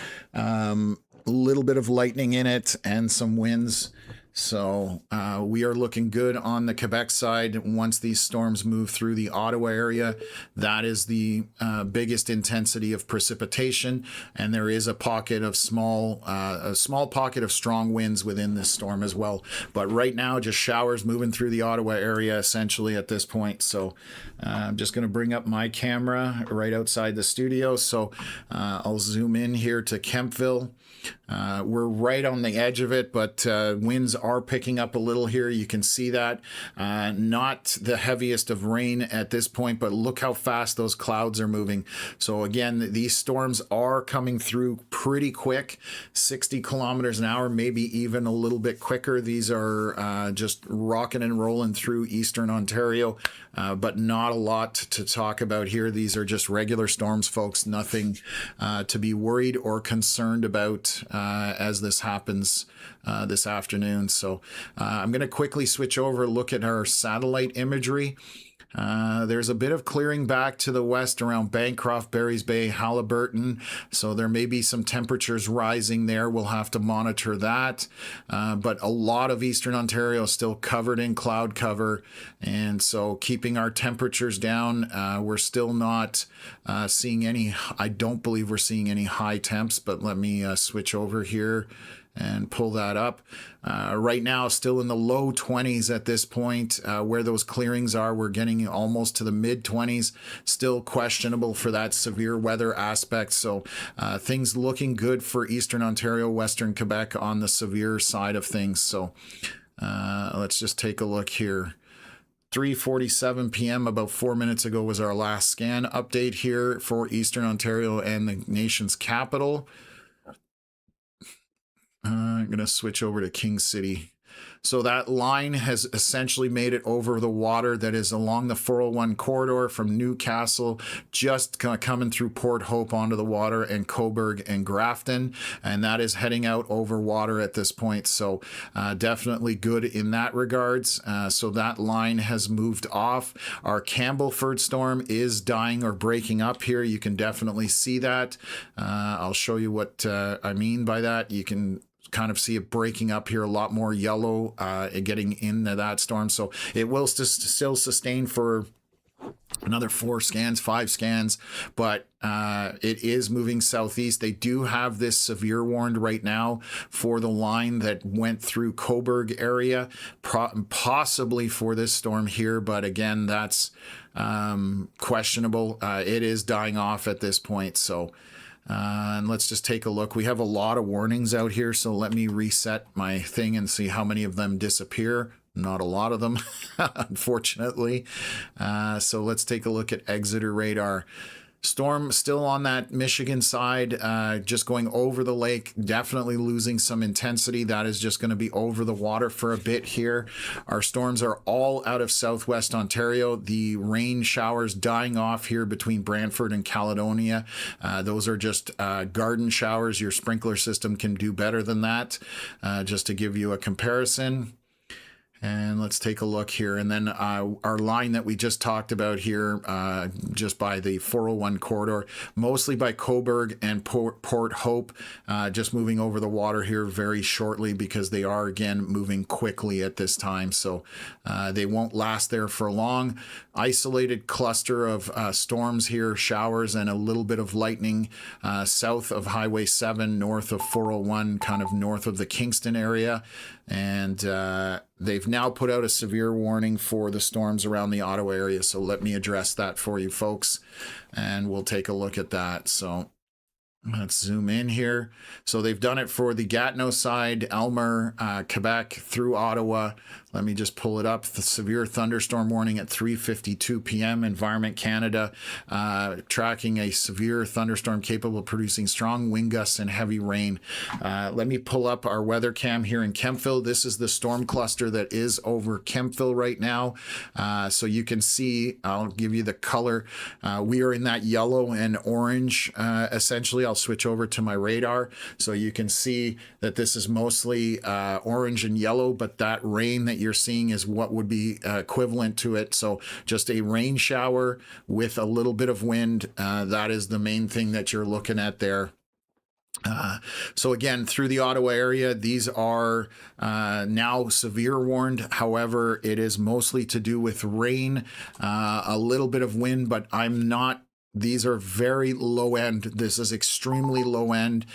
lightning in it and some winds. So we are looking good on the Quebec side. Once these storms move through the Ottawa area, that is the biggest intensity of precipitation, and there is a pocket of a small pocket of strong winds within this storm as well. But right now, just showers moving through the Ottawa area essentially at this point. So I'm just going to bring up my camera right outside the studio. So I'll zoom in here to Kempville. We're right on the edge of it, but winds are picking up a little here. You can see that. Not the heaviest of rain at this point, but look how fast those clouds are moving. So again, these storms are coming through pretty quick, 60 kilometers an hour, maybe even a little bit quicker. These are just rocking and rolling through eastern Ontario, but not a lot to talk about here. These are just regular storms, folks. Nothing to be worried or concerned about as this happens this afternoon. So I'm going to quickly switch over, look at our satellite imagery. There's a bit of clearing back to the west around Bancroft, Barry's Bay, Halliburton. So there may be some temperatures rising there. We'll have to monitor that. But a lot of eastern Ontario is still covered in cloud cover. And so keeping our temperatures down, we're still not seeing any, I don't believe we're seeing any high temps, but let me switch over here and pull that up. Right now, still in the low 20s at this point. Where those clearings are, we're getting almost to the mid 20s. Still questionable for that severe weather aspect. So things looking good for Eastern Ontario, Western Quebec on the severe side of things. So let's just take a look here. 3:47 p.m. about 4 minutes ago was our last scan update here for Eastern Ontario and the nation's capital. I'm going to switch over to King City. So that line has essentially made it over the water that is along the 401 corridor from Newcastle, just kind of coming through Port Hope onto the water, and Cobourg and Grafton. And that is heading out over water at this point. So definitely good in that regards. So that line has moved off. Our Campbellford storm is dying or breaking up here. You can definitely see that. I'll show you what I mean by that. You can kind of see it breaking up here, a lot more yellow getting into that storm. So it will still sustain for another 4 scans, 5 scans, but it is moving southeast. They do have this severe warned right now for the line that went through Cobourg area, possibly for this storm here, but again, that's questionable. It is dying off at this point. So and let's just take a look. We have a lot of warnings out here, so let me reset my thing and see how many of them disappear. Not a lot of them, unfortunately. So let's take a look at Exeter radar. Storm still on that Michigan side, just going over the lake, definitely losing some intensity. That is just going to be over the water for a bit here. Our storms are all out of southwest Ontario. The rain showers dying off here between Brantford and Caledonia. Those are just garden showers. Your sprinkler system can do better than that, just to give you a comparison. And let's take a look here. And then our line that we just talked about here, just by the 401 corridor, mostly by Cobourg and Port Hope, just moving over the water here very shortly because they are, again, moving quickly at this time. So they won't last there for long. Isolated cluster of storms here, showers and a little bit of lightning south of Highway 7, north of 401, kind of north of the Kingston area. And they've now put out a severe warning for the storms around the Ottawa area. So let me address that for you folks, and we'll take a look at that. So let's zoom in here. So they've done it for the Gatineau side, Elmer, Quebec through Ottawa. Let me just pull it up. The severe thunderstorm warning at 3:52 p.m. Environment Canada, tracking a severe thunderstorm capable of producing strong wind gusts and heavy rain. Let me pull up our weather cam here in Kemptville. This is the storm cluster that is over Kemptville right now. So you can see, I'll give you the color. We are in that yellow and orange, essentially. I'll switch over to my radar. So you can see that this is mostly orange and yellow, but that rain that you're seeing is what would be equivalent to it. So just a rain shower with a little bit of wind. That is the main thing that you're looking at there. So again, through the Ottawa area, these are now severe warned. However, it is mostly to do with rain, a little bit of wind, but I'm not these are very low end. This is extremely low end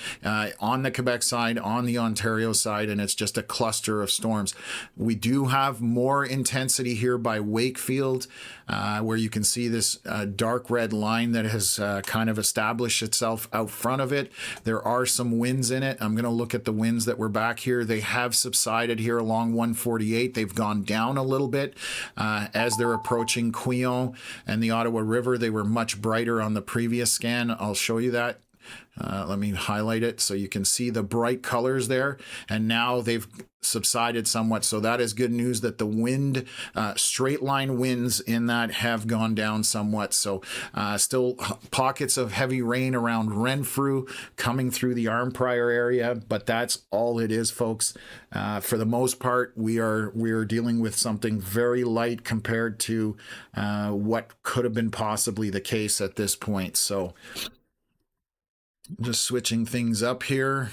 on the Quebec side, on the Ontario side, and it's just a cluster of storms. We do have more intensity here by Wakefield, where you can see this dark red line that has kind of established itself out front of it. There are some winds in it. I'm going to look at the winds that were back here. They have subsided here along 148. They've gone down a little bit as they're approaching Quillon and the Ottawa River. They were much brighter on the previous scan. I'll show you that. Let me highlight it so you can see the bright colors there, and now they've subsided somewhat. So that is good news that the wind, straight line winds in that have gone down somewhat. So still pockets of heavy rain around Renfrew coming through the Arnprior area, but that's all it is, folks. For the most part, we are dealing with something very light compared to what could have been possibly the case at this point. So just switching things up here.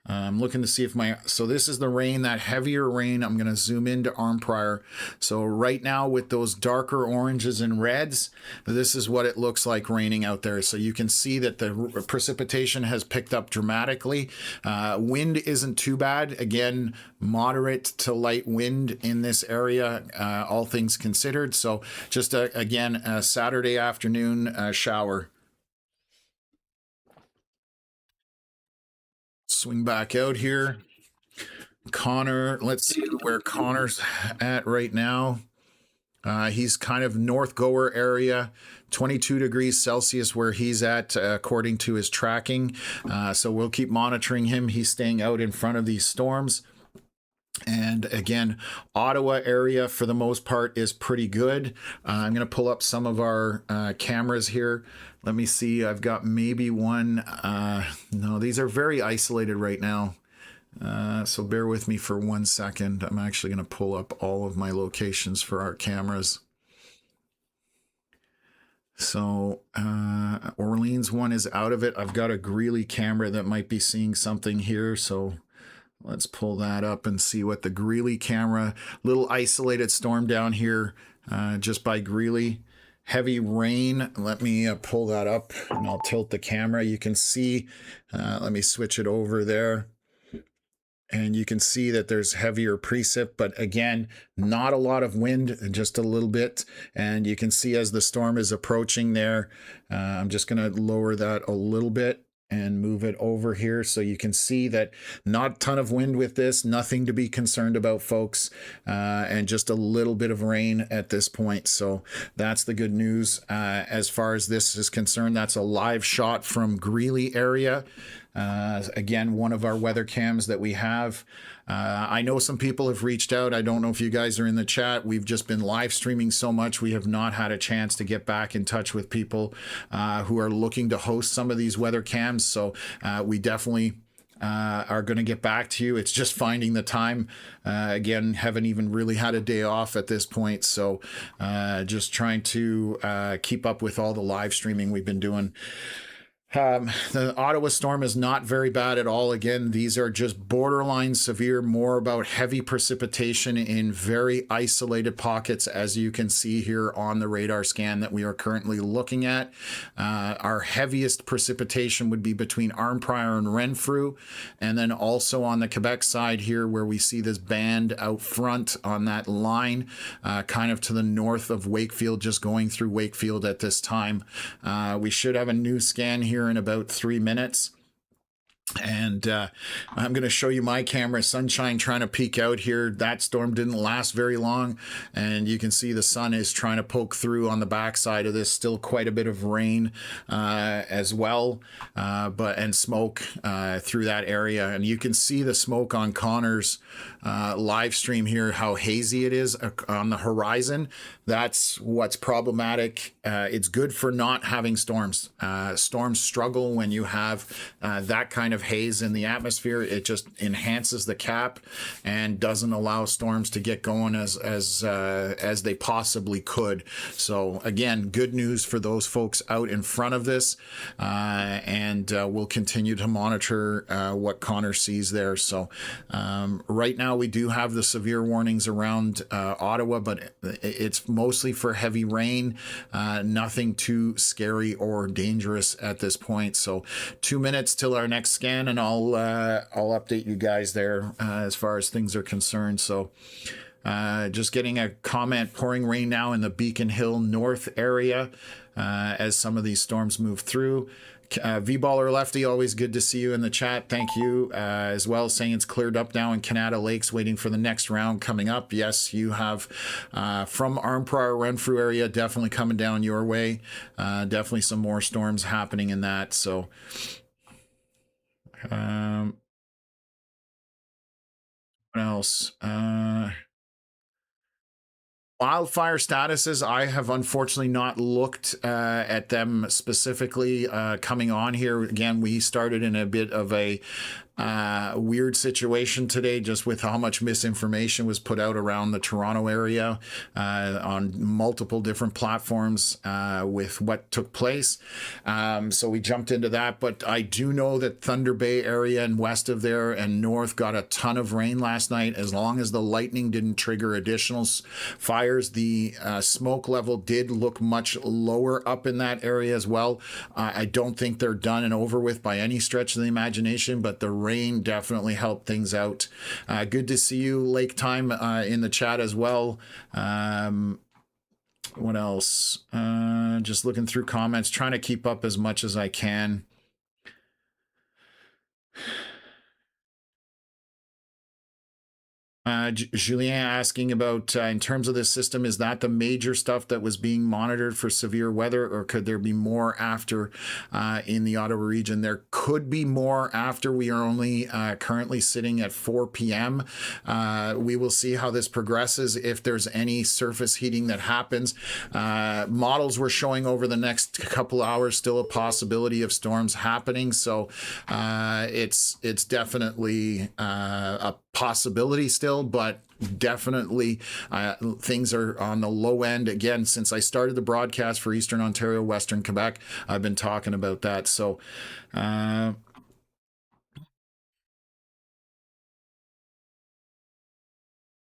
I'm looking to see if so this is the rain, that heavier rain. I'm going to zoom into Arnprior. So right now with those darker oranges and reds, this is what it looks like raining out there. So you can see that the precipitation has picked up dramatically. Wind isn't too bad. Again, moderate to light wind in this area, all things considered. So just again, a Saturday afternoon shower. Swing back out here. Connor, let's see where Connor's at right now. He's kind of North Gower area, 22 degrees Celsius where he's at according to his tracking. So we'll keep monitoring him. He's staying out in front of these storms. And again, Ottawa area for the most part is pretty good. I'm going to pull up some of our cameras here. Let me see. I've got maybe one. No, these are very isolated right now. So bear with me for 1 second. I'm actually going to pull up all of my locations for our cameras. So Orleans one is out of it. I've got a Greeley camera that might be seeing something here. So let's pull that up and see what the Greeley camera, little isolated storm down here just by Greeley. Heavy rain. Let me pull that up and I'll tilt the camera. You can see, let me switch it over there. And you can see that there's heavier precip, but again, not a lot of wind, just a little bit. And you can see as the storm is approaching there, I'm just going to lower that a little bit and move it over here so you can see that not a ton of wind with this, nothing to be concerned about, folks, and just a little bit of rain at this point. So that's the good news as far as this is concerned. That's a live shot from Greeley area. Again, one of our weather cams that we have. I know some people have reached out. I don't know if you guys are in the chat. We've just been live streaming so much. We have not had a chance to get back in touch with people who are looking to host some of these weather cams. So we definitely are going to get back to you. It's just finding the time. Again, haven't even really had a day off at this point. So just trying to keep up with all the live streaming we've been doing. The Ottawa storm is not very bad at all. Again, these are just borderline severe, more about heavy precipitation in very isolated pockets, as you can see here on the radar scan that we are currently looking at. Our heaviest precipitation would be between Arnprior and Renfrew, and then also on the Quebec side here where we see this band out front on that line, kind of to the north of Wakefield, just going through Wakefield at this time. We should have a new scan here in about 3 minutes. And I'm going to show you my camera. Sunshine trying to peek out here. That storm didn't last very long, and you can see the sun is trying to poke through on the backside of this. Still quite a bit of rain as well, and smoke through that area. And you can see the smoke on Connor's live stream here, how hazy it is on the horizon. That's what's problematic. It's good for not having storms. Storms struggle when you have that kind of haze in the atmosphere, it just enhances the cap and doesn't allow storms to get going as they possibly could. So again, good news for those folks out in front of this, and we'll continue to monitor what Connor sees there. So right now we do have the severe warnings around Ottawa, but it's mostly for heavy rain, nothing too scary or dangerous at this point. So 2 minutes till our next scan, and I'll update you guys there as far as things are concerned. So just getting a comment, pouring rain now in the Beacon Hill North area as some of these storms move through. V-Baller Lefty, always good to see you in the chat. Thank you as well, saying it's cleared up now in Canada Lakes, waiting for the next round coming up. Yes, you have from Arnprior, Renfrew area, definitely coming down your way. Definitely some more storms happening in that. So what else? Wildfire statuses, I have unfortunately not looked at them specifically coming on here. Again, we started in a bit of a weird situation today, just with how much misinformation was put out around the Toronto area on multiple different platforms with what took place. So we jumped into that, but I do know that Thunder Bay area and west of there and north got a ton of rain last night. As long as the lightning didn't trigger additional fires, the smoke level did look much lower up in that area as well. I don't think they're done and over with by any stretch of the imagination, but the rain definitely helped things out. Good to see you, Lake Time, in the chat as well. What else? Just looking through comments, trying to keep up as much as I can. Julien asking about, in terms of this system, is that the major stuff that was being monitored for severe weather, or could there be more after in the Ottawa region? There could be more after. We are only currently sitting at 4 p.m. We will see how this progresses, if there's any surface heating that happens. Models were showing over the next couple hours still a possibility of storms happening. So it's definitely a possibility still, but definitely things are on the low end. Again, since I started the broadcast for Eastern Ontario, Western Quebec, I've been talking about that. So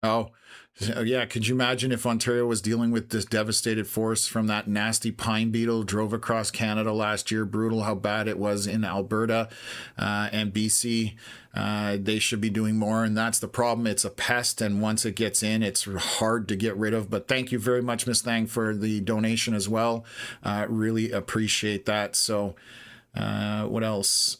oh, yeah. Could you imagine if Ontario was dealing with this devastated force from that nasty pine beetle drove across Canada last year? Brutal how bad it was in Alberta and BC. They should be doing more, and that's the problem. It's a pest, and once it gets in, it's hard to get rid of. But thank you very much, Miss Thang, for the donation as well. Really appreciate that. So what else?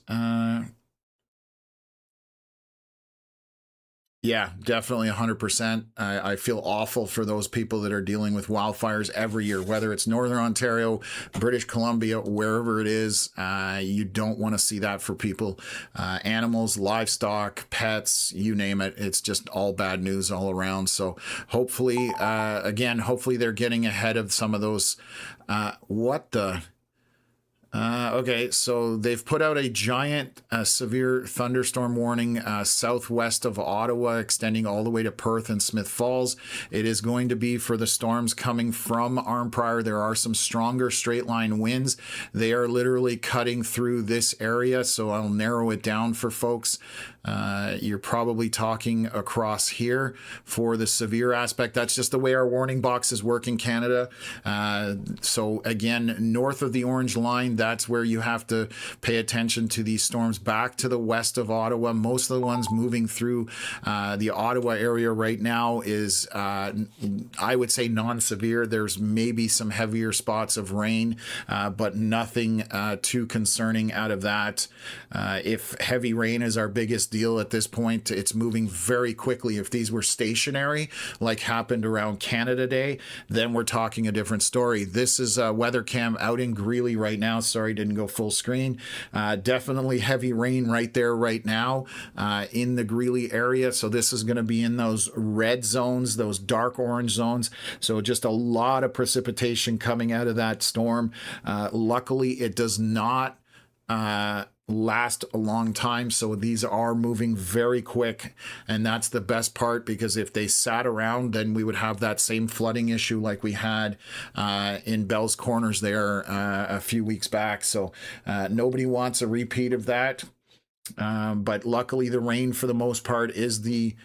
Yeah, definitely 100%. I feel awful for those people that are dealing with wildfires every year, whether it's Northern Ontario, British Columbia, wherever it is. You don't want to see that for people. Animals, livestock, pets, you name it. It's just all bad news all around. So hopefully, again, hopefully they're getting ahead of some of those. What the... okay, so they've put out a giant severe thunderstorm warning southwest of Ottawa, extending all the way to Perth and Smith Falls. It is going to be for the storms coming from Arnprior. There are some stronger straight line winds. They are literally cutting through this area, so I'll narrow it down for folks. You're probably talking across here for the severe aspect. That's just the way our warning boxes work in Canada. So again, north of the orange line, that's where you have to pay attention to these storms back to the west of Ottawa. Most of the ones moving through the Ottawa area right now is, I would say, non-severe. There's maybe some heavier spots of rain, but nothing too concerning out of that. If heavy rain is our biggest deal at this point, it's moving very quickly. If these were stationary, like happened around Canada Day, then we're talking a different story. This is a weather cam out in Greeley right now. Sorry, didn't go full screen. Definitely heavy rain right there right now in the Greeley area. So this is going to be in those red zones, those dark orange zones. So just a lot of precipitation coming out of that storm. Luckily, it does not last a long time. So these are moving very quick, and that's the best part, because if they sat around, then we would have that same flooding issue like we had in Bell's Corners there a few weeks back. So nobody wants a repeat of that. But luckily the rain for the most part is the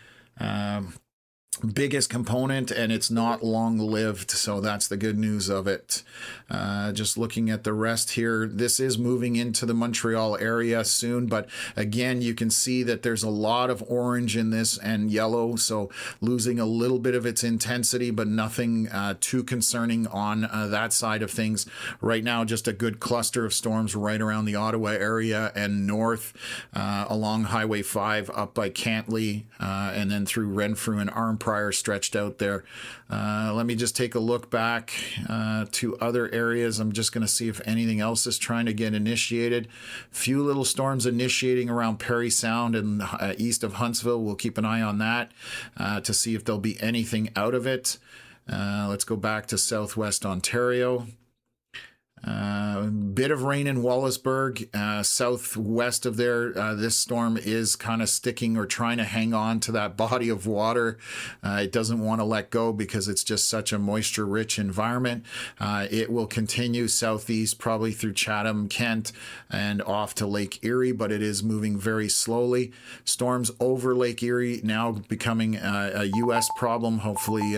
biggest component, and it's not long lived, so that's the good news of it. Just looking at the rest here, this is moving into the Montreal area soon, but again you can see that there's a lot of orange in this and yellow, so losing a little bit of its intensity, but nothing too concerning on that side of things right now. Just a good cluster of storms right around the Ottawa area and north along Highway 5 up by Cantley and then through Renfrew and Arnprior stretched out there. Let me just take a look back to other areas. I'm just going to see if anything else is trying to get initiated. Few little storms initiating around Parry Sound and east of Huntsville. We'll keep an eye on that to see if there'll be anything out of it. Let's go back to southwest Ontario. Bit of rain in Wallaceburg, southwest of there. This storm is kind of sticking or trying to hang on to that body of water. It doesn't want to let go because it's just such a moisture-rich environment. It will continue southeast, probably through Chatham, Kent, and off to Lake Erie, but it is moving very slowly. Storms over Lake Erie now becoming a U.S. problem. Hopefully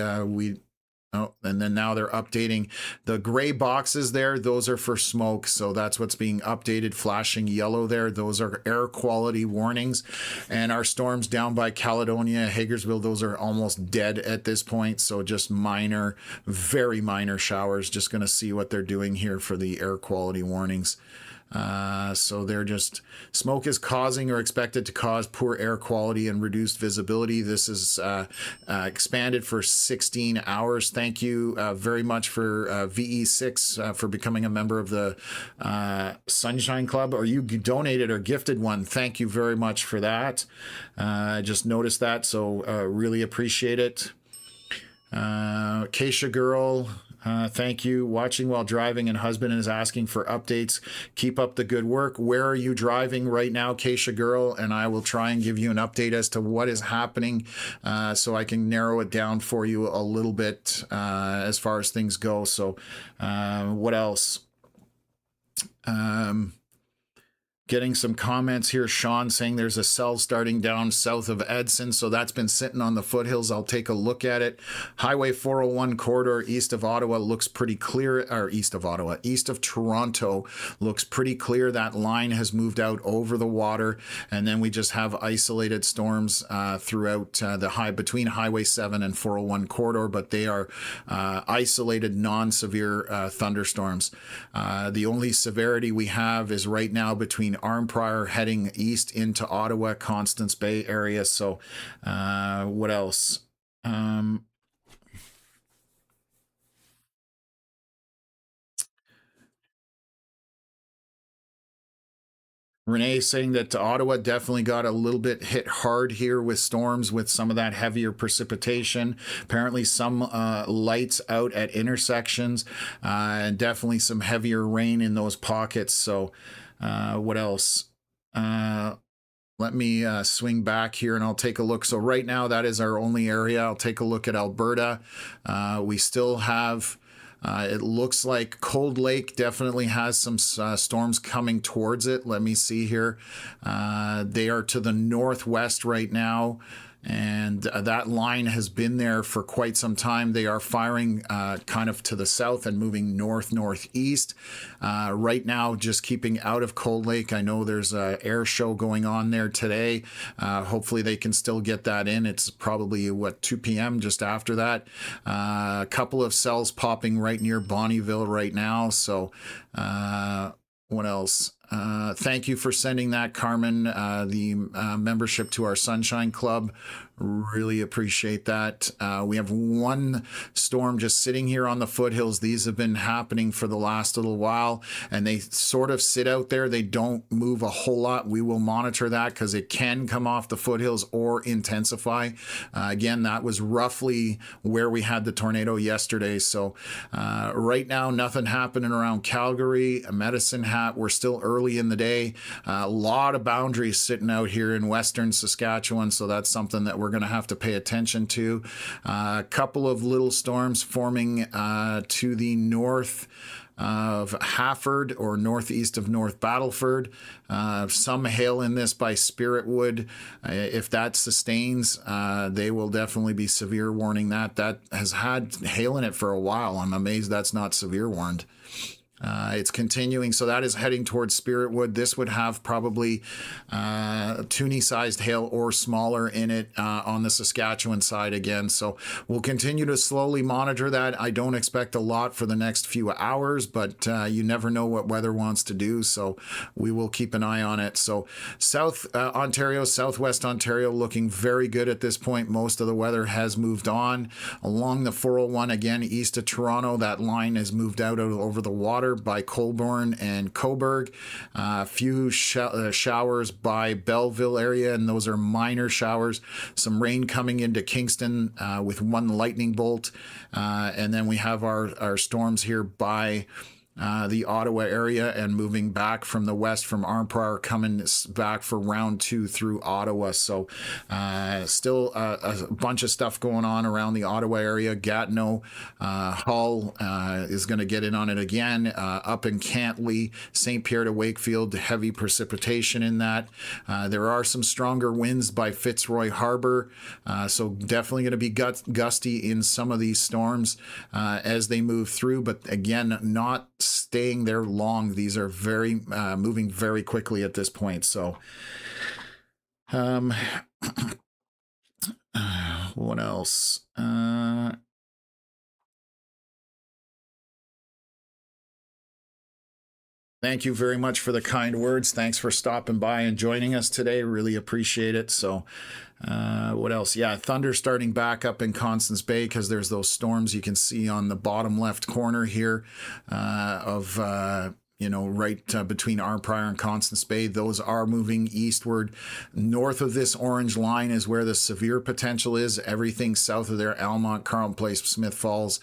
Oh, and then now they're updating the gray boxes there. Those are for smoke. So that's what's being updated, flashing yellow there. Those are air quality warnings. And our storms down by Caledonia, Hagersville, those are almost dead at this point. So just minor, very minor showers. Just going to see what they're doing here for the air quality warnings. So they're just, smoke is causing or expected to cause poor air quality and reduced visibility. This is expanded for 16 hours. Thank you very much for VE6 for becoming a member of the Sunshine Club, or you donated or gifted one. Thank you very much for that. I just noticed that, so really appreciate it. Keisha Girl, thank you. Watching while driving and husband is asking for updates. Keep up the good work. Where are you driving right now, Keisha Girl? And I will try and give you an update as to what is happening so I can narrow it down for you a little bit as far as things go. So what else? Getting some comments here. Sean saying there's a cell starting down south of Edson, so that's been sitting on the foothills. I'll take a look at it. Highway 401 corridor east of Ottawa looks pretty clear, or east of Ottawa, east of Toronto looks pretty clear. That line has moved out over the water, and then we just have isolated storms throughout the between Highway 7 and 401 corridor, but they are isolated, non-severe thunderstorms. The only severity we have is right now between Arnprior heading east into Ottawa, Constance Bay area. So what else? Renee saying that Ottawa definitely got a little bit hit hard here with storms, with some of that heavier precipitation. Apparently some lights out at intersections and definitely some heavier rain in those pockets. So what else? Let me swing back here and I'll take a look. So right now that is our only area. I'll take a look at Alberta. We still have it looks like Cold Lake definitely has some storms coming towards it. Let me see here. They are to the northwest right now, and that line has been there for quite some time. They are firing kind of to the south and moving northeast. Right now, just keeping out of Cold Lake. I know there's an air show going on there today. Hopefully they can still get that in. It's probably, what, 2 p.m. just after that. A couple of cells popping right near Bonnyville right now. So what else? Thank you for sending that, Carmen, the membership to our Sunshine Club. Really appreciate that. We have one storm just sitting here on the foothills. These have been happening for the last little while, and they sort of sit out there. They don't move a whole lot. We will monitor that because it can come off the foothills or intensify. Again, that was roughly where we had the tornado yesterday. So right now, nothing happening around Calgary, Medicine Hat. We're still early early in the day. A lot of boundaries sitting out here in western Saskatchewan, so that's something that we're going to have to pay attention to. A couple of little storms forming to the north of Hafford or northeast of North Battleford. Some hail in this by Spiritwood. If that sustains, they will definitely be severe warning. That has had hail in it for a while. I'm amazed that's not severe warned. It's continuing, so that is heading towards Spiritwood. This would have probably toonie-sized hail or smaller in it on the Saskatchewan side again. So we'll continue to slowly monitor that. I don't expect a lot for the next few hours, but you never know what weather wants to do, so we will keep an eye on it. So South Ontario, Southwest Ontario looking very good at this point. Most of the weather has moved on. Along the 401 again, east of Toronto, that line has moved out over the water by Colborne and Cobourg. A few showers by Belleville area, and those are minor showers. Some rain coming into Kingston with one lightning bolt. And then we have our storms here by the Ottawa area and moving back from the west from Arnprior, coming back for round 2 through Ottawa. So still a bunch of stuff going on around the Ottawa area. Gatineau, Hull is going to get in on it again. Up in Cantley, St. Pierre to Wakefield, heavy precipitation in that. There are some stronger winds by Fitzroy Harbor, so definitely going to be gusty in some of these storms as they move through, but again, not staying there long. These are very moving very quickly at this point. So what else? Thank you very much for the kind words. Thanks for stopping by and joining us today. Really appreciate it. So what else? Yeah, thunder starting back up in Constance Bay because there's those storms you can see on the bottom left corner here of right between Arnprior and Constance Bay. Those are moving eastward. North of this orange line is where the severe potential is. Everything south of there, Almont, Carleton Place, Smith Falls,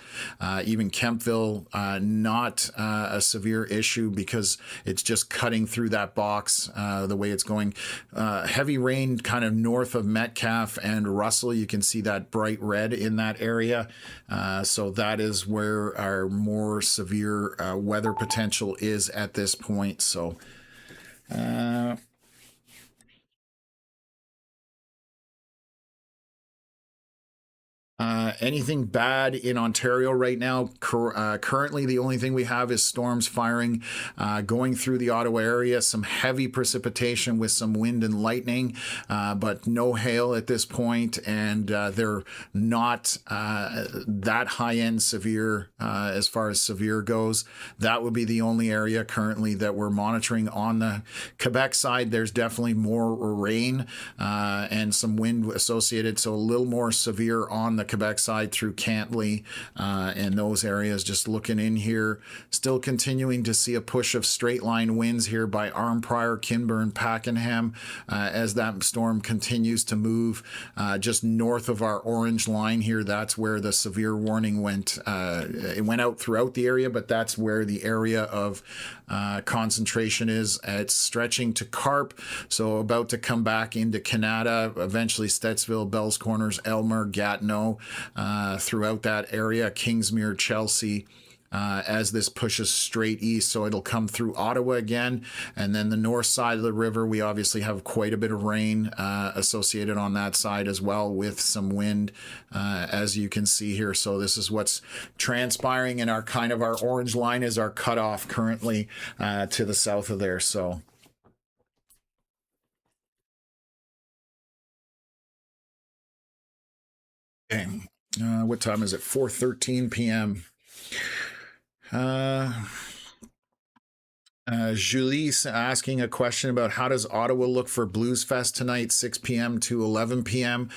even Kempville, not a severe issue because it's just cutting through that box the way it's going. Heavy rain kind of north of Metcalfe and Russell. You can see that bright red in that area. So that is where our more severe weather potential is at this point. So anything bad in Ontario right now? Currently, the only thing we have is storms firing, going through the Ottawa area, some heavy precipitation with some wind and lightning, but no hail at this point, and they're not that high-end severe as far as severe goes. That would be the only area currently that we're monitoring. On the Quebec side, there's definitely more rain and some wind associated, so a little more severe on the Quebec side through Cantley and those areas. Just looking in here, still continuing to see a push of straight line winds here by Arnprior, Kinburn, Pakenham as that storm continues to move just north of our orange line here. That's where the severe warning went. It went out throughout the area, but that's where the area of concentration is. It's stretching to Carp, so about to come back into Canada, eventually Stetsville, Bells Corners, Elmer, Gatineau, throughout that area, Kingsmere, Chelsea, as this pushes straight east. So it'll come through Ottawa again. And then the north side of the river, we obviously have quite a bit of rain associated on that side as well, with some wind, as you can see here. So this is what's transpiring, and our kind of our orange line is our cutoff currently to the south of there. So okay. What time is it? 4:13 p.m. Julie's asking a question about how does Ottawa look for Blues Fest tonight, 6 p.m. to 11 p.m.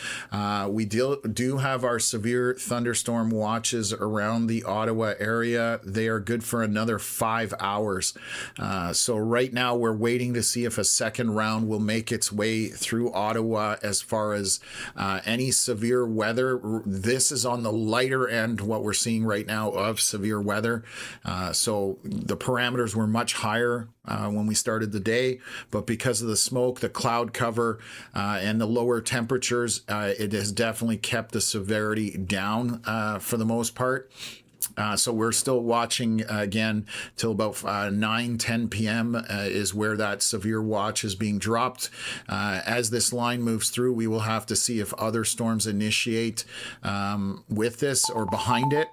We do have our severe thunderstorm watches around the Ottawa area. They are good for another 5 hours. So right now we're waiting to see if a second round will make its way through Ottawa as far as any severe weather. This is on the lighter end, what we're seeing right now of severe weather. So the parameters were much higher higher when we started the day, but because of the smoke, the cloud cover, and the lower temperatures, it has definitely kept the severity down for the most part. So we're still watching again till about 9-10 p.m. Is where that severe watch is being dropped. As this line moves through, we will have to see if other storms initiate with this or behind it,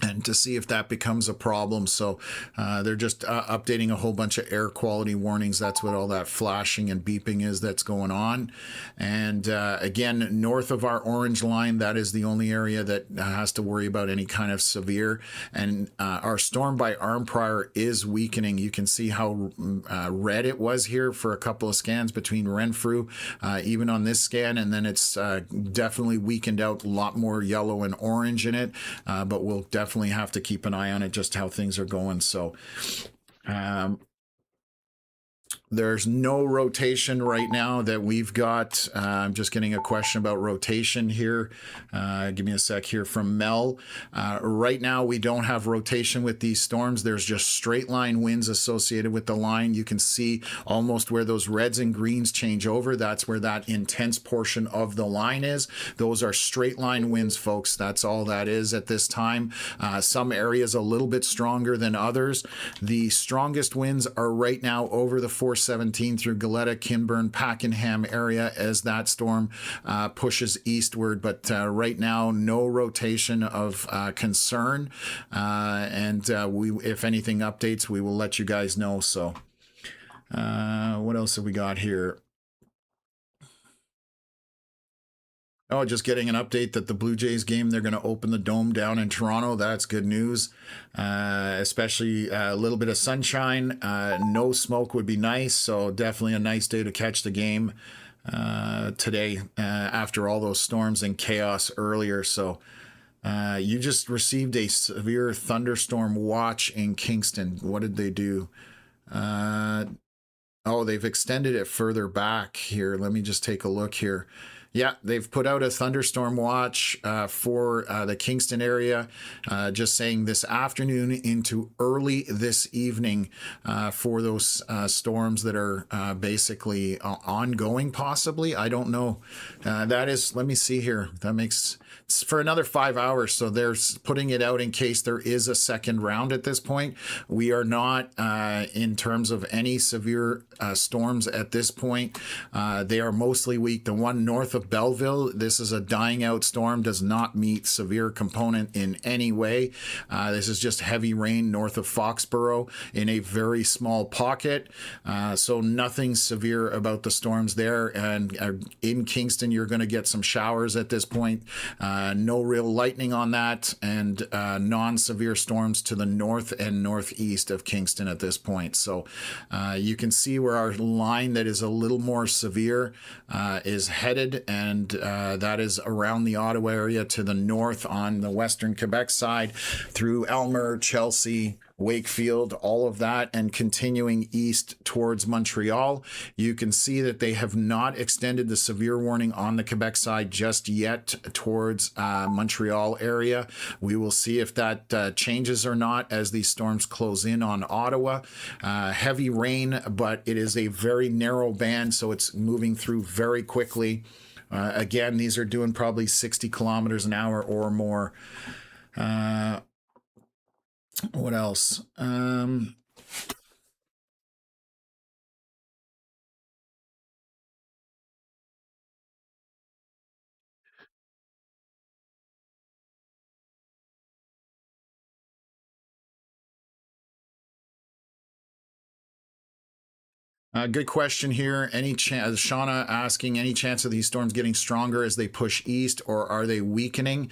and to see if that becomes a problem. So they're just updating a whole bunch of air quality warnings. That's what all that flashing and beeping is that's going on. And again, north of our orange line, that is the only area that has to worry about any kind of severe. And our storm by arm prior is weakening. You can see how red it was here for a couple of scans between Renfrew, even on this scan, and then it's definitely weakened out, a lot more yellow and orange in it, but we'll definitely have to keep an eye on it, just how things are going. So there's no rotation right now that we've got. I'm just getting a question about rotation here. Give me a sec here from Mel. Right now, we don't have rotation with these storms. There's just straight line winds associated with the line. You can see almost where those reds and greens change over. That's where that intense portion of the line is. Those are straight line winds, folks. That's all that is at this time. Some areas a little bit stronger than others. The strongest winds are right now over the 417 through Goleta, Kinburn, Pakenham area as that storm pushes eastward. But right now, no rotation of concern. And if anything updates, we will let you guys know. So what else have we got here? Oh, just getting an update that the Blue Jays game, they're going to open the dome down in Toronto. That's good news, especially a little bit of sunshine. No smoke would be nice, so definitely a nice day to catch the game today after all those storms and chaos earlier. So you just received a severe thunderstorm watch in Kingston. What did they do? Oh, they've extended it further back here. Let me just take a look here. Yeah, they've put out a thunderstorm watch for the Kingston area, just saying this afternoon into early this evening for those storms that are basically ongoing, possibly. I don't know. That is, let me see here. That makes, it's for another 5 hours. So they're putting it out in case there is a second round at this point. We are not in terms of any severe storms at this point. They are mostly weak. The one north of Belleville, this is a dying out storm, does not meet severe component in any way. This is just heavy rain north of Foxborough in a very small pocket. So nothing severe about the storms there. And in Kingston, you're going to get some showers at this point. No real lightning on that, and non-severe storms to the north and northeast of Kingston at this point. So you can see where our line that is a little more severe is headed, and that is around the Ottawa area to the north on the western Quebec side through Elmer, Chelsea, Wakefield, all of that, and continuing east towards Montreal. You can see that they have not extended the severe warning on the Quebec side just yet towards Montreal area. We will see if that changes or not as these storms close in on Ottawa. Heavy rain, but it is a very narrow band, so it's moving through very quickly. Again, these are doing probably 60 kilometers an hour or more. What else? Good question here. Any chance, Shauna asking, any chance of these storms getting stronger as they push east, or are they weakening?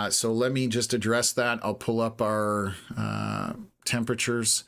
So let me just address that. I'll pull up our temperatures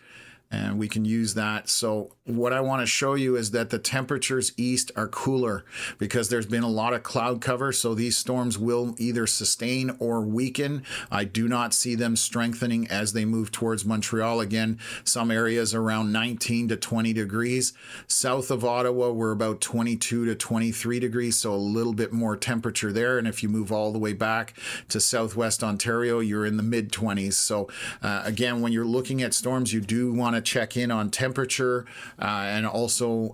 and we can use that. So what I want to show you is that the temperatures east are cooler because there's been a lot of cloud cover. So these storms will either sustain or weaken. I do not see them strengthening as they move towards Montreal. Again, some areas around 19 to 20 degrees. South of Ottawa, we're about 22 to 23 degrees. So a little bit more temperature there. And if you move all the way back to Southwest Ontario, you're in the mid 20s. So again, when you're looking at storms, you do want to check in on temperature and also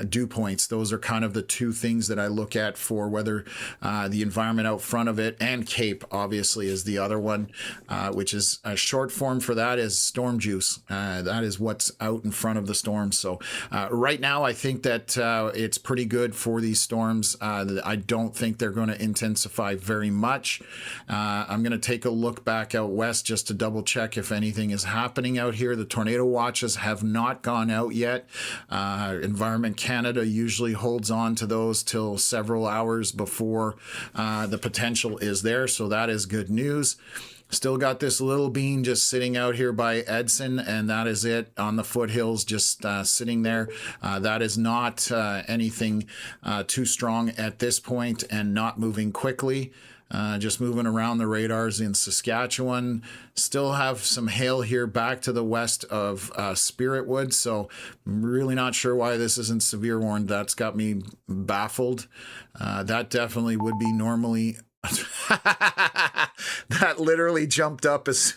dew points. Those are kind of the two things that I look at for whether the environment out front of it, and CAPE obviously is the other one, which is a short form for that is storm juice. That is what's out in front of the storm. So right now I think that it's pretty good for these storms. I don't think they're going to intensify very much. I'm going to take a look back out west just to double check if anything is happening out here. The tornado watches have not gone out yet. Environment Canada usually holds on to those till several hours before the potential is there, so that is good news. Still got this little bean just sitting out here by Edson, and that is it on the foothills, just sitting there. That is not anything too strong at this point and not moving quickly. Just moving around the radars in Saskatchewan. Still have some hail here back to the west of Spiritwood, so I'm really not sure why this isn't severe warned. That's got me baffled. That definitely would be normally... That literally jumped up as...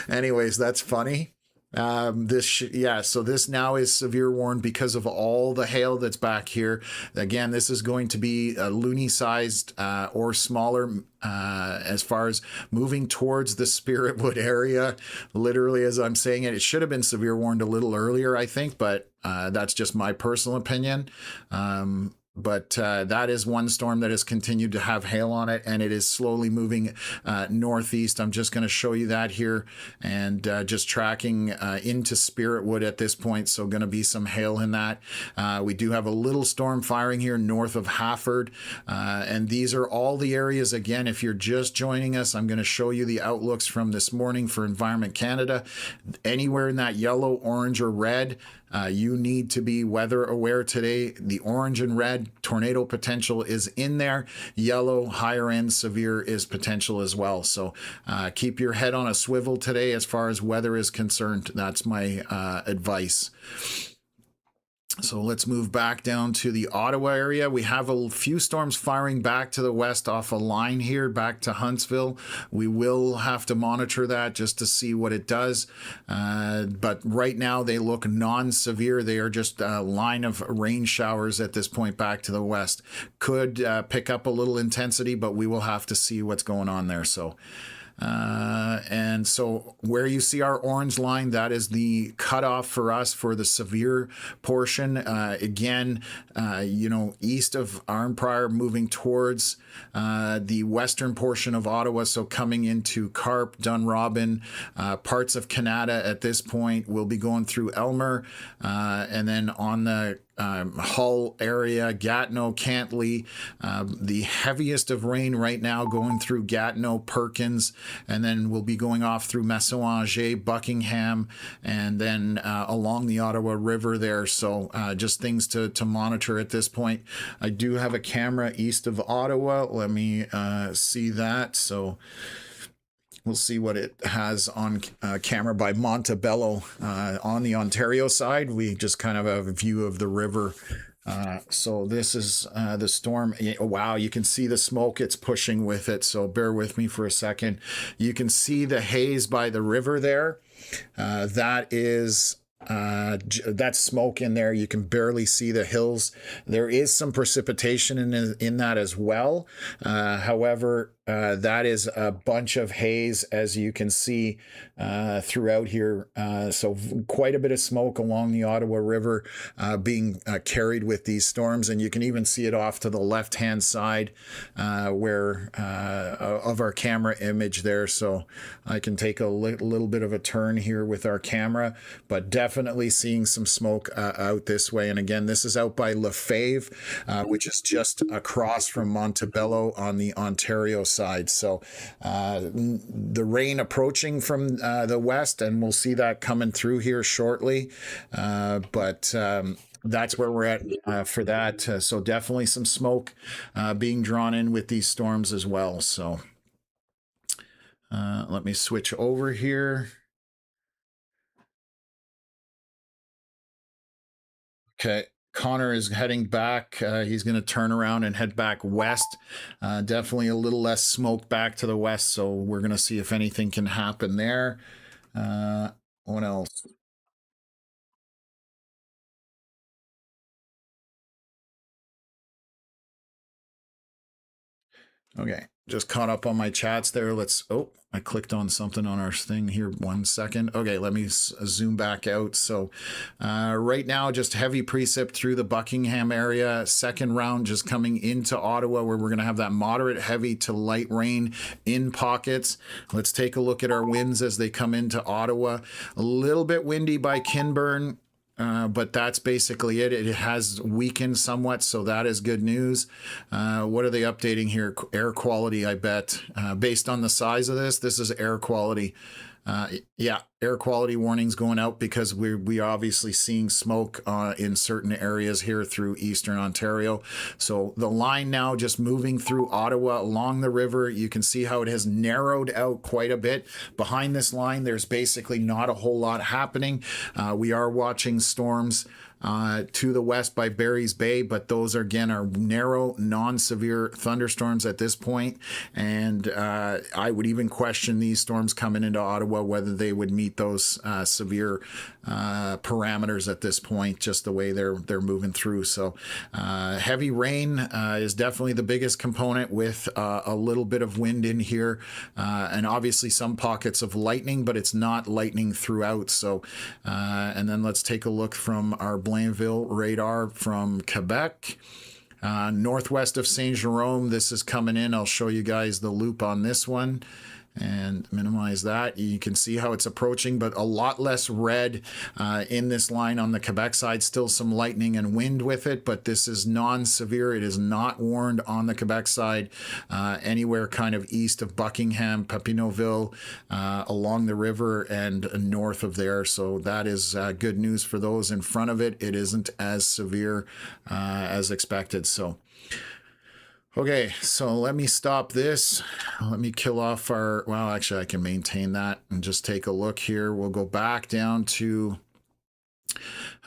Anyways, that's funny. So this now is severe warned because of all the hail that's back here. Again, this is going to be a loony sized or smaller as far as moving towards the Spiritwood area. Literally, as I'm saying it, it should have been severe warned a little earlier, I think, but that's just my personal opinion. But that is one storm that has continued to have hail on it, and it is slowly moving northeast. I'm just going to show you that here, and just tracking into Spiritwood at this point, so going to be some hail in that. We do have a little storm firing here north of Hafford, and these are all the areas. Again, if you're just joining us, I'm going to show you the outlooks from this morning for Environment Canada. Anywhere in that yellow, orange, or red, you need to be weather aware today. The orange and red tornado potential is in there. Yellow, higher end severe is potential as well. So keep your head on a swivel today as far as weather is concerned. That's my advice. So let's move back down to the Ottawa area. We have a few storms firing back to the west off a line here, back to Huntsville. We will have to monitor that just to see what it does. But right now they look non-severe. They are just a line of rain showers at this point back to the west. Could pick up a little intensity, but we will have to see what's going on there. So and so where you see our orange line, that is the cutoff for us for the severe portion. Again, east of Arnprior, moving towards the western portion of Ottawa, so coming into Carp, Dunrobin, parts of Canada at this point. We'll be going through Elmer, and then on the Hull area, Gatineau, Cantley, the heaviest of rain right now going through Gatineau, Perkins, and then we'll be going off through Messoanger, Buckingham, and then along the Ottawa River there. So just things to monitor at this point. I do have a camera east of Ottawa. Let me see that. So we'll see what it has on camera by Montebello on the Ontario side. We just kind of have a view of the river. So this is the storm. Wow, you can see the smoke it's pushing with it. So bear with me for a second. You can see the haze by the river there. That is... that's smoke in there. You can barely see the hills. There is some precipitation in that as well. However, that is a bunch of haze, as you can see throughout here. So quite a bit of smoke along the Ottawa River being carried with these storms. And you can even see it off to the left-hand side where of our camera image there. So I can take a little bit of a turn here with our camera, but definitely seeing some smoke out this way. And again, this is out by Lefebvre, which is just across from Montebello on the Ontario side. So the rain approaching from the west, and we'll see that coming through here shortly. But that's where we're at for that. So definitely some smoke being drawn in with these storms as well. So let me switch over here. Okay. Connor is heading back. He's going to turn around and head back west. Definitely a little less smoke back to the west, so we're going to see if anything can happen there. What else? Okay, just caught up on my chats there. Oh, I clicked on something on our thing here. 1 second. Okay, let me zoom back out. So right now, just heavy precip through the Buckingham area. Second round just coming into Ottawa, where we're going to have that moderate heavy to light rain in pockets. Let's take a look at our winds as they come into Ottawa. A little bit windy by Kinburn. But that's basically it. It has weakened somewhat, so that is good news. What are they updating here? Air quality, I bet. Based on the size of this is air quality. Yeah, air quality warnings going out because we are obviously seeing smoke in certain areas here through eastern Ontario. So the line now just moving through Ottawa along the river. You can see how it has narrowed out quite a bit. Behind this line, there's basically not a whole lot happening. We are watching storms to the west by Barry's Bay, but those are, again, are narrow, non-severe thunderstorms at this point. And I would even question these storms coming into Ottawa, whether they would meet those severe parameters at this point, just the way they're moving through. So heavy rain is definitely the biggest component, with a little bit of wind in here, and obviously some pockets of lightning, but it's not lightning throughout. So and then let's take a look from our Blainville radar from Quebec. Northwest of Saint Jerome, this is coming in. I'll show you guys the loop on this one and minimize that. You can see how it's approaching, but a lot less red in this line on the Quebec side. Still some lightning and wind with it, but this is non-severe. It is not warned on the Quebec side anywhere kind of east of Buckingham, Papineauville, along the river and north of there. So that is good news for those in front of it. It isn't as severe as expected. So okay, so let me stop this. Let me kill off our, well, actually I can maintain that and just take a look here. We'll go back down to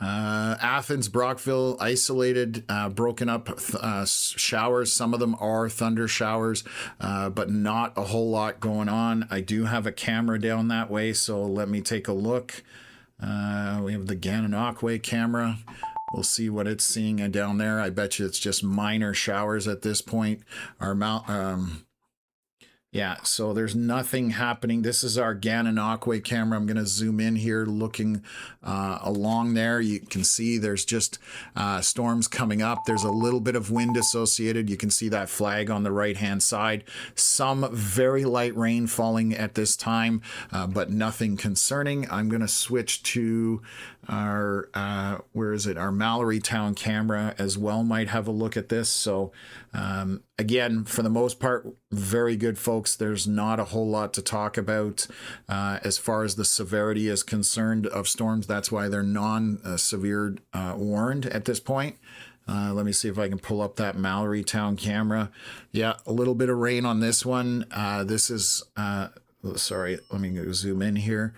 Athens, Brockville, isolated, broken up showers. Some of them are thunder showers, but not a whole lot going on. I do have a camera down that way, so let me take a look. We have the Gananoque camera. We'll see what it's seeing down there. I bet you it's just minor showers at this point. Yeah, so there's nothing happening. This is our Gananoque camera. I'm going to zoom in here, looking along there. You can see there's just storms coming up. There's a little bit of wind associated. You can see that flag on the right-hand side. Some very light rain falling at this time, but nothing concerning. I'm going to switch to our, where is it? Our Mallory Town camera as well might have a look at this. So again, for the most part, very good, folks. There's not a whole lot to talk about as far as the severity is concerned of storms. That's why they're non-severe warned at this point. Let me see if I can pull up that Mallory Town camera. Yeah, a little bit of rain on this one. This is, sorry, let me go zoom in here.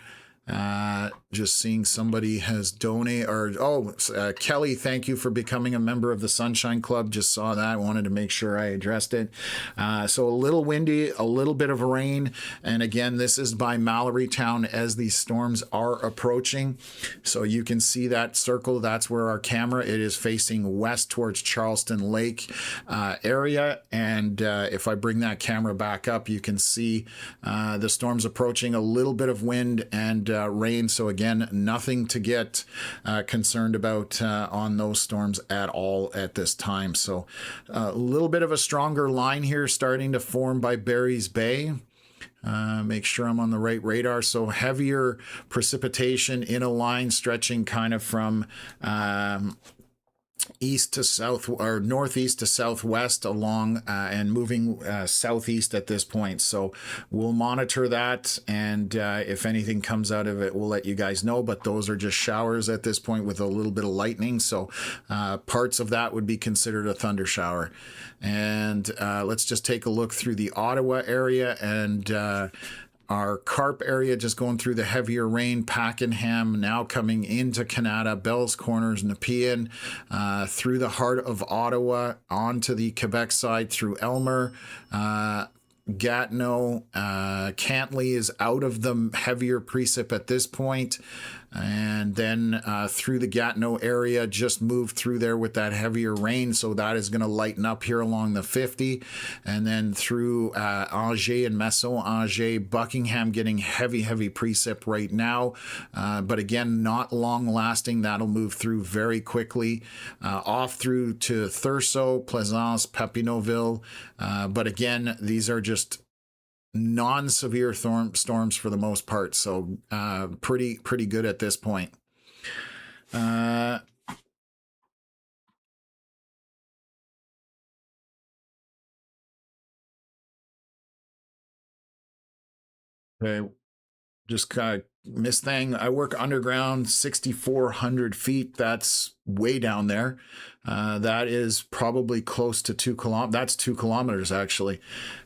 Just seeing somebody has donated, or Kelly, thank you for becoming a member of the Sunshine Club. Just saw that. I wanted to make sure I addressed it. So a little windy, a little bit of rain, and again, this is by Mallory Town as these storms are approaching. So you can see that circle. That's where our camera, it is facing west towards Charleston Lake area. And if I bring that camera back up, you can see the storms approaching. A little bit of wind and rain. So again, nothing to get concerned about on those storms at all at this time. So a little bit of a stronger line here starting to form by Barry's Bay. Make sure I'm on the right radar. So heavier precipitation in a line stretching kind of from east to south, or northeast to southwest along and moving southeast at this point. So we'll monitor that, and if anything comes out of it, we'll let you guys know. But those are just showers at this point with a little bit of lightning. So parts of that would be considered a thunder shower. And let's just take a look through the Ottawa area, and our Carp area just going through the heavier rain. Pakenham now coming into Canada, Bell's Corners, Nepean, through the heart of Ottawa, onto the Quebec side through Elmer. Gatineau, Cantley is out of the heavier precip at this point. And then through the Gatineau area, just moved through there with that heavier rain. So that is going to lighten up here along the 50. And then through Angers and Masson, Angers, Buckingham getting heavy precip right now. But again, not long lasting. That'll move through very quickly. Off through to Thurso, Plaisance, Papineauville. But again, these are just non-severe storms for the most part, so pretty good at this point. Okay, just kind of missed thing. I work underground, 6,400 feet. That's way down there. That is probably close to 2 kilometers. That's 2 kilometers actually.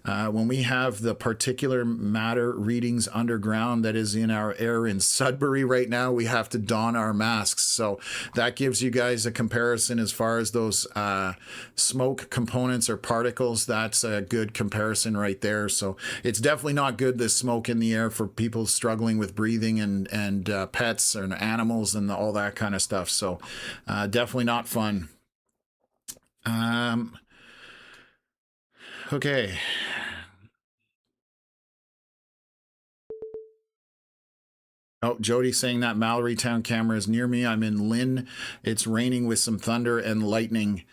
When we have the particular matter readings underground that is in our air in Sudbury right now, we have to don our masks. So that gives you guys a comparison as far as those smoke components or particles. That's a good comparison right there. So it's definitely not good, this smoke in the air, for people struggling with breathing and pets and animals and all that kind of stuff. So definitely not fun. Okay. Oh, Jody saying that Mallory Town camera is near me. I'm in Lynn. It's raining with some thunder and lightning.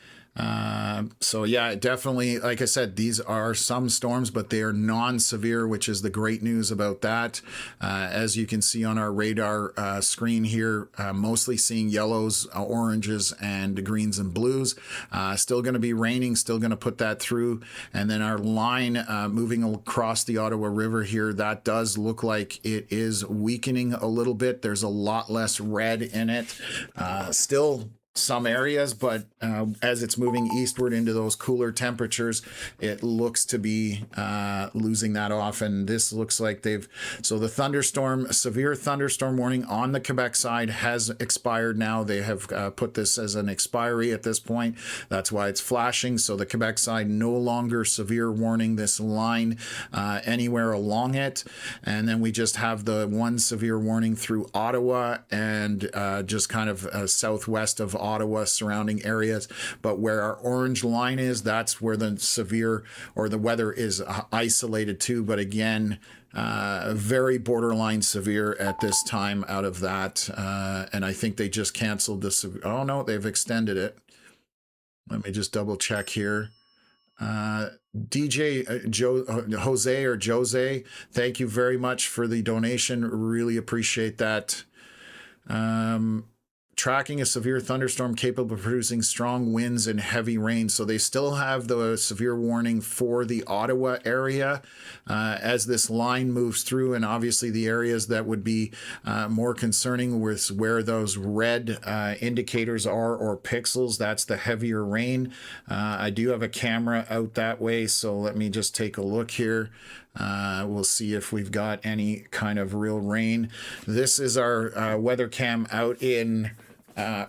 So yeah, definitely, like I said, these are some storms, but they are non-severe, which is the great news about that. As you can see on our radar screen here, mostly seeing yellows, oranges, and greens and blues. Still going to be raining, still going to put that through. And then our line moving across the Ottawa River here, that does look like it is weakening a little bit. There's a lot less red in it. Still some areas, but as it's moving eastward into those cooler temperatures, it looks to be losing that off. And this looks like so the thunderstorm, severe thunderstorm warning on the Quebec side has expired now. They have put this as an expiry at this point. That's why it's flashing. So the Quebec side no longer severe warning this line anywhere along it. And then we just have the one severe warning through Ottawa and just kind of southwest of Ottawa, surrounding areas. But where our orange line is, that's where the severe or the weather is isolated to. But again, very borderline severe at this time out of that. And I think they just canceled this. Oh no, they've extended it. Let me just double check here. DJ Jose or Jose, thank you very much for the donation. Really appreciate that. Tracking a severe thunderstorm capable of producing strong winds and heavy rain. So they still have the severe warning for the Ottawa area as this line moves through. And obviously the areas that would be more concerning with where those red indicators are, or pixels, that's the heavier rain. I do have a camera out that way, so let me just take a look here. We'll see if we've got any kind of real rain. This is our weather cam out in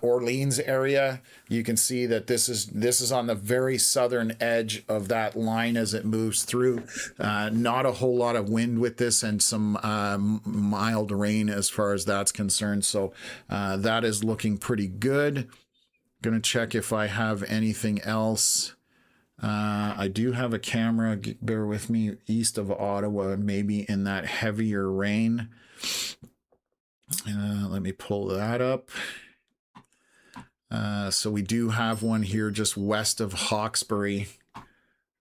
Orleans area. You can see that this is on the very southern edge of that line as it moves through. Not a whole lot of wind with this, and some mild rain as far as that's concerned. So that is looking pretty good. Gonna check if I have anything else. I do have a camera, bear with me, east of Ottawa, maybe in that heavier rain. Let me pull that up. So we do have one here just west of Hawkesbury.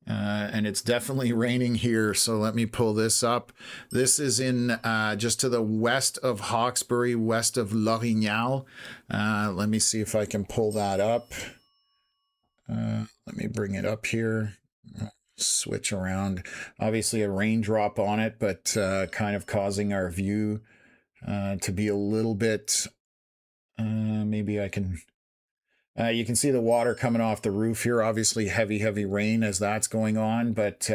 And it's definitely raining here. So let me pull this up. This is in just to the west of Hawkesbury, west of L'Orignal. Let me see if I can pull that up. Let me bring it up here. Switch around. Obviously a raindrop on it, but kind of causing our view to be a little bit, maybe I can, you can see the water coming off the roof here. Obviously heavy rain as that's going on, but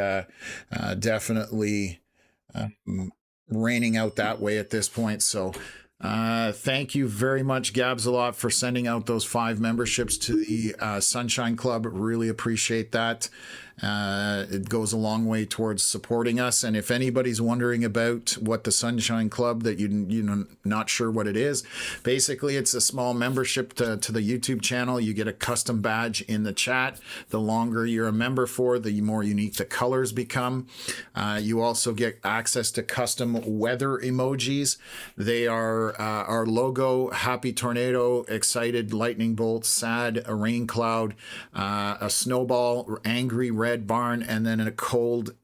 definitely raining out that way at this point. So thank you very much, Gabs, a lot, for sending out those 5 memberships to the Sunshine Club. Really appreciate that. It goes a long way towards supporting us. And if anybody's wondering about what the Sunshine Club, that you know, not sure what it is, basically it's a small membership to the YouTube channel. You get a custom badge in the chat. The longer you're a member for, the more unique the colors become. You also get access to custom weather emojis. They are our logo: happy tornado, excited lightning bolt, sad a rain cloud, a snowball, angry red barn, and then a cold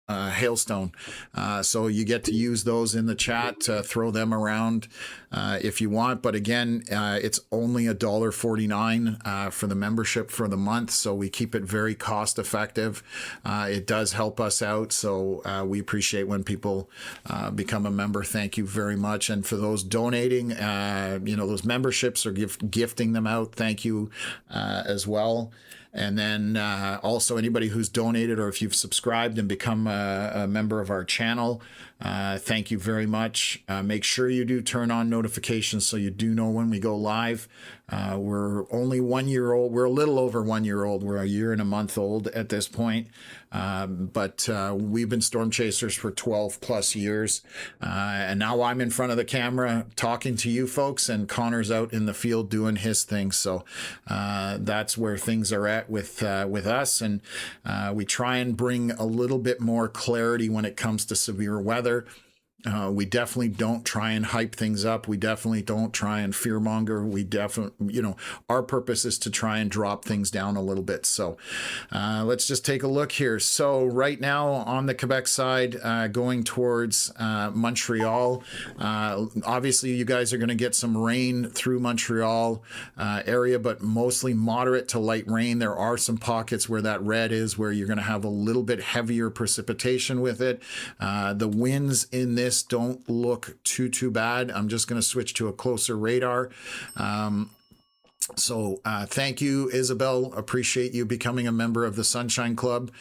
hailstone. So you get to use those in the chat, throw them around if you want. But again, it's only $1.49 for the membership for the month. So we keep it very cost effective. It does help us out. So we appreciate when people become a member. Thank you very much. And for those donating, you know, those memberships or gifting them out, thank you as well. And then also anybody who's donated, or if you've subscribed and become a member of our channel, thank you very much. Make sure you do turn on notifications so you do know when we go live. We're only 1 year old. We're a little over 1 year old. We're a year and a month old at this point. But we've been Storm Chasers for 12 plus years. And now I'm in front of the camera talking to you folks, and Connor's out in the field doing his thing. So that's where things are at with us. And we try and bring a little bit more clarity when it comes to severe weather. We definitely don't try and hype things up. We definitely don't try and fearmonger. We definitely, you know, our purpose is to try and drop things down a little bit. So let's just take a look here. So right now on the Quebec side, going towards Montreal, obviously you guys are going to get some rain through Montreal area, but mostly moderate to light rain. There are some pockets where that red is, where you're going to have a little bit heavier precipitation with it. The winds in this don't look too bad. I'm just going to switch to a closer radar. So thank you, Isabel. Appreciate you becoming a member of the Sunshine Club.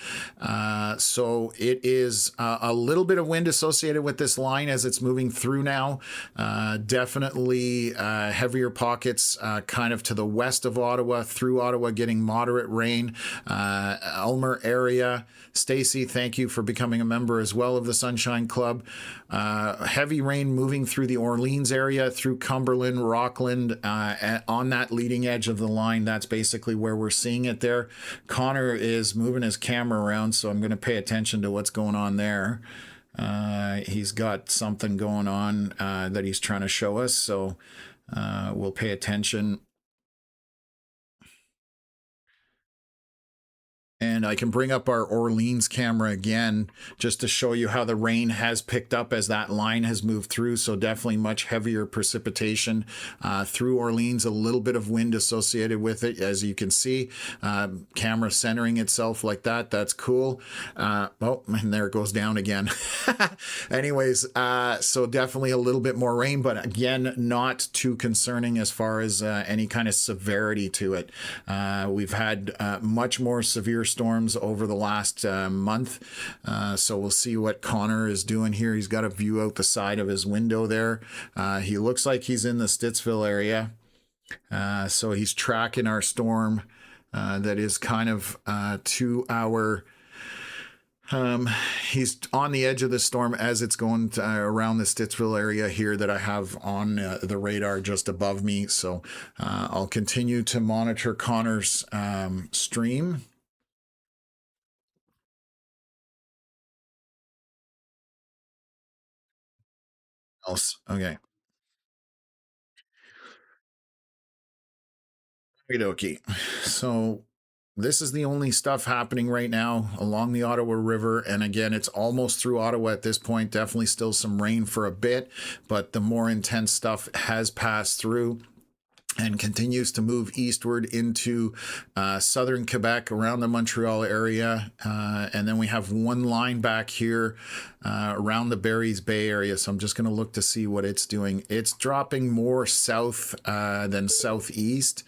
So it is a little bit of wind associated with this line as it's moving through now. Definitely heavier pockets kind of to the west of Ottawa, through Ottawa, getting moderate rain. Elmer area. Stacy, thank you for becoming a member as well of the Sunshine Club. Heavy rain moving through the Orleans area, through Cumberland, Rockland, on that leading edge of the line. That's basically where we're seeing it there. Connor is moving his camera around, so I'm going to pay attention to what's going on there. He's got something going on that he's trying to show us, so we'll pay attention. And I can bring up our Orleans camera again just to show you how the rain has picked up as that line has moved through. So definitely much heavier precipitation through Orleans, a little bit of wind associated with it. As you can see, camera centering itself like that. That's cool. Oh, and there it goes down again. Anyways, so definitely a little bit more rain, but again, not too concerning as far as any kind of severity to it. We've had much more severe storms over the last month. So we'll see what Connor is doing here. He's got a view out the side of his window there. He looks like he's in the Stittsville area. So he's tracking our storm that is kind of to our... he's on the edge of the storm as it's going to, around the Stittsville area here that I have on the radar just above me. So I'll continue to monitor Connor's stream. Okay. Okie. So this is the only stuff happening right now along the Ottawa River. And again, it's almost through Ottawa at this point. Definitely still some rain for a bit, but the more intense stuff has passed through and continues to move eastward into southern Quebec, around the Montreal area. And then we have one line back here around the Barry's Bay area. So I'm just going to look to see what it's doing. It's dropping more south than southeast.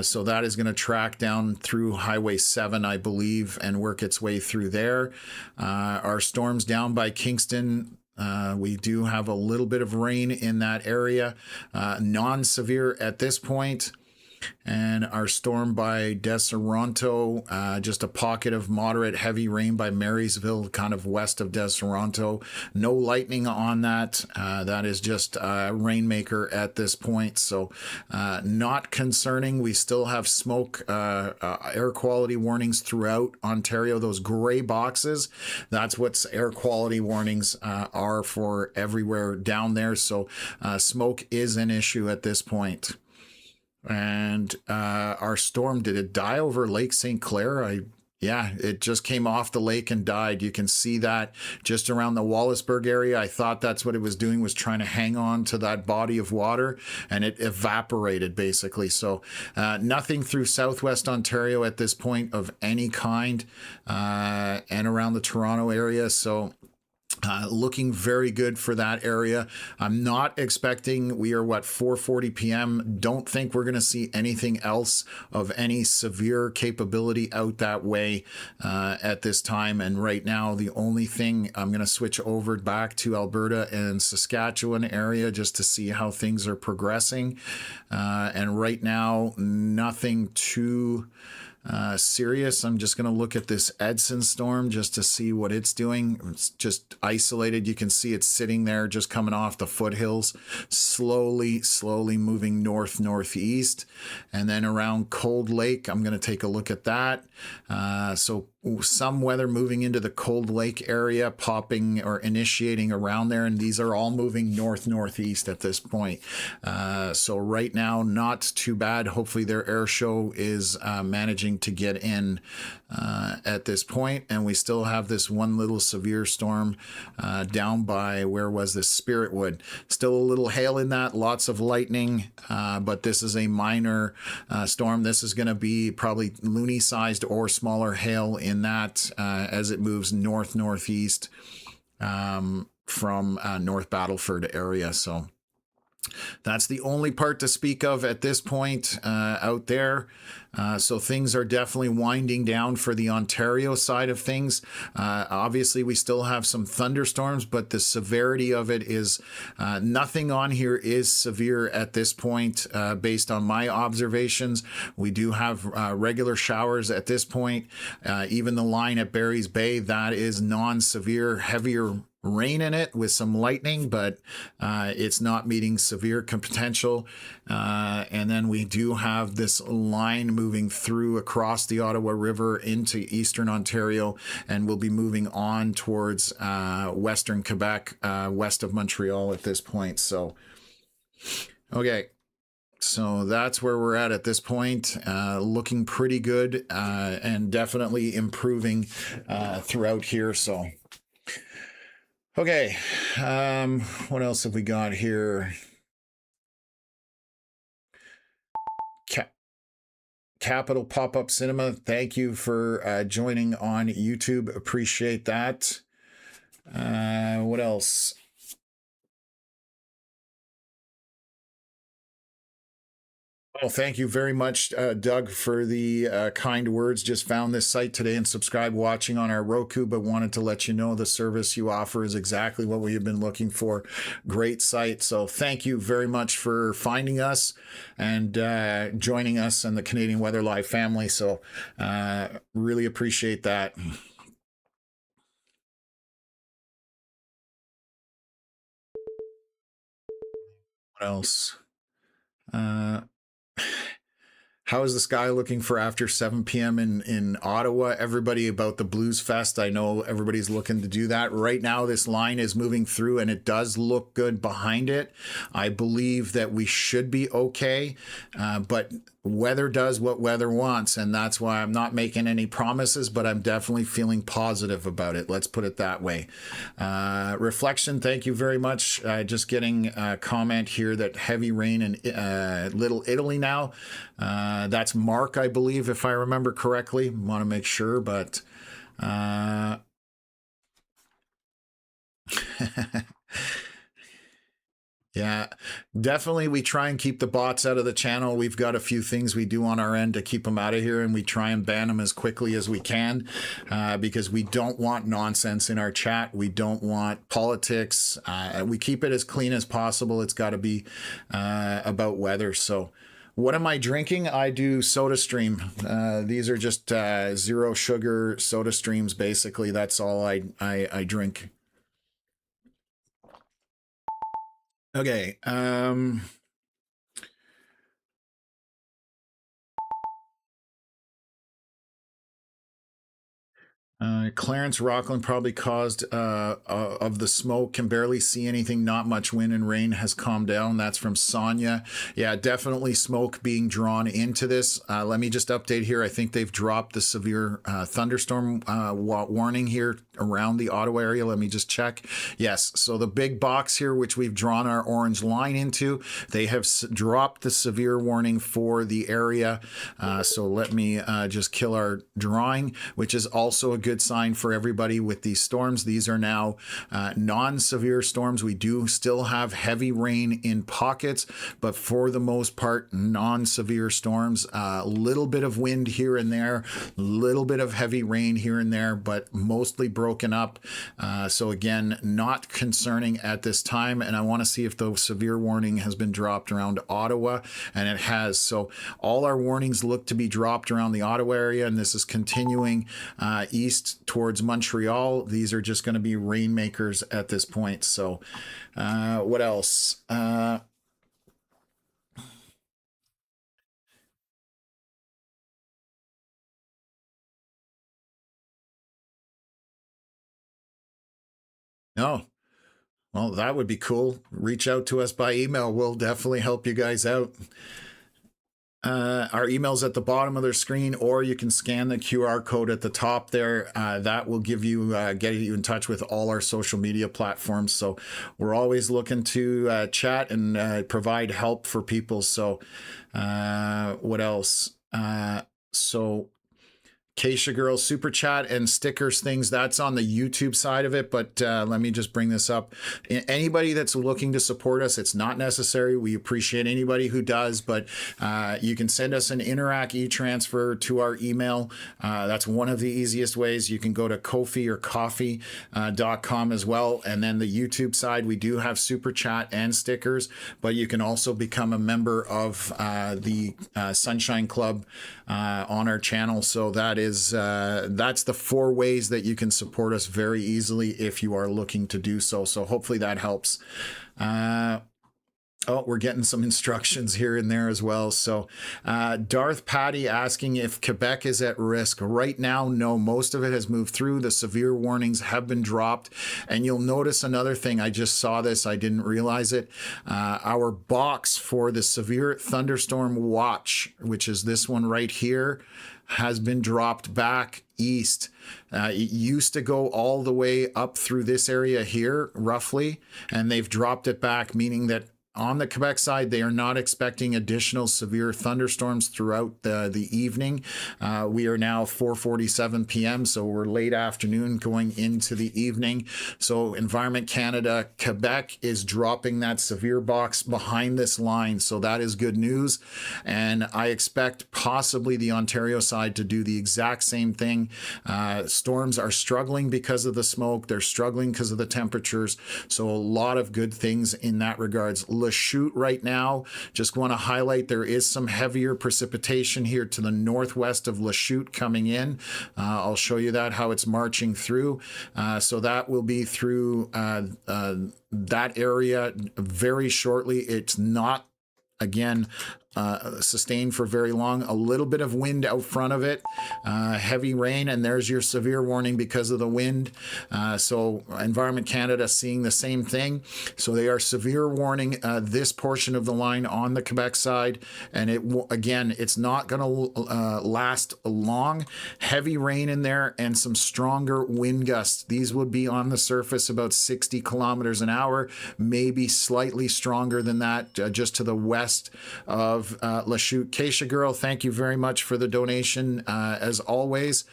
So that is going to track down through Highway 7, I believe, and work its way through there. Our storms down by Kingston, we do have a little bit of rain in that area, non-severe at this point. And our storm by Deseronto, just a pocket of moderate heavy rain by Marysville, kind of west of Deseronto. No lightning on that. That is just a rainmaker at this point. So not concerning. We still have smoke, air quality warnings throughout Ontario. Those gray boxes, that's what air quality warnings are for everywhere down there. So smoke is an issue at this point. And our storm, did it die over Lake St. Clair? Yeah, it just came off the lake and died. You can see that just around the Wallaceburg area. I thought that's what it was doing, was trying to hang on to that body of water, and it evaporated basically. So nothing through southwest Ontario at this point of any kind, and around the Toronto area. So looking very good for that area. I'm not expecting, we are 4:40 p.m. Don't think we're going to see anything else of any severe capability out that way at this time. And right now, the only thing, I'm going to switch over back to Alberta and Saskatchewan area just to see how things are progressing. And right now, nothing too serious. I'm just going to look at this Edson storm just to see what it's doing. It's just isolated. You can see it's sitting there just coming off the foothills, slowly moving northeast. And then around Cold Lake, I'm going to take a look at that. So some weather moving into the Cold Lake area, popping or initiating around there, and these are all moving northeast at this point. So right now, not too bad. Hopefully their air show is managing to get in at this point. And we still have this one little severe storm down by, where was this, Spiritwood. Still a little hail in that, lots of lightning, but this is a minor storm. This is going to be probably loony sized or smaller hail in that as it moves northeast from North Battleford area. So that's the only part to speak of at this point out there. So things are definitely winding down for the Ontario side of things. Obviously, we still have some thunderstorms, but the severity of it is nothing on here is severe at this point based on my observations. We do have regular showers at this point. Even the line at Barry's Bay, that is non-severe, heavier rain in it with some lightning, but it's not meeting severe potential. And then we do have this line moving through across the Ottawa River into eastern Ontario, and we'll be moving on towards western Quebec, west of Montreal at this point. So, okay. So that's where we're at this point. Looking pretty good and definitely improving throughout here. So, okay, what else have we got here? Capital Pop-Up Cinema, thank you for joining on YouTube. Appreciate that. What else? Oh, thank you very much, Doug, for the kind words. Just found this site today and subscribed watching on our Roku, but wanted to let you know the service you offer is exactly what we have been looking for. Great site. So thank you very much for finding us and joining us and the Canadian Weather Live family. So really appreciate that. What else? How is the sky looking for after 7 p.m. in Ottawa? Everybody about the Blues Fest. I know everybody's looking to do that. Right now, this line is moving through and it does look good behind it. I believe that we should be okay, but weather does what weather wants, and that's why I'm not making any promises, but I'm definitely feeling positive about it. Let's put it that way. Reflection, thank you very much. Just getting a comment here that heavy rain in Little Italy now. That's Mark, I believe, if I remember correctly. Want to make sure, but yeah, definitely. We try and keep the bots out of the channel. We've got a few things we do on our end to keep them out of here, and we try and ban them as quickly as we can because we don't want nonsense in our chat. We don't want politics. We keep it as clean as possible. It's got to be about weather. So, What am I drinking? I do Soda Stream. These are just zero sugar Soda Streams. Basically, that's all I drink. Okay. Clarence Rockland probably caused of the smoke. Can barely see anything. Not much wind and rain has calmed down. That's from Sonia. Yeah, definitely smoke being drawn into this. Let me just update here. I think they've dropped the severe thunderstorm warning here around the Ottawa area. Let me just check. Yes. So the big box here, which we've drawn our orange line into, they have dropped the severe warning for the area. So let me just kill our drawing, which is also a good sign for everybody with these storms. These are now non-severe storms. We do still have heavy rain in pockets, but for the most part, non-severe storms. A little bit of wind here and there, a little bit of heavy rain here and there, but mostly broken up. So again, not concerning at this time. And I want to see if the severe warning has been dropped around Ottawa, and it has. So all our warnings look to be dropped around the Ottawa area, and this is continuing east towards Montreal. These are just going to be rainmakers at this point. So what else? No. Well, that would be cool. Reach out to us by email. We'll definitely help you guys out. Our email's at the bottom of their screen, or you can scan the QR code at the top there. That will give you, get you in touch with all our social media platforms. So we're always looking to chat and provide help for people. So what else? So Keisha Girl Super Chat and stickers things, that's on the YouTube side of it. But let me just bring this up. Anybody that's looking to support us, it's not necessary. We appreciate anybody who does, but you can send us an Interac E-Transfer to our email. That's one of the easiest ways. You can go to Ko-fi or coffee.com as well. And then the YouTube side, we do have Super Chat and stickers, but you can also become a member of the Sunshine Club on our channel. So that is that's the 4 ways that you can support us very easily if you are looking to do so. So hopefully that helps. Oh, we're getting some instructions here and there as well. So Darth Patty asking if Quebec is at risk. Right now, no, most of it has moved through. The severe warnings have been dropped. And you'll notice another thing. I just saw this. I didn't realize it. Our box for the severe thunderstorm watch, which is this one right here, has been dropped back east. It used to go all the way up through this area here, roughly, and they've dropped it back, meaning that on the Quebec side, they are not expecting additional severe thunderstorms throughout the evening. We are now 4:47 p.m., so we're late afternoon going into the evening. So Environment Canada, Quebec is dropping that severe box behind this line. So that is good news. And I expect possibly the Ontario side to do the exact same thing. Storms are struggling because of the smoke. They're struggling because of the temperatures. So a lot of good things in that regards. Lachute right now, just want to highlight there is some heavier precipitation here to the northwest of Lachute coming in. I'll show you that, how it's marching through. So that will be through that area very shortly. It's not, again, sustained for very long. A little bit of wind out front of it, heavy rain, and there's your severe warning because of the wind. So Environment Canada seeing the same thing. So they are severe warning this portion of the line on the Quebec side, and it again, it's not going to last long. Heavy rain in there and some stronger wind gusts. These would be on the surface about 60 kilometers an hour, maybe slightly stronger than that, just to the west of Lachute. Keisha Girl, thank you very much for the donation, as always.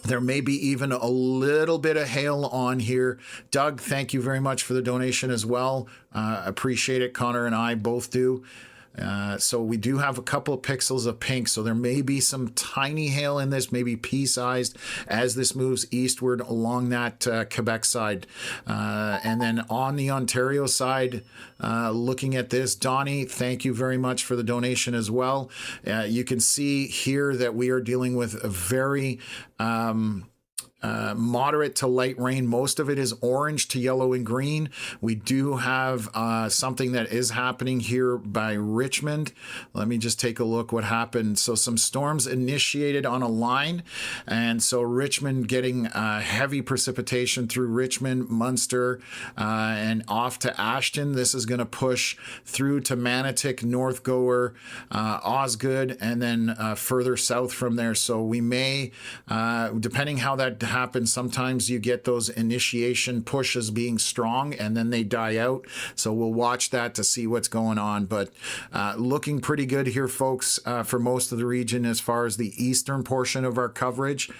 There may be even a little bit of hail on here. Doug, thank you very much for the donation as well. Appreciate it. Connor and I both do. So we do have a couple of pixels of pink. So there may be some tiny hail in this, maybe pea-sized, as this moves eastward along that Quebec side. And then on the Ontario side, looking at this, Donnie, thank you very much for the donation as well. You can see here that we are dealing with a very moderate to light rain. Most of it is orange to yellow and green. We do have something that is happening here by Richmond. Let me just take a look what happened. So some storms initiated on a line, and so Richmond getting heavy precipitation through Richmond, Munster, and off to Ashton. This is going to push through to Manotick, North Gower, Osgood, and then further south from there. So we may, depending how that happens, sometimes you get those initiation pushes being strong and then they die out. So we'll watch that to see what's going on. But looking pretty good here, folks, for most of the region as far as the eastern portion of our coverage.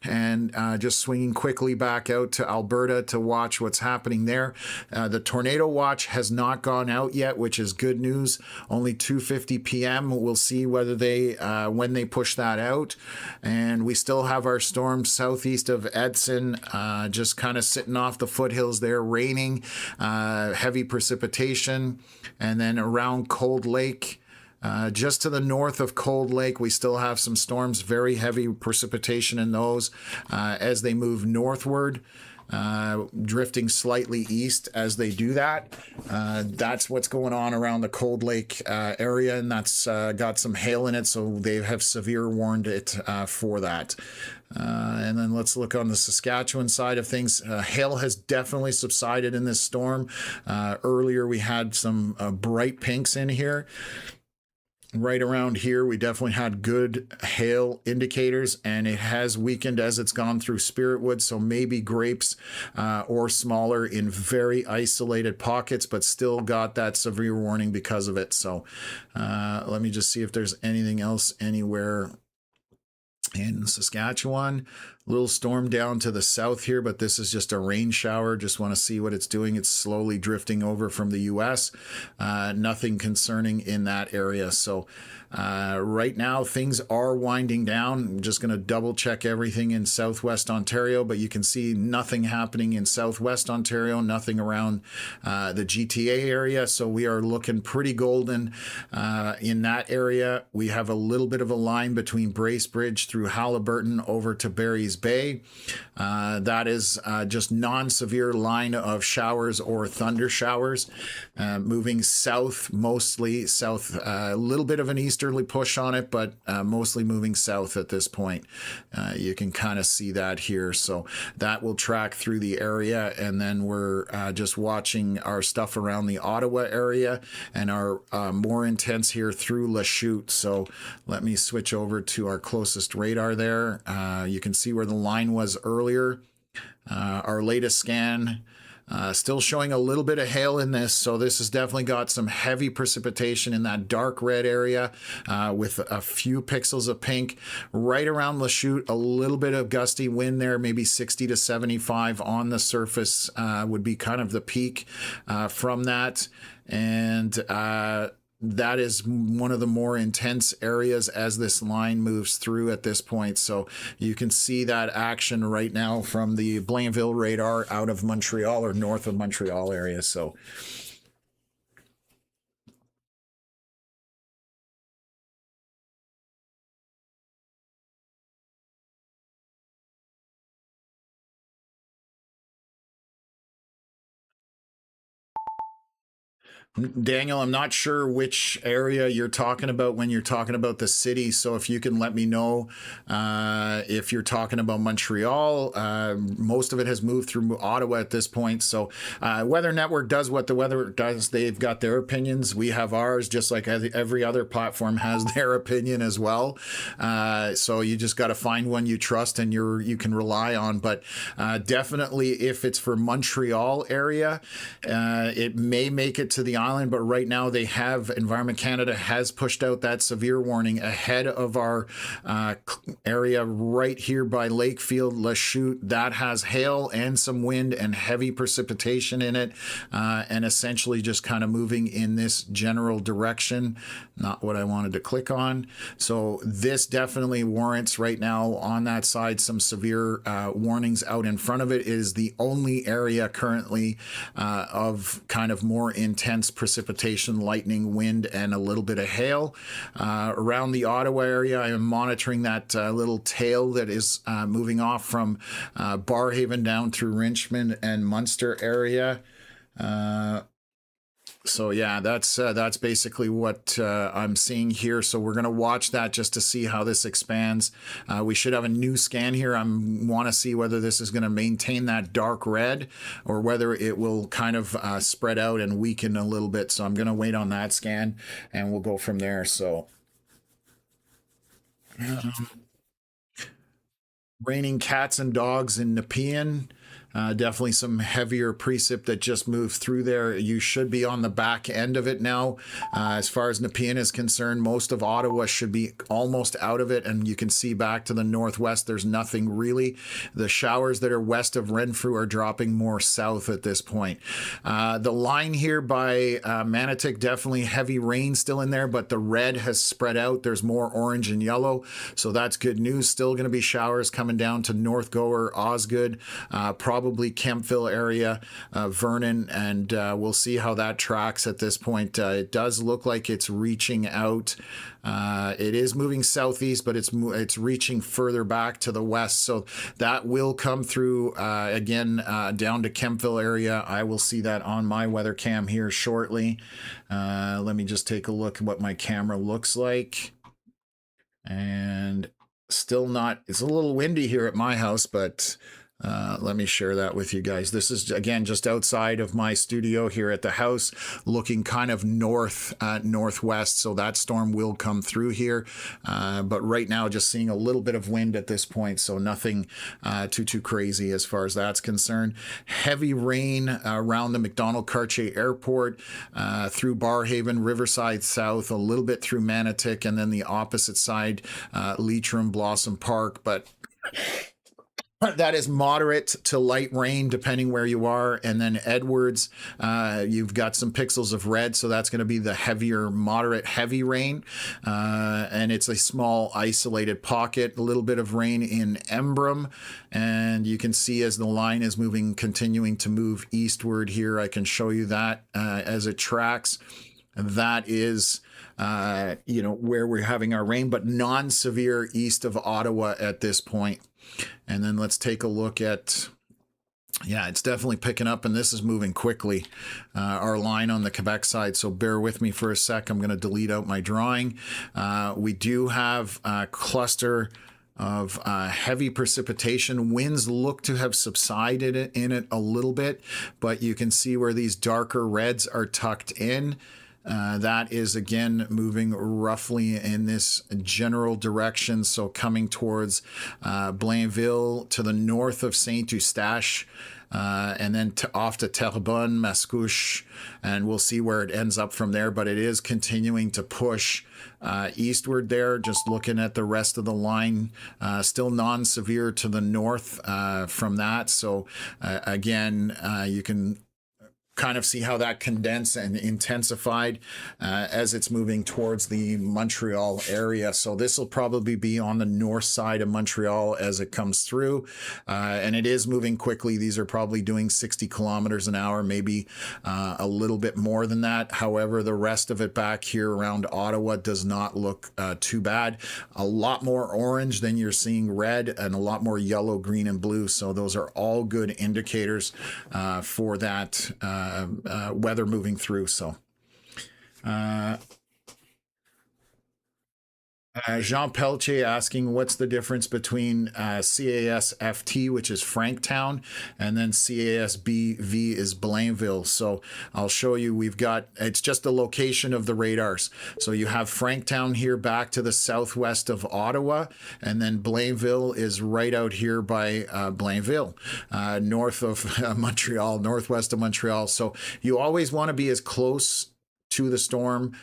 And just swinging quickly back out to Alberta to watch what's happening there. The tornado watch has not gone out yet, which is good news. Only 2:50 p.m. We'll see whether they when they push that out. And we still have our storm southeast of Edson, just kind of sitting off the foothills there, raining, heavy precipitation, and then around Cold Lake. Just to the north of Cold Lake, we still have some storms, very heavy precipitation in those as they move northward, drifting slightly east as they do that. That's what's going on around the Cold Lake area, and that's got some hail in it, so they have severe warned it for that. And then let's look on the Saskatchewan side of things. Hail has definitely subsided in this storm. Earlier we had some bright pinks in here. Right around here, we definitely had good hail indicators, and it has weakened as it's gone through Spiritwood, so maybe grapes or smaller in very isolated pockets, but still got that severe warning because of it. So let me just see if there's anything else anywhere in Saskatchewan. Little storm down to the south here, but this is just a rain shower. Just want to see what it's doing. It's slowly drifting over from the US. Nothing concerning in that area. So right now things are winding down. I'm just going to double check everything in southwest Ontario, but you can see nothing happening in southwest Ontario, nothing around the GTA area. So we are looking pretty golden in that area. We have a little bit of a line between Bracebridge through Halliburton over to Barry's Bay. That is just non-severe line of showers or thunder showers. Moving south, mostly south, a little bit of an easterly push on it, but mostly moving south at this point. You can kind of see that here. So that will track through the area, and then we're just watching our stuff around the Ottawa area and our more intense here through Lachute. So let me switch over to our closest radar there. You can see where the line was earlier. Our latest scan still showing a little bit of hail in this, so this has definitely got some heavy precipitation in that dark red area with a few pixels of pink. Right around Lachute, a little bit of gusty wind there, maybe 60 to 75 on the surface would be kind of the peak from that. And that is one of the more intense areas as this line moves through at this point. So you can see that action right now from the Blainville radar out of Montreal or north of Montreal area. So Daniel, I'm not sure which area you're talking about when you're talking about the city. So if you can let me know if you're talking about Montreal. Most of it has moved through Ottawa at this point. So Weather Network does what the weather does. They've got their opinions. We have ours, just like every other platform has their opinion as well. So you just got to find one you trust and you can rely on. But definitely if it's for Montreal area, it may make it to the Island, but right now they have, Environment Canada has pushed out that severe warning ahead of our area right here by Lakefield, Lachute. That has hail and some wind and heavy precipitation in it, and essentially just kind of moving in this general direction. Not what I wanted to click on. So this definitely warrants right now on that side some severe warnings out in front of it. It is the only area currently of kind of more intense precipitation, lightning, wind, and a little bit of hail. Around the Ottawa area, I am monitoring that little tail that is moving off from Barrhaven down through Richmond and Munster area. So yeah, that's basically what I'm seeing here. So we're going to watch that just to see how this expands. We should have a new scan here. I want to see whether this is going to maintain that dark red or whether it will kind of spread out and weaken a little bit. So I'm going to wait on that scan and we'll go from there. So raining cats and dogs in Nepean. Definitely some heavier precip that just moved through there. You should be on the back end of it now. As far as Nepean is concerned, most of Ottawa should be almost out of it, and you can see back to the northwest, there's nothing really. The showers that are west of Renfrew are dropping more south at this point. The line here by Manotick, definitely heavy rain still in there, but the red has spread out. There's more orange and yellow, so that's good news. Still going to be showers coming down to North Gower, Osgood, probably Kemptville area, Vernon, and we'll see how that tracks at this point. It does look like it's reaching out. It is moving southeast, but it's reaching further back to the west, so that will come through again down to Kemptville area. I will see that on my weather cam here shortly. Let me just take a look at what my camera looks like. And still not, it's a little windy here at my house, but let me share that with you guys. This is, again, just outside of my studio here at the house, looking kind of northwest, so that storm will come through here. But right now, just seeing a little bit of wind at this point, so nothing too crazy as far as that's concerned. Heavy rain around the McDonald-Cartier Airport, through Barrhaven, Riverside South, a little bit through Manotick, and then the opposite side, Leitrim, Blossom Park, but that is moderate to light rain depending where you are. And then Edwards, you've got some pixels of red, so that's going to be the heavier, moderate, heavy rain. And it's a small isolated pocket, a little bit of rain in Embrun. And you can see as the line is moving, continuing to move eastward here, I can show you that as it tracks. That is where we're having our rain, but non-severe east of Ottawa at this point. And then let's take a look at, yeah, it's definitely picking up, and this is moving quickly, our line on the Quebec side. So bear with me for a sec. I'm going to delete out my drawing. We do have a cluster of heavy precipitation. Winds look to have subsided in it a little bit, but you can see where these darker reds are tucked in. That is, again, moving roughly in this general direction. So coming towards Blainville to the north of Saint Eustache, and then off to Terrebonne, Mascouche, and we'll see where it ends up from there. But it is continuing to push eastward there. Just looking at the rest of the line, still non-severe to the north from that. So again, you can kind of see how that condensed and intensified as it's moving towards the Montreal area. So this will probably be on the north side of Montreal as it comes through. And it is moving quickly. These are probably doing 60 kilometers an hour, maybe a little bit more than that. However, the rest of it back here around Ottawa does not look too bad. A lot more orange than you're seeing red, and a lot more yellow, green, and blue. So those are all good indicators for that weather moving through. So Jean Peltier asking what's the difference between CAS-FT, which is Franktown, and then CAS-BV is Blainville. So I'll show you. We've got, it's just the location of the radars. So you have Franktown here back to the southwest of Ottawa, and then Blainville is right out here by Blainville, north of Montreal, northwest of Montreal. So you always want to be as close to the storm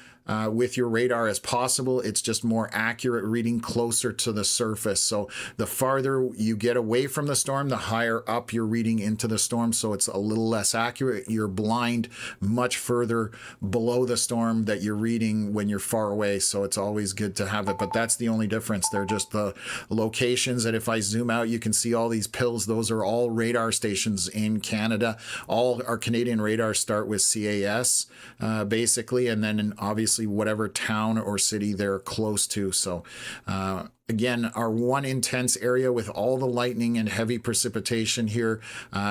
with your radar as possible. It's just more accurate reading closer to the surface. So the farther you get away from the storm, the higher up you're reading into the storm. So it's a little less accurate. You're blind much further below the storm that you're reading when you're far away. So it's always good to have it. But that's the only difference. They're just the locations. And if I zoom out, you can see all these pills. Those are all radar stations in Canada. All our Canadian radars start with CAS, basically, and then obviously whatever town or city they're close to. So again, our one intense area with all the lightning and heavy precipitation here,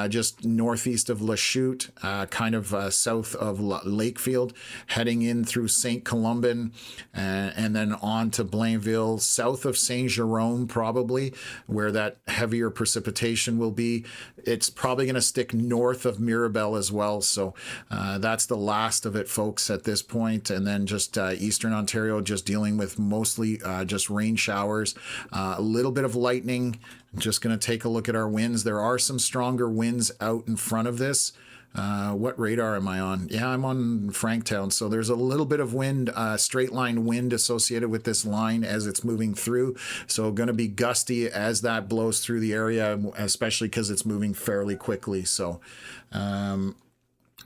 just northeast of Lachute, kind of south of Lakefield, heading in through St. Columban, and then on to Blainville, south of Saint Jerome, probably, where that heavier precipitation will be. It's probably going to stick north of Mirabel as well. So that's the last of it, folks, at this point. And then just eastern Ontario, just dealing with mostly just rain showers. A little bit of lightning. I'm just going to take a look at our winds. There are some stronger winds out in front of this. What radar am I on? Yeah, I'm on Franktown. So there's a little bit of wind, straight line wind associated with this line as it's moving through. So going to be gusty as that blows through the area, especially because it's moving fairly quickly. So,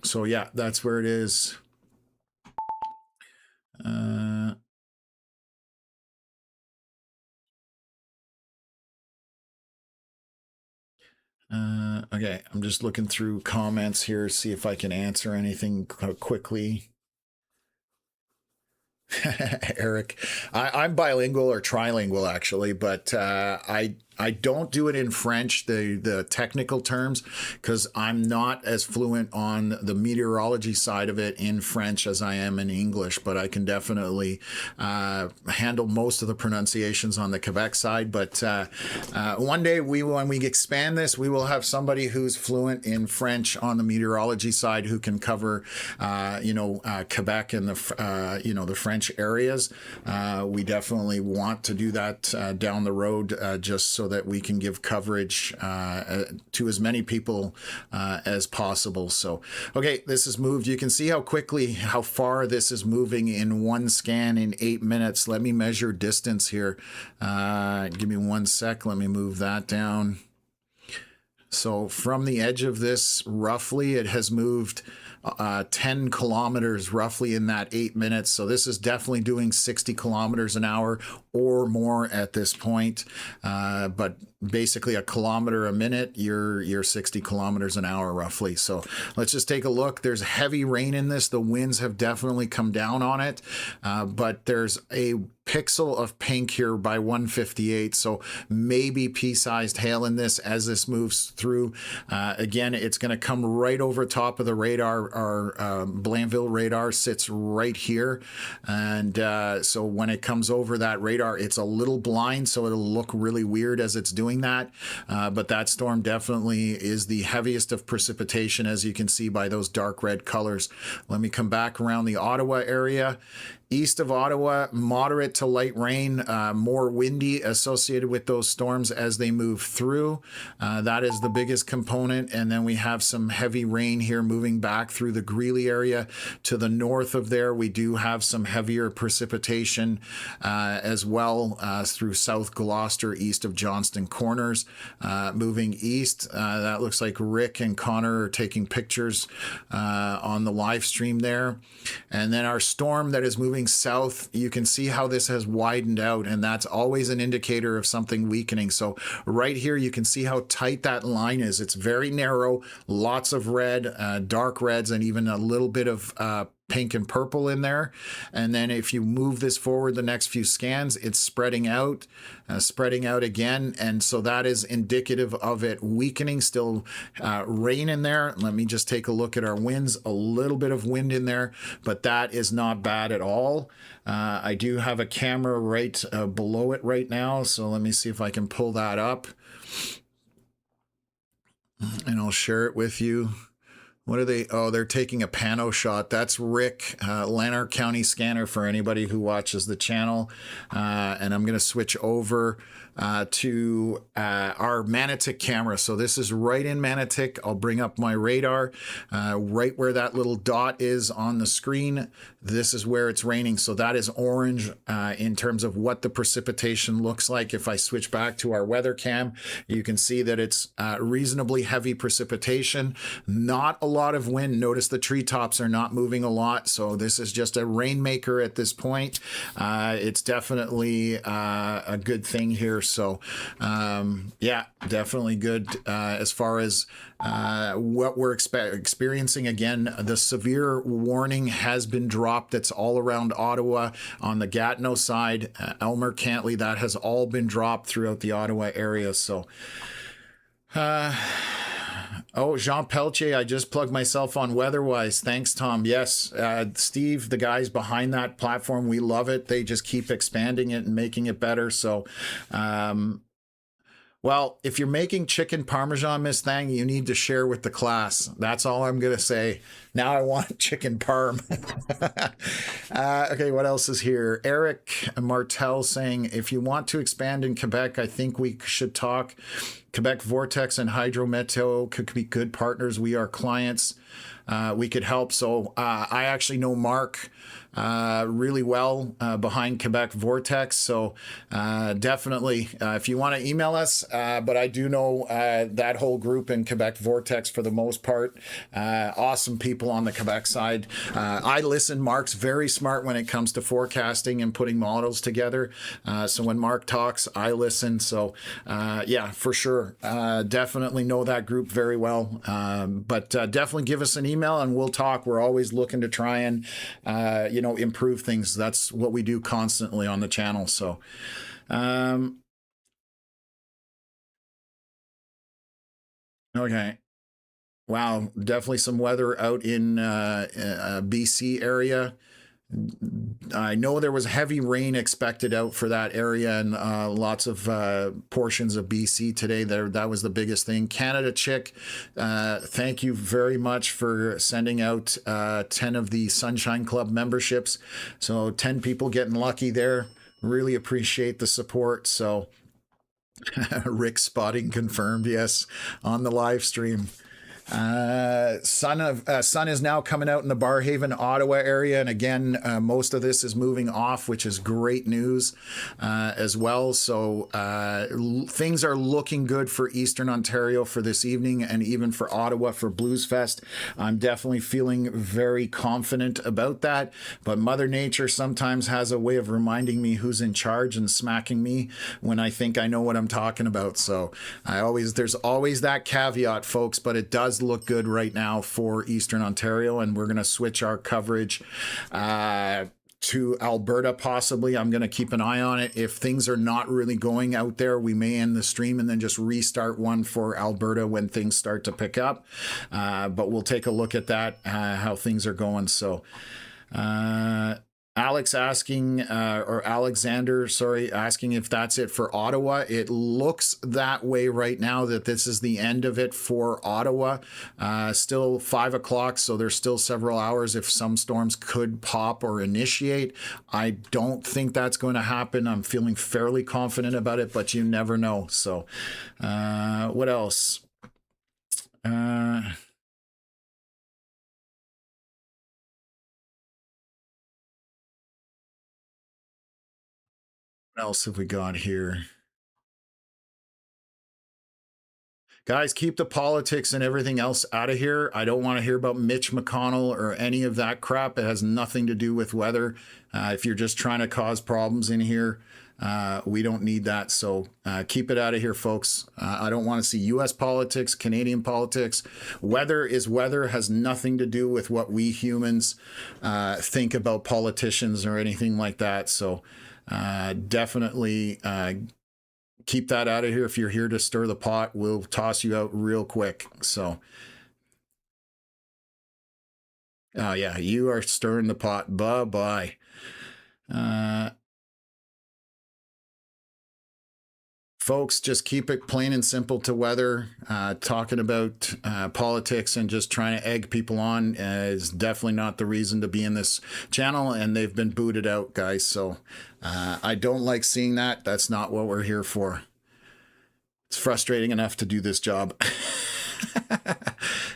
so yeah, that's where it is. Okay, I'm just looking through comments here, see if I can answer anything quickly. Eric, I'm bilingual or trilingual actually, but I don't do it in French, the technical terms, because I'm not as fluent on the meteorology side of it in French as I am in English, but I can definitely handle most of the pronunciations on the Quebec side. But one day, when we expand this, we will have somebody who's fluent in French on the meteorology side who can cover, Quebec and the French areas. We definitely want to do that down the road, just so that we can give coverage to as many people as possible. So, okay, this has moved. You can see how far this is moving in one scan in 8 minutes. Let me measure distance here. Give me 1 sec. Let me move that down. So from the edge of this, roughly, it has moved 10 kilometers roughly in that 8 minutes. So this is definitely doing 60 kilometers an hour or more at this point. But basically a kilometer a minute, you're 60 kilometers an hour roughly. So let's just take a look. There's heavy rain in this. The winds have definitely come down on it, but there's a pixel of pink here by 158. So maybe pea-sized hail in this as this moves through. Again, it's going to come right over top of the radar. Our Blainville radar sits right here. And so when it comes over that radar, it's a little blind, so it'll look really weird as it's doing that. But that storm definitely is the heaviest of precipitation, as you can see by those dark red colors. Let me come back around the Ottawa area. East of Ottawa, moderate to light rain, more windy associated with those storms as they move through. That is the biggest component. And then we have some heavy rain here moving back through the Greeley area. To the north of there, we do have some heavier precipitation as well through South Gloucester, east of Johnston Corners. Moving east, that looks like Rick and Connor are taking pictures on the live stream there. And then our storm that is moving south, you can see how this has widened out, and that's always an indicator of something weakening. So right here, you can see how tight that line is. It's very narrow, lots of red, dark reds, and even a little bit of pink and purple in there. And then if you move this forward the next few scans, it's spreading out again. And so that is indicative of it weakening. Still rain in there. Let me just take a look at our winds. A little bit of wind in there, but that is not bad at all. I do have a camera right below it right now. So let me see if I can pull that up and I'll share it with you. What are they? Oh, they're taking a pano shot. That's Rick, Lanark County Scanner for anybody who watches the channel. And I'm going to switch over to our Manotick camera. So this is right in Manotick. I'll bring up my radar right where that little dot is on the screen. This is where it's raining. So that is orange in terms of what the precipitation looks like. If I switch back to our weather cam, you can see that it's reasonably heavy precipitation, not a lot of wind. Notice the treetops are not moving a lot. So this is just a rainmaker at this point. It's definitely a good thing here. So yeah, definitely good as far as what we're experiencing. Again, the severe warning has been dropped. It's all around Ottawa on the Gatineau side, Elmer, Cantley, that has all been dropped throughout the Ottawa area. So oh, Jean Peltier, I just plugged myself on WeatherWise. Thanks, Tom. Yes, Steve, the guys behind that platform, we love it. They just keep expanding it and making it better. So, well, if you're making chicken parmesan, Miss Thang, you need to share with the class. That's all I'm going to say. Now I want chicken parm. Okay, what else is here? Eric Martel saying, if you want to expand in Quebec, I think we should talk. Quebec Vortex and Hydrometeo could be good partners. We are clients. We could help. So I actually know Mark really well behind Quebec Vortex. So definitely, if you want to email us, but I do know that whole group in Quebec Vortex for the most part. Awesome people on the Quebec side. I listen. Mark's very smart when it comes to forecasting and putting models together. So when Mark talks, I listen. So yeah, for sure. Definitely know that group very well. But definitely give us an email and we'll talk. We're always looking to try and, you know, improve things. That's what we do constantly on the channel. So, okay. Wow. Definitely some weather out in BC area. I know there was heavy rain expected out for that area and lots of portions of BC today. That was the biggest thing. Canada Chick, thank you very much for sending out 10 of the Sunshine Club memberships. So 10 people getting lucky there. Really appreciate the support. So Rick spotting confirmed, yes, on the live stream. Sun is now coming out in the Barhaven, Ottawa area, and again, most of this is moving off, which is great news as well. So things are looking good for Eastern Ontario for this evening, and even for Ottawa for Blues Fest. I'm definitely feeling very confident about that. But Mother Nature sometimes has a way of reminding me who's in charge and smacking me when I think I know what I'm talking about. So there's always that caveat, folks, but it does look good right now for Eastern Ontario, and we're going to switch our coverage to Alberta possibly. I'm going to keep an eye on it. If things are not really going out there, we may end the stream and then just restart one for Alberta when things start to pick up. But we'll take a look at that, how things are going. So Alex asking, or Alexander, sorry, asking if that's it for Ottawa. It looks that way right now, that this is the end of it for Ottawa. Still 5 o'clock, so there's still several hours if some storms could pop or initiate. I don't think that's going to happen. I'm feeling fairly confident about it, but you never know. So what else? What else have we got here? Guys, keep the politics and everything else out of here. I don't want to hear about Mitch McConnell or any of that crap. It has nothing to do with weather. If you're just trying to cause problems in here, we don't need that. So keep it out of here, folks. I don't want to see U.S. politics, Canadian politics. Weather is weather, has nothing to do with what we humans think about politicians or anything like that. So definitely keep that out of here. If you're here to stir the pot, we'll toss you out real quick. So, oh yeah, you are stirring the pot. Bye-bye. folks, just keep it plain and simple to weather. Talking about politics and just trying to egg people on is definitely not the reason to be in this channel, and they've been booted out, guys. So I don't like seeing that. That's not what we're here for. It's frustrating enough to do this job.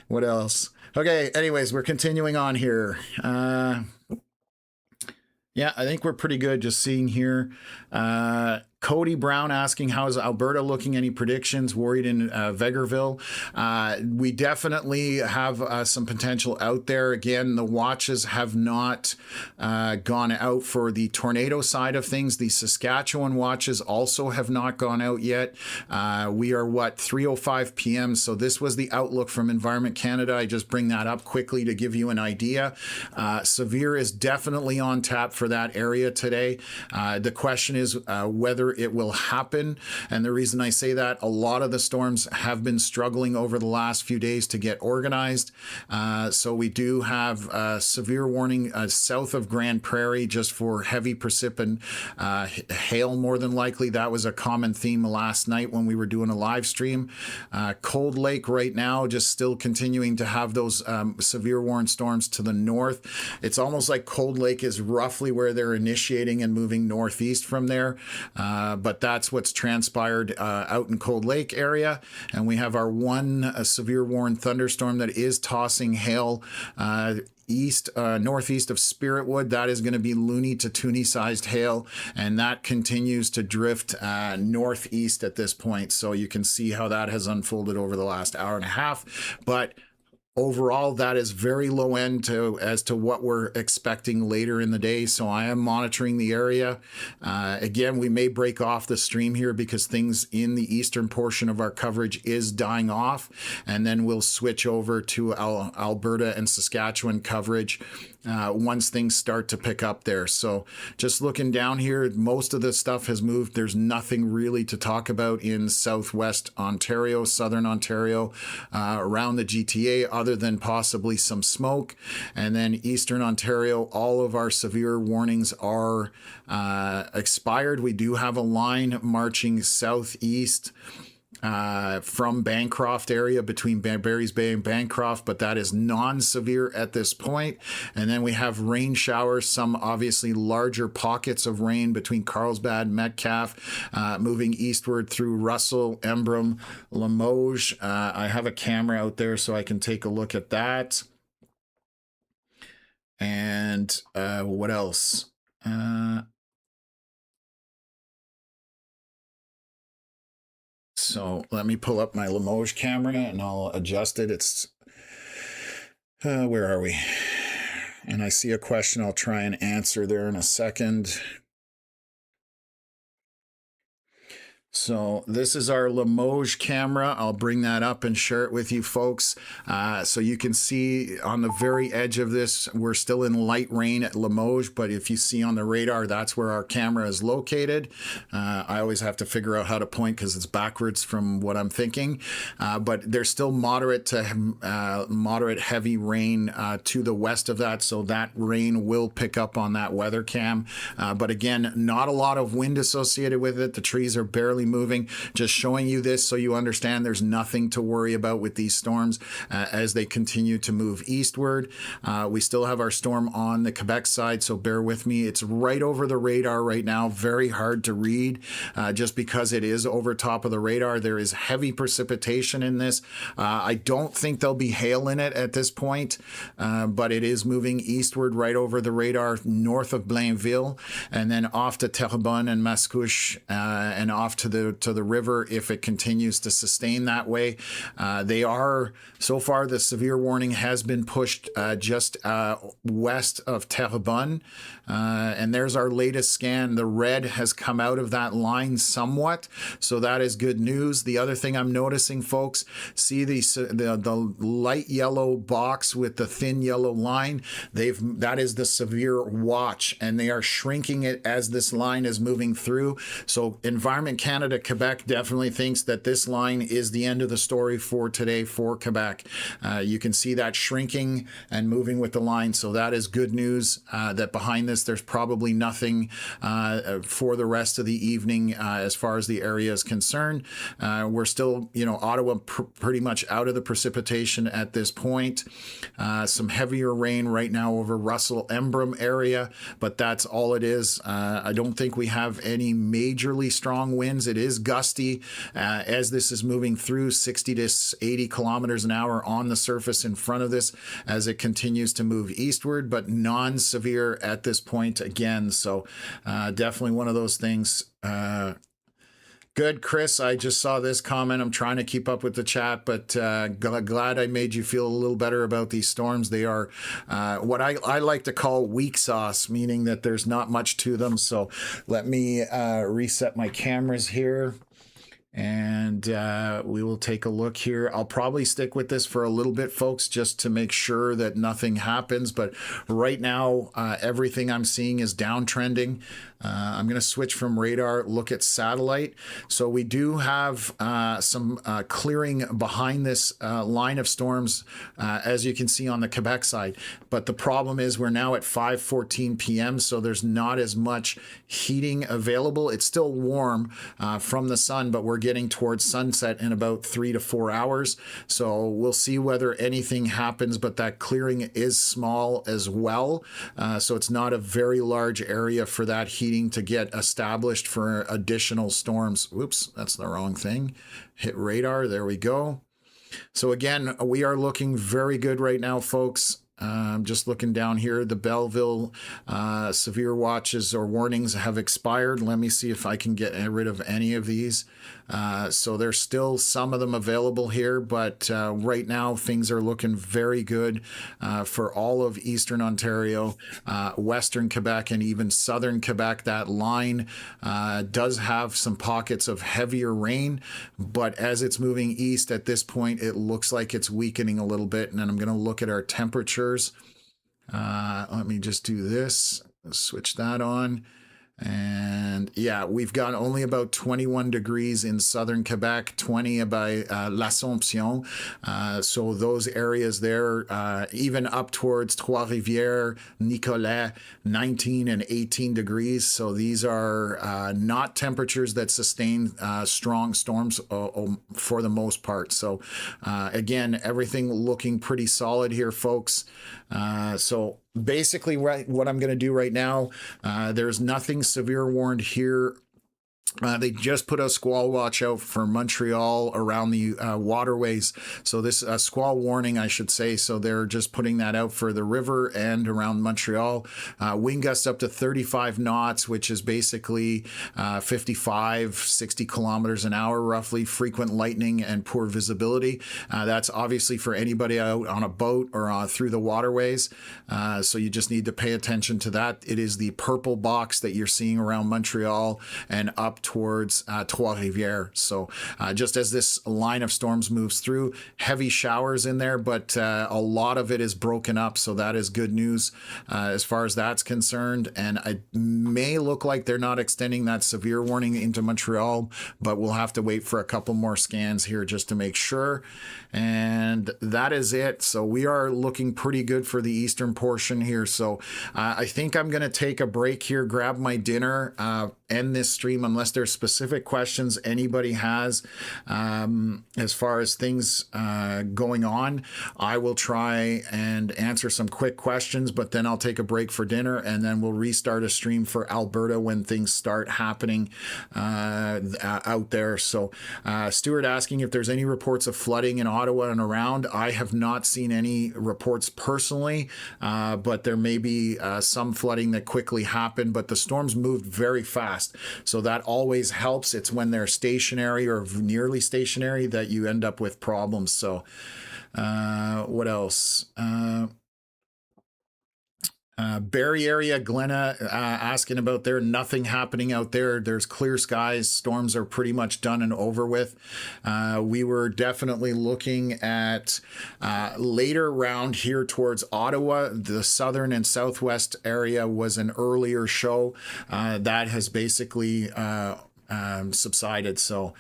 What else? Okay, anyways, we're continuing on here. Yeah, I think we're pretty good. Just seeing here. Cody Brown asking, how's Alberta looking? Any predictions? Worried in Vegreville? We definitely have some potential out there. Again, the watches have not gone out for the tornado side of things. The Saskatchewan watches also have not gone out yet. We are, 3:05 p.m. So this was the outlook from Environment Canada. I just bring that up quickly to give you an idea. Severe is definitely on tap for that area today. The question is whether it will happen. And the reason I say that, a lot of the storms have been struggling over the last few days to get organized. So we do have a severe warning south of Grand Prairie just for heavy precipient hail, more than likely. That was a common theme last night when we were doing a live stream. Cold Lake right now just still continuing to have those severe warning storms to the north. It's almost like Cold Lake is roughly where they're initiating and moving northeast from there. But that's what's transpired out in Cold Lake area. And we have our one severe warning thunderstorm that is tossing hail northeast of Spiritwood. That is going to be loony to toony sized hail, and that continues to drift northeast at this point. So you can see how that has unfolded over the last hour and a half. But overall, that is very low end as to what we're expecting later in the day. So I am monitoring the area. Again, we may break off the stream here because things in the eastern portion of our coverage is dying off. And then we'll switch over to Alberta and Saskatchewan coverage once things start to pick up there. So just looking down here, most of the stuff has moved. There's nothing really to talk about in southwest Ontario, southern Ontario, around the GTA, other than possibly some smoke. And then eastern Ontario, all of our severe warnings are expired. We do have a line marching southeast from Bancroft area between Barry's Bay and Bancroft, but that is non-severe at this point. And then we have rain showers, some obviously larger pockets of rain between Carlsbad, Metcalfe, moving eastward through Russell, Embrun, Limoges. I have a camera out there so I can take a look at that. And what else? So let me pull up my Limoges camera and I'll adjust it. It's, where are we? And I see a question I'll try and answer there in a second. So this is our Limoges camera. I'll bring that up and share it with you folks. So you can see on the very edge of this, we're still in light rain at Limoges, but if you see on the radar, that's where our camera is located. I always have to figure out how to point because it's backwards from what I'm thinking. But there's still moderate to moderate heavy rain to the west of that. So that rain will pick up on that weather cam. But again, not a lot of wind associated with it. The trees are barely moving. Just showing you this so you understand there's nothing to worry about with these storms as they continue to move eastward. We still have our storm on the Quebec side, so bear with me. It's right over the radar right now. Very hard to read just because it is over top of the radar. There is heavy precipitation in this. I don't think there'll be hail in it at this point, but it is moving eastward right over the radar north of Blainville and then off to Terrebonne and Mascouche and off to the river if it continues to sustain that way. They are, so far the severe warning has been pushed just west of Terrebonne. And there's our latest scan. The red has come out of that line somewhat, so that is good news. The other thing I'm noticing, folks, see the light yellow box with the thin yellow line. That is the severe watch, and they are shrinking it as this line is moving through. So Environment Canada Canada, Quebec definitely thinks that this line is the end of the story for today for Quebec. You can see that shrinking and moving with the line, so that is good news that behind this there's probably nothing for the rest of the evening as far as the area is concerned. We're still, Ottawa pretty much out of the precipitation at this point. Some heavier rain right now over Russell Embrun area, but that's all it is. I don't think we have any majorly strong winds. It is gusty as this is moving through 60 to 80 kilometers an hour on the surface in front of this as it continues to move eastward, but non-severe at this point again. So definitely one of those things. Good, Chris. I just saw this comment. I'm trying to keep up with the chat, but glad I made you feel a little better about these storms. They are what I like to call weak sauce, meaning that there's not much to them. So let me reset my cameras here. And we will take a look here. I'll probably stick with this for a little bit, folks, just to make sure that nothing happens. But right now, everything I'm seeing is downtrending. I'm going to switch from radar, look at satellite. So we do have some clearing behind this line of storms, as you can see on the Quebec side. But the problem is we're now at 5:14 p.m., so there's not as much heating available. It's still warm from the sun, but we're getting towards sunset in about 3 to 4 hours. So we'll see whether anything happens, but that clearing is small as well. So it's not a very large area for that heating to get established for additional storms. Oops, that's the wrong thing. Hit radar. There we go. So again, we are looking very good right now, folks. I'm just looking down here. The Belleville severe watches or warnings have expired. Let me see if I can get rid of any of these. So there's still some of them available here, but right now things are looking very good for all of Eastern Ontario, Western Quebec, and even Southern Quebec. That line does have some pockets of heavier rain, but as it's moving east at this point, it looks like it's weakening a little bit. And then I'm going to look at our temperatures. Let me just do this, switch that on. And yeah, we've got only about 21 degrees in southern Quebec, 20 by L'Assomption. So those areas there, even up towards Trois-Rivières, Nicolet, 19 and 18 degrees. So these are not temperatures that sustain strong storms for the most part. So again, everything looking pretty solid here, folks. So basically what I'm going to do right now, there's nothing severe warned here. They just put a squall watch out for Montreal around the waterways. So this squall warning, I should say. So they're just putting that out for the river and around Montreal. Wind gusts up to 35 knots, which is basically 55, 60 kilometers an hour, roughly. Frequent lightning and poor visibility. That's obviously for anybody out on a boat or through the waterways. So you just need to pay attention to that. It is the purple box that you're seeing around Montreal and up towards Trois-Rivières. So just as this line of storms moves through, heavy showers in there, but a lot of it is broken up. So that is good news as far as that's concerned. And it may look like they're not extending that severe warning into Montreal, but we'll have to wait for a couple more scans here just to make sure. And that is it. So we are looking pretty good for the eastern portion here. So I think I'm going to take a break here, grab my dinner, end this stream unless there's specific questions anybody has as far as things going on. I will try and answer some quick questions, but then I'll take a break for dinner and then we'll restart a stream for Alberta when things start happening out there. So Stuart asking if there's any reports of flooding in Ottawa and around. I have not seen any reports personally, but there may be some flooding that quickly happened, but the storms moved very fast. So that always helps. It's when they're stationary or nearly stationary that you end up with problems. So what else? Barrie area, Glenna asking about there. Nothing happening out there. There's clear skies. Storms are pretty much done and over with. We were definitely looking at later round here towards Ottawa. The southern and southwest area was an earlier show. That has basically subsided. So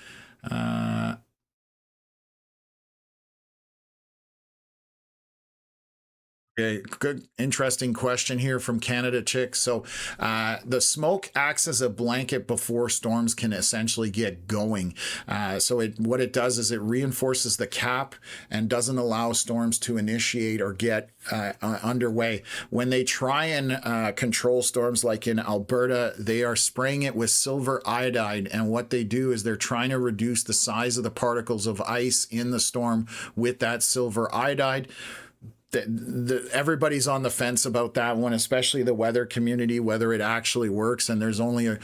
okay, good, interesting question here from Canada Chick. So, the smoke acts as a blanket before storms can essentially get going. What it does is it reinforces the cap and doesn't allow storms to initiate or get underway. When they try and control storms like in Alberta, they are spraying it with silver iodide. And what they do is they're trying to reduce the size of the particles of ice in the storm with that silver iodide. Everybody's on the fence about that one, especially the weather community, whether it actually works. And there's only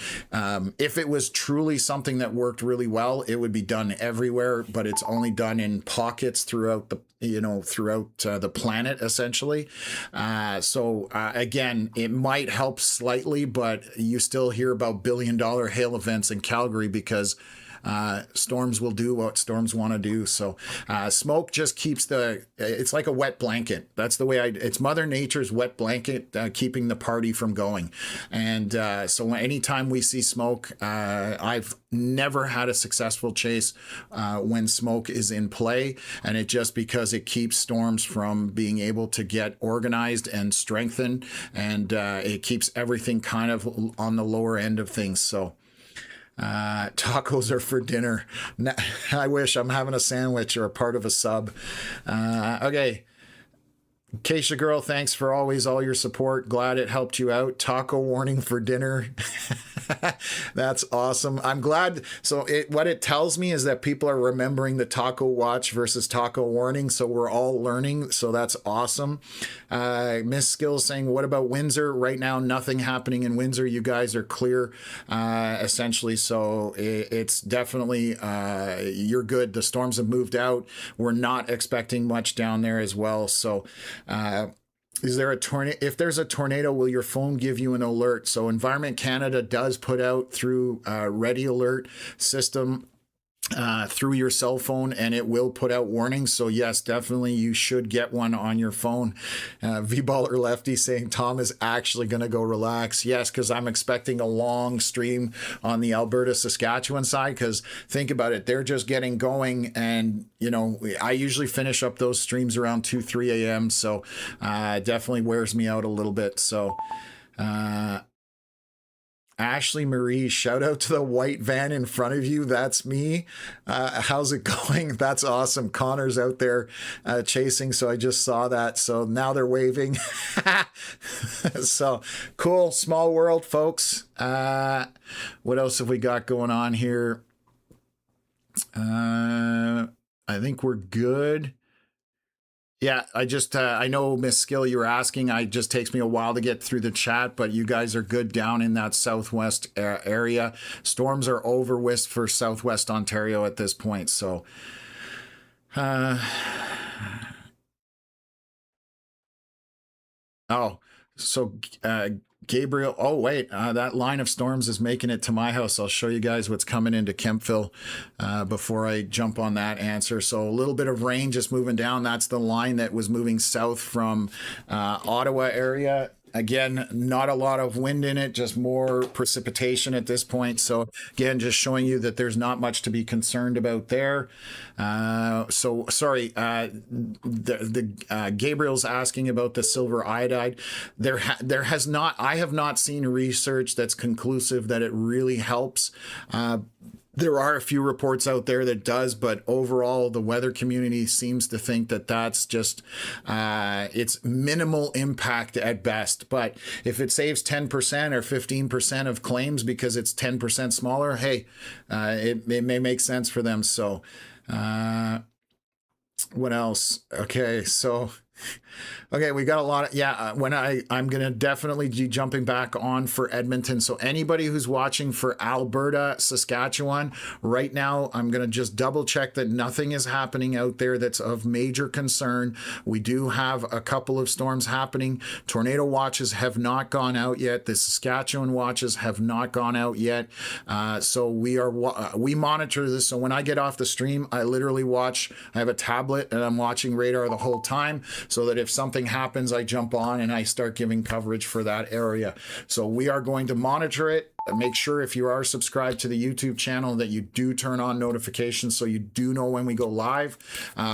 if it was truly something that worked really well, it would be done everywhere, but it's only done in pockets throughout the planet, essentially. Again, it might help slightly, but you still hear about billion-dollar hail events in Calgary because storms will do what storms want to do. So smoke just keeps it's like a wet blanket. That's the way it's Mother Nature's wet blanket, keeping the party from going. And so anytime we see smoke, I've never had a successful chase when smoke is in play, and it just because it keeps storms from being able to get organized and strengthened, and it keeps everything kind of on the lower end of things. So tacos are for dinner. I wish. I'm having a sandwich or a part of a sub. Okay. Keisha girl, thanks for always all your support. Glad it helped you out. Taco warning for dinner. That's awesome. I'm glad. So what it tells me is that people are remembering the taco watch versus taco warning. So we're all learning. So that's awesome. Miss Skills saying, what about Windsor? Right now, nothing happening in Windsor. You guys are clear, essentially. So it's definitely, you're good. The storms have moved out. We're not expecting much down there as well. So, is there a tornado? If there's a tornado, will your phone give you an alert? So Environment Canada does put out through Ready Alert system through your cell phone, and it will put out warnings. So yes, definitely you should get one on your phone. V-Baller Lefty saying Tom is actually going to go relax. Yes, because I'm expecting a long stream on the Alberta Saskatchewan side, because think about it, they're just getting going, and I usually finish up those streams around 2-3 a.m. So definitely wears me out a little bit. So Ashley Marie, shout out to the white van in front of you. That's me. How's it going? That's awesome. Connor's out there chasing. So I just saw that. So now they're waving. So cool. Small world, folks. What else have we got going on here? I think we're good. Yeah, I know, Miss Skill, you were asking. It just takes me a while to get through the chat, but you guys are good down in that southwest area. Storms are over with for southwest Ontario at this point. So, Gabriel, oh wait, that line of storms is making it to my house. I'll show you guys what's coming into Kemptville before I jump on that answer. So a little bit of rain just moving down. That's the line that was moving south from Ottawa area. Again, not a lot of wind in it, just more precipitation at this point. So again, just showing you that there's not much to be concerned about there. Sorry, Gabriel's asking about the silver iodide. I have not seen research that's conclusive that it really helps. There are a few reports out there that does, but overall, the weather community seems to think that that's just, it's minimal impact at best. But if it saves 10% or 15% of claims because it's 10% smaller, hey, it may make sense for them. So, what else? Okay, so... Okay, we got a lot of, I'm going to definitely be jumping back on for Edmonton. So anybody who's watching for Alberta, Saskatchewan, right now, I'm going to just double check that nothing is happening out there that's of major concern. We do have a couple of storms happening. Tornado watches have not gone out yet. The Saskatchewan watches have not gone out yet. So we monitor this. So when I get off the stream, I literally watch, I have a tablet and I'm watching radar the whole time. so that if something happens, I jump on and I start giving coverage for that area. So we are going to monitor it. Make sure if you are subscribed to the YouTube channel that you do turn on notifications so you do know when we go live.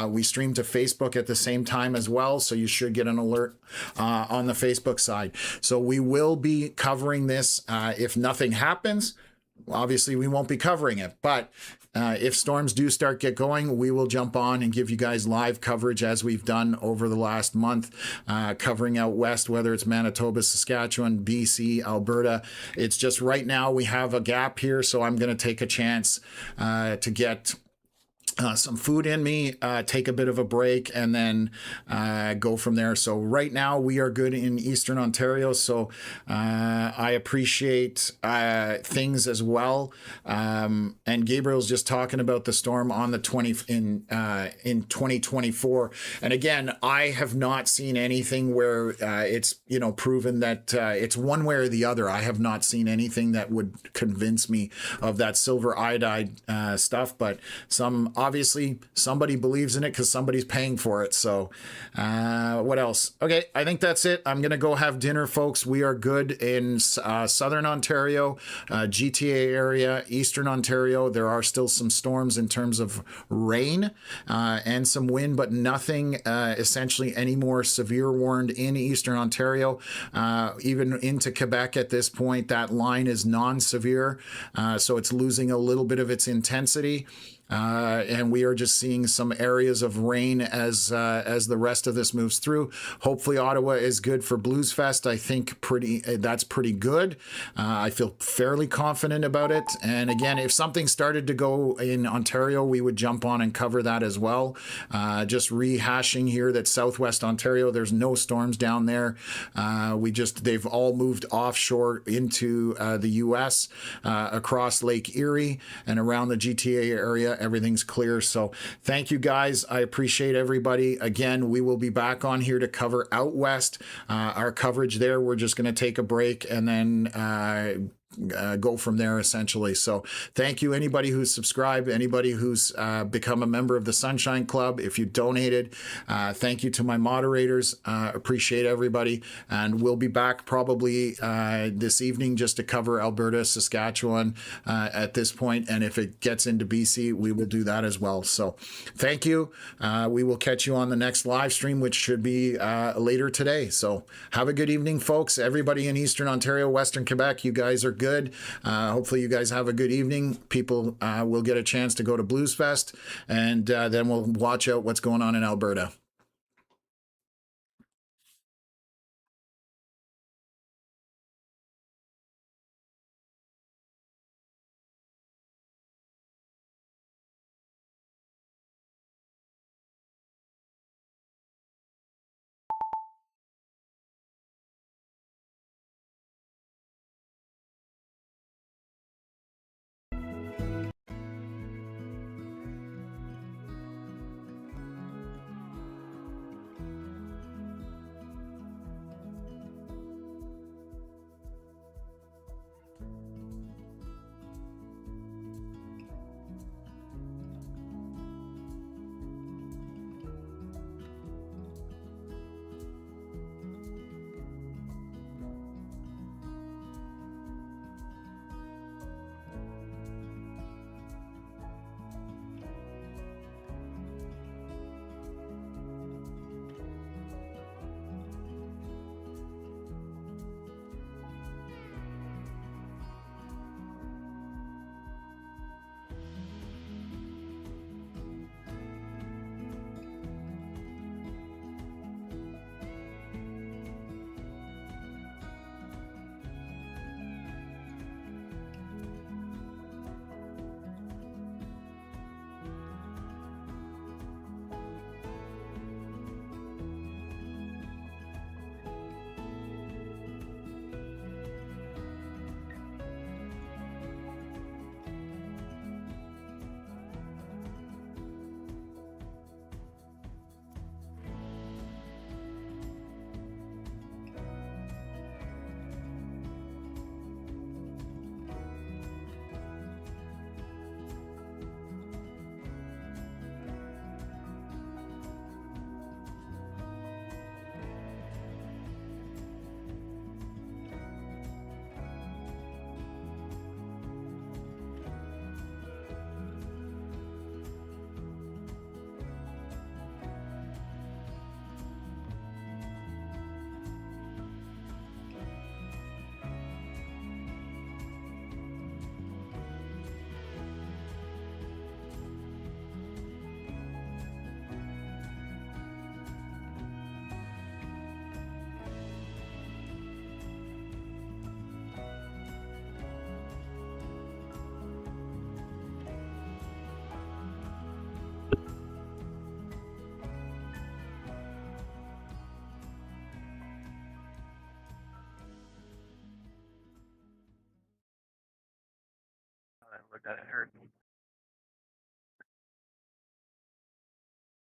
We stream to Facebook at the same time as well, so you should get an alert on the Facebook side. So we will be covering this if nothing happens. Obviously, we won't be covering it, but if storms do start get going, we will jump on and give you guys live coverage as we've done over the last month, covering out west, whether it's Manitoba, Saskatchewan, BC, Alberta. It's just right now we have a gap here, so I'm going to take a chance to get some food in me, take a bit of a break, and then go from there. So right now we are good in Eastern Ontario. So I appreciate things as well. And Gabriel's just talking about the storm on the 20 in 2024. And again, I have not seen anything where it's proven that it's one way or the other. I have not seen anything that would convince me of that silver iodide stuff. But obviously somebody believes in it because somebody's paying for it. So what else? Okay, I think that's it. I'm gonna go have dinner, folks. We are good in Southern Ontario, GTA area, Eastern Ontario. There are still some storms in terms of rain and some wind, but nothing essentially any more severe warned in Eastern Ontario. Even into Quebec at this point, that line is non-severe, so it's losing a little bit of its intensity. And we are just seeing some areas of rain as the rest of this moves through. Hopefully Ottawa is good for Blues Fest. I think that's pretty good. I feel fairly confident about it. And again, if something started to go in Ontario, we would jump on and cover that as well. Just rehashing here that Southwest Ontario, there's no storms down there. They've all moved offshore into the US, across Lake Erie and around the GTA area. Everything's clear. So thank you guys. I appreciate everybody. Again, we will be back on here to cover out west. Our coverage there, we're just going to take a break and then go from there essentially. So thank you anybody who's subscribed, anybody who's become a member of the Sunshine Club. If you donated, thank you to my moderators. Appreciate everybody, and we'll be back probably this evening just to cover Alberta, Saskatchewan at this point, and if it gets into BC, we will do that as well. So thank you. We will catch you on the next live stream, which should be later today. So have a good evening, folks. Everybody in Eastern Ontario, Western Quebec, you guys are good. Hopefully you guys have a good evening. People will get a chance to go to Blues Fest, and then we'll watch out what's going on in Alberta.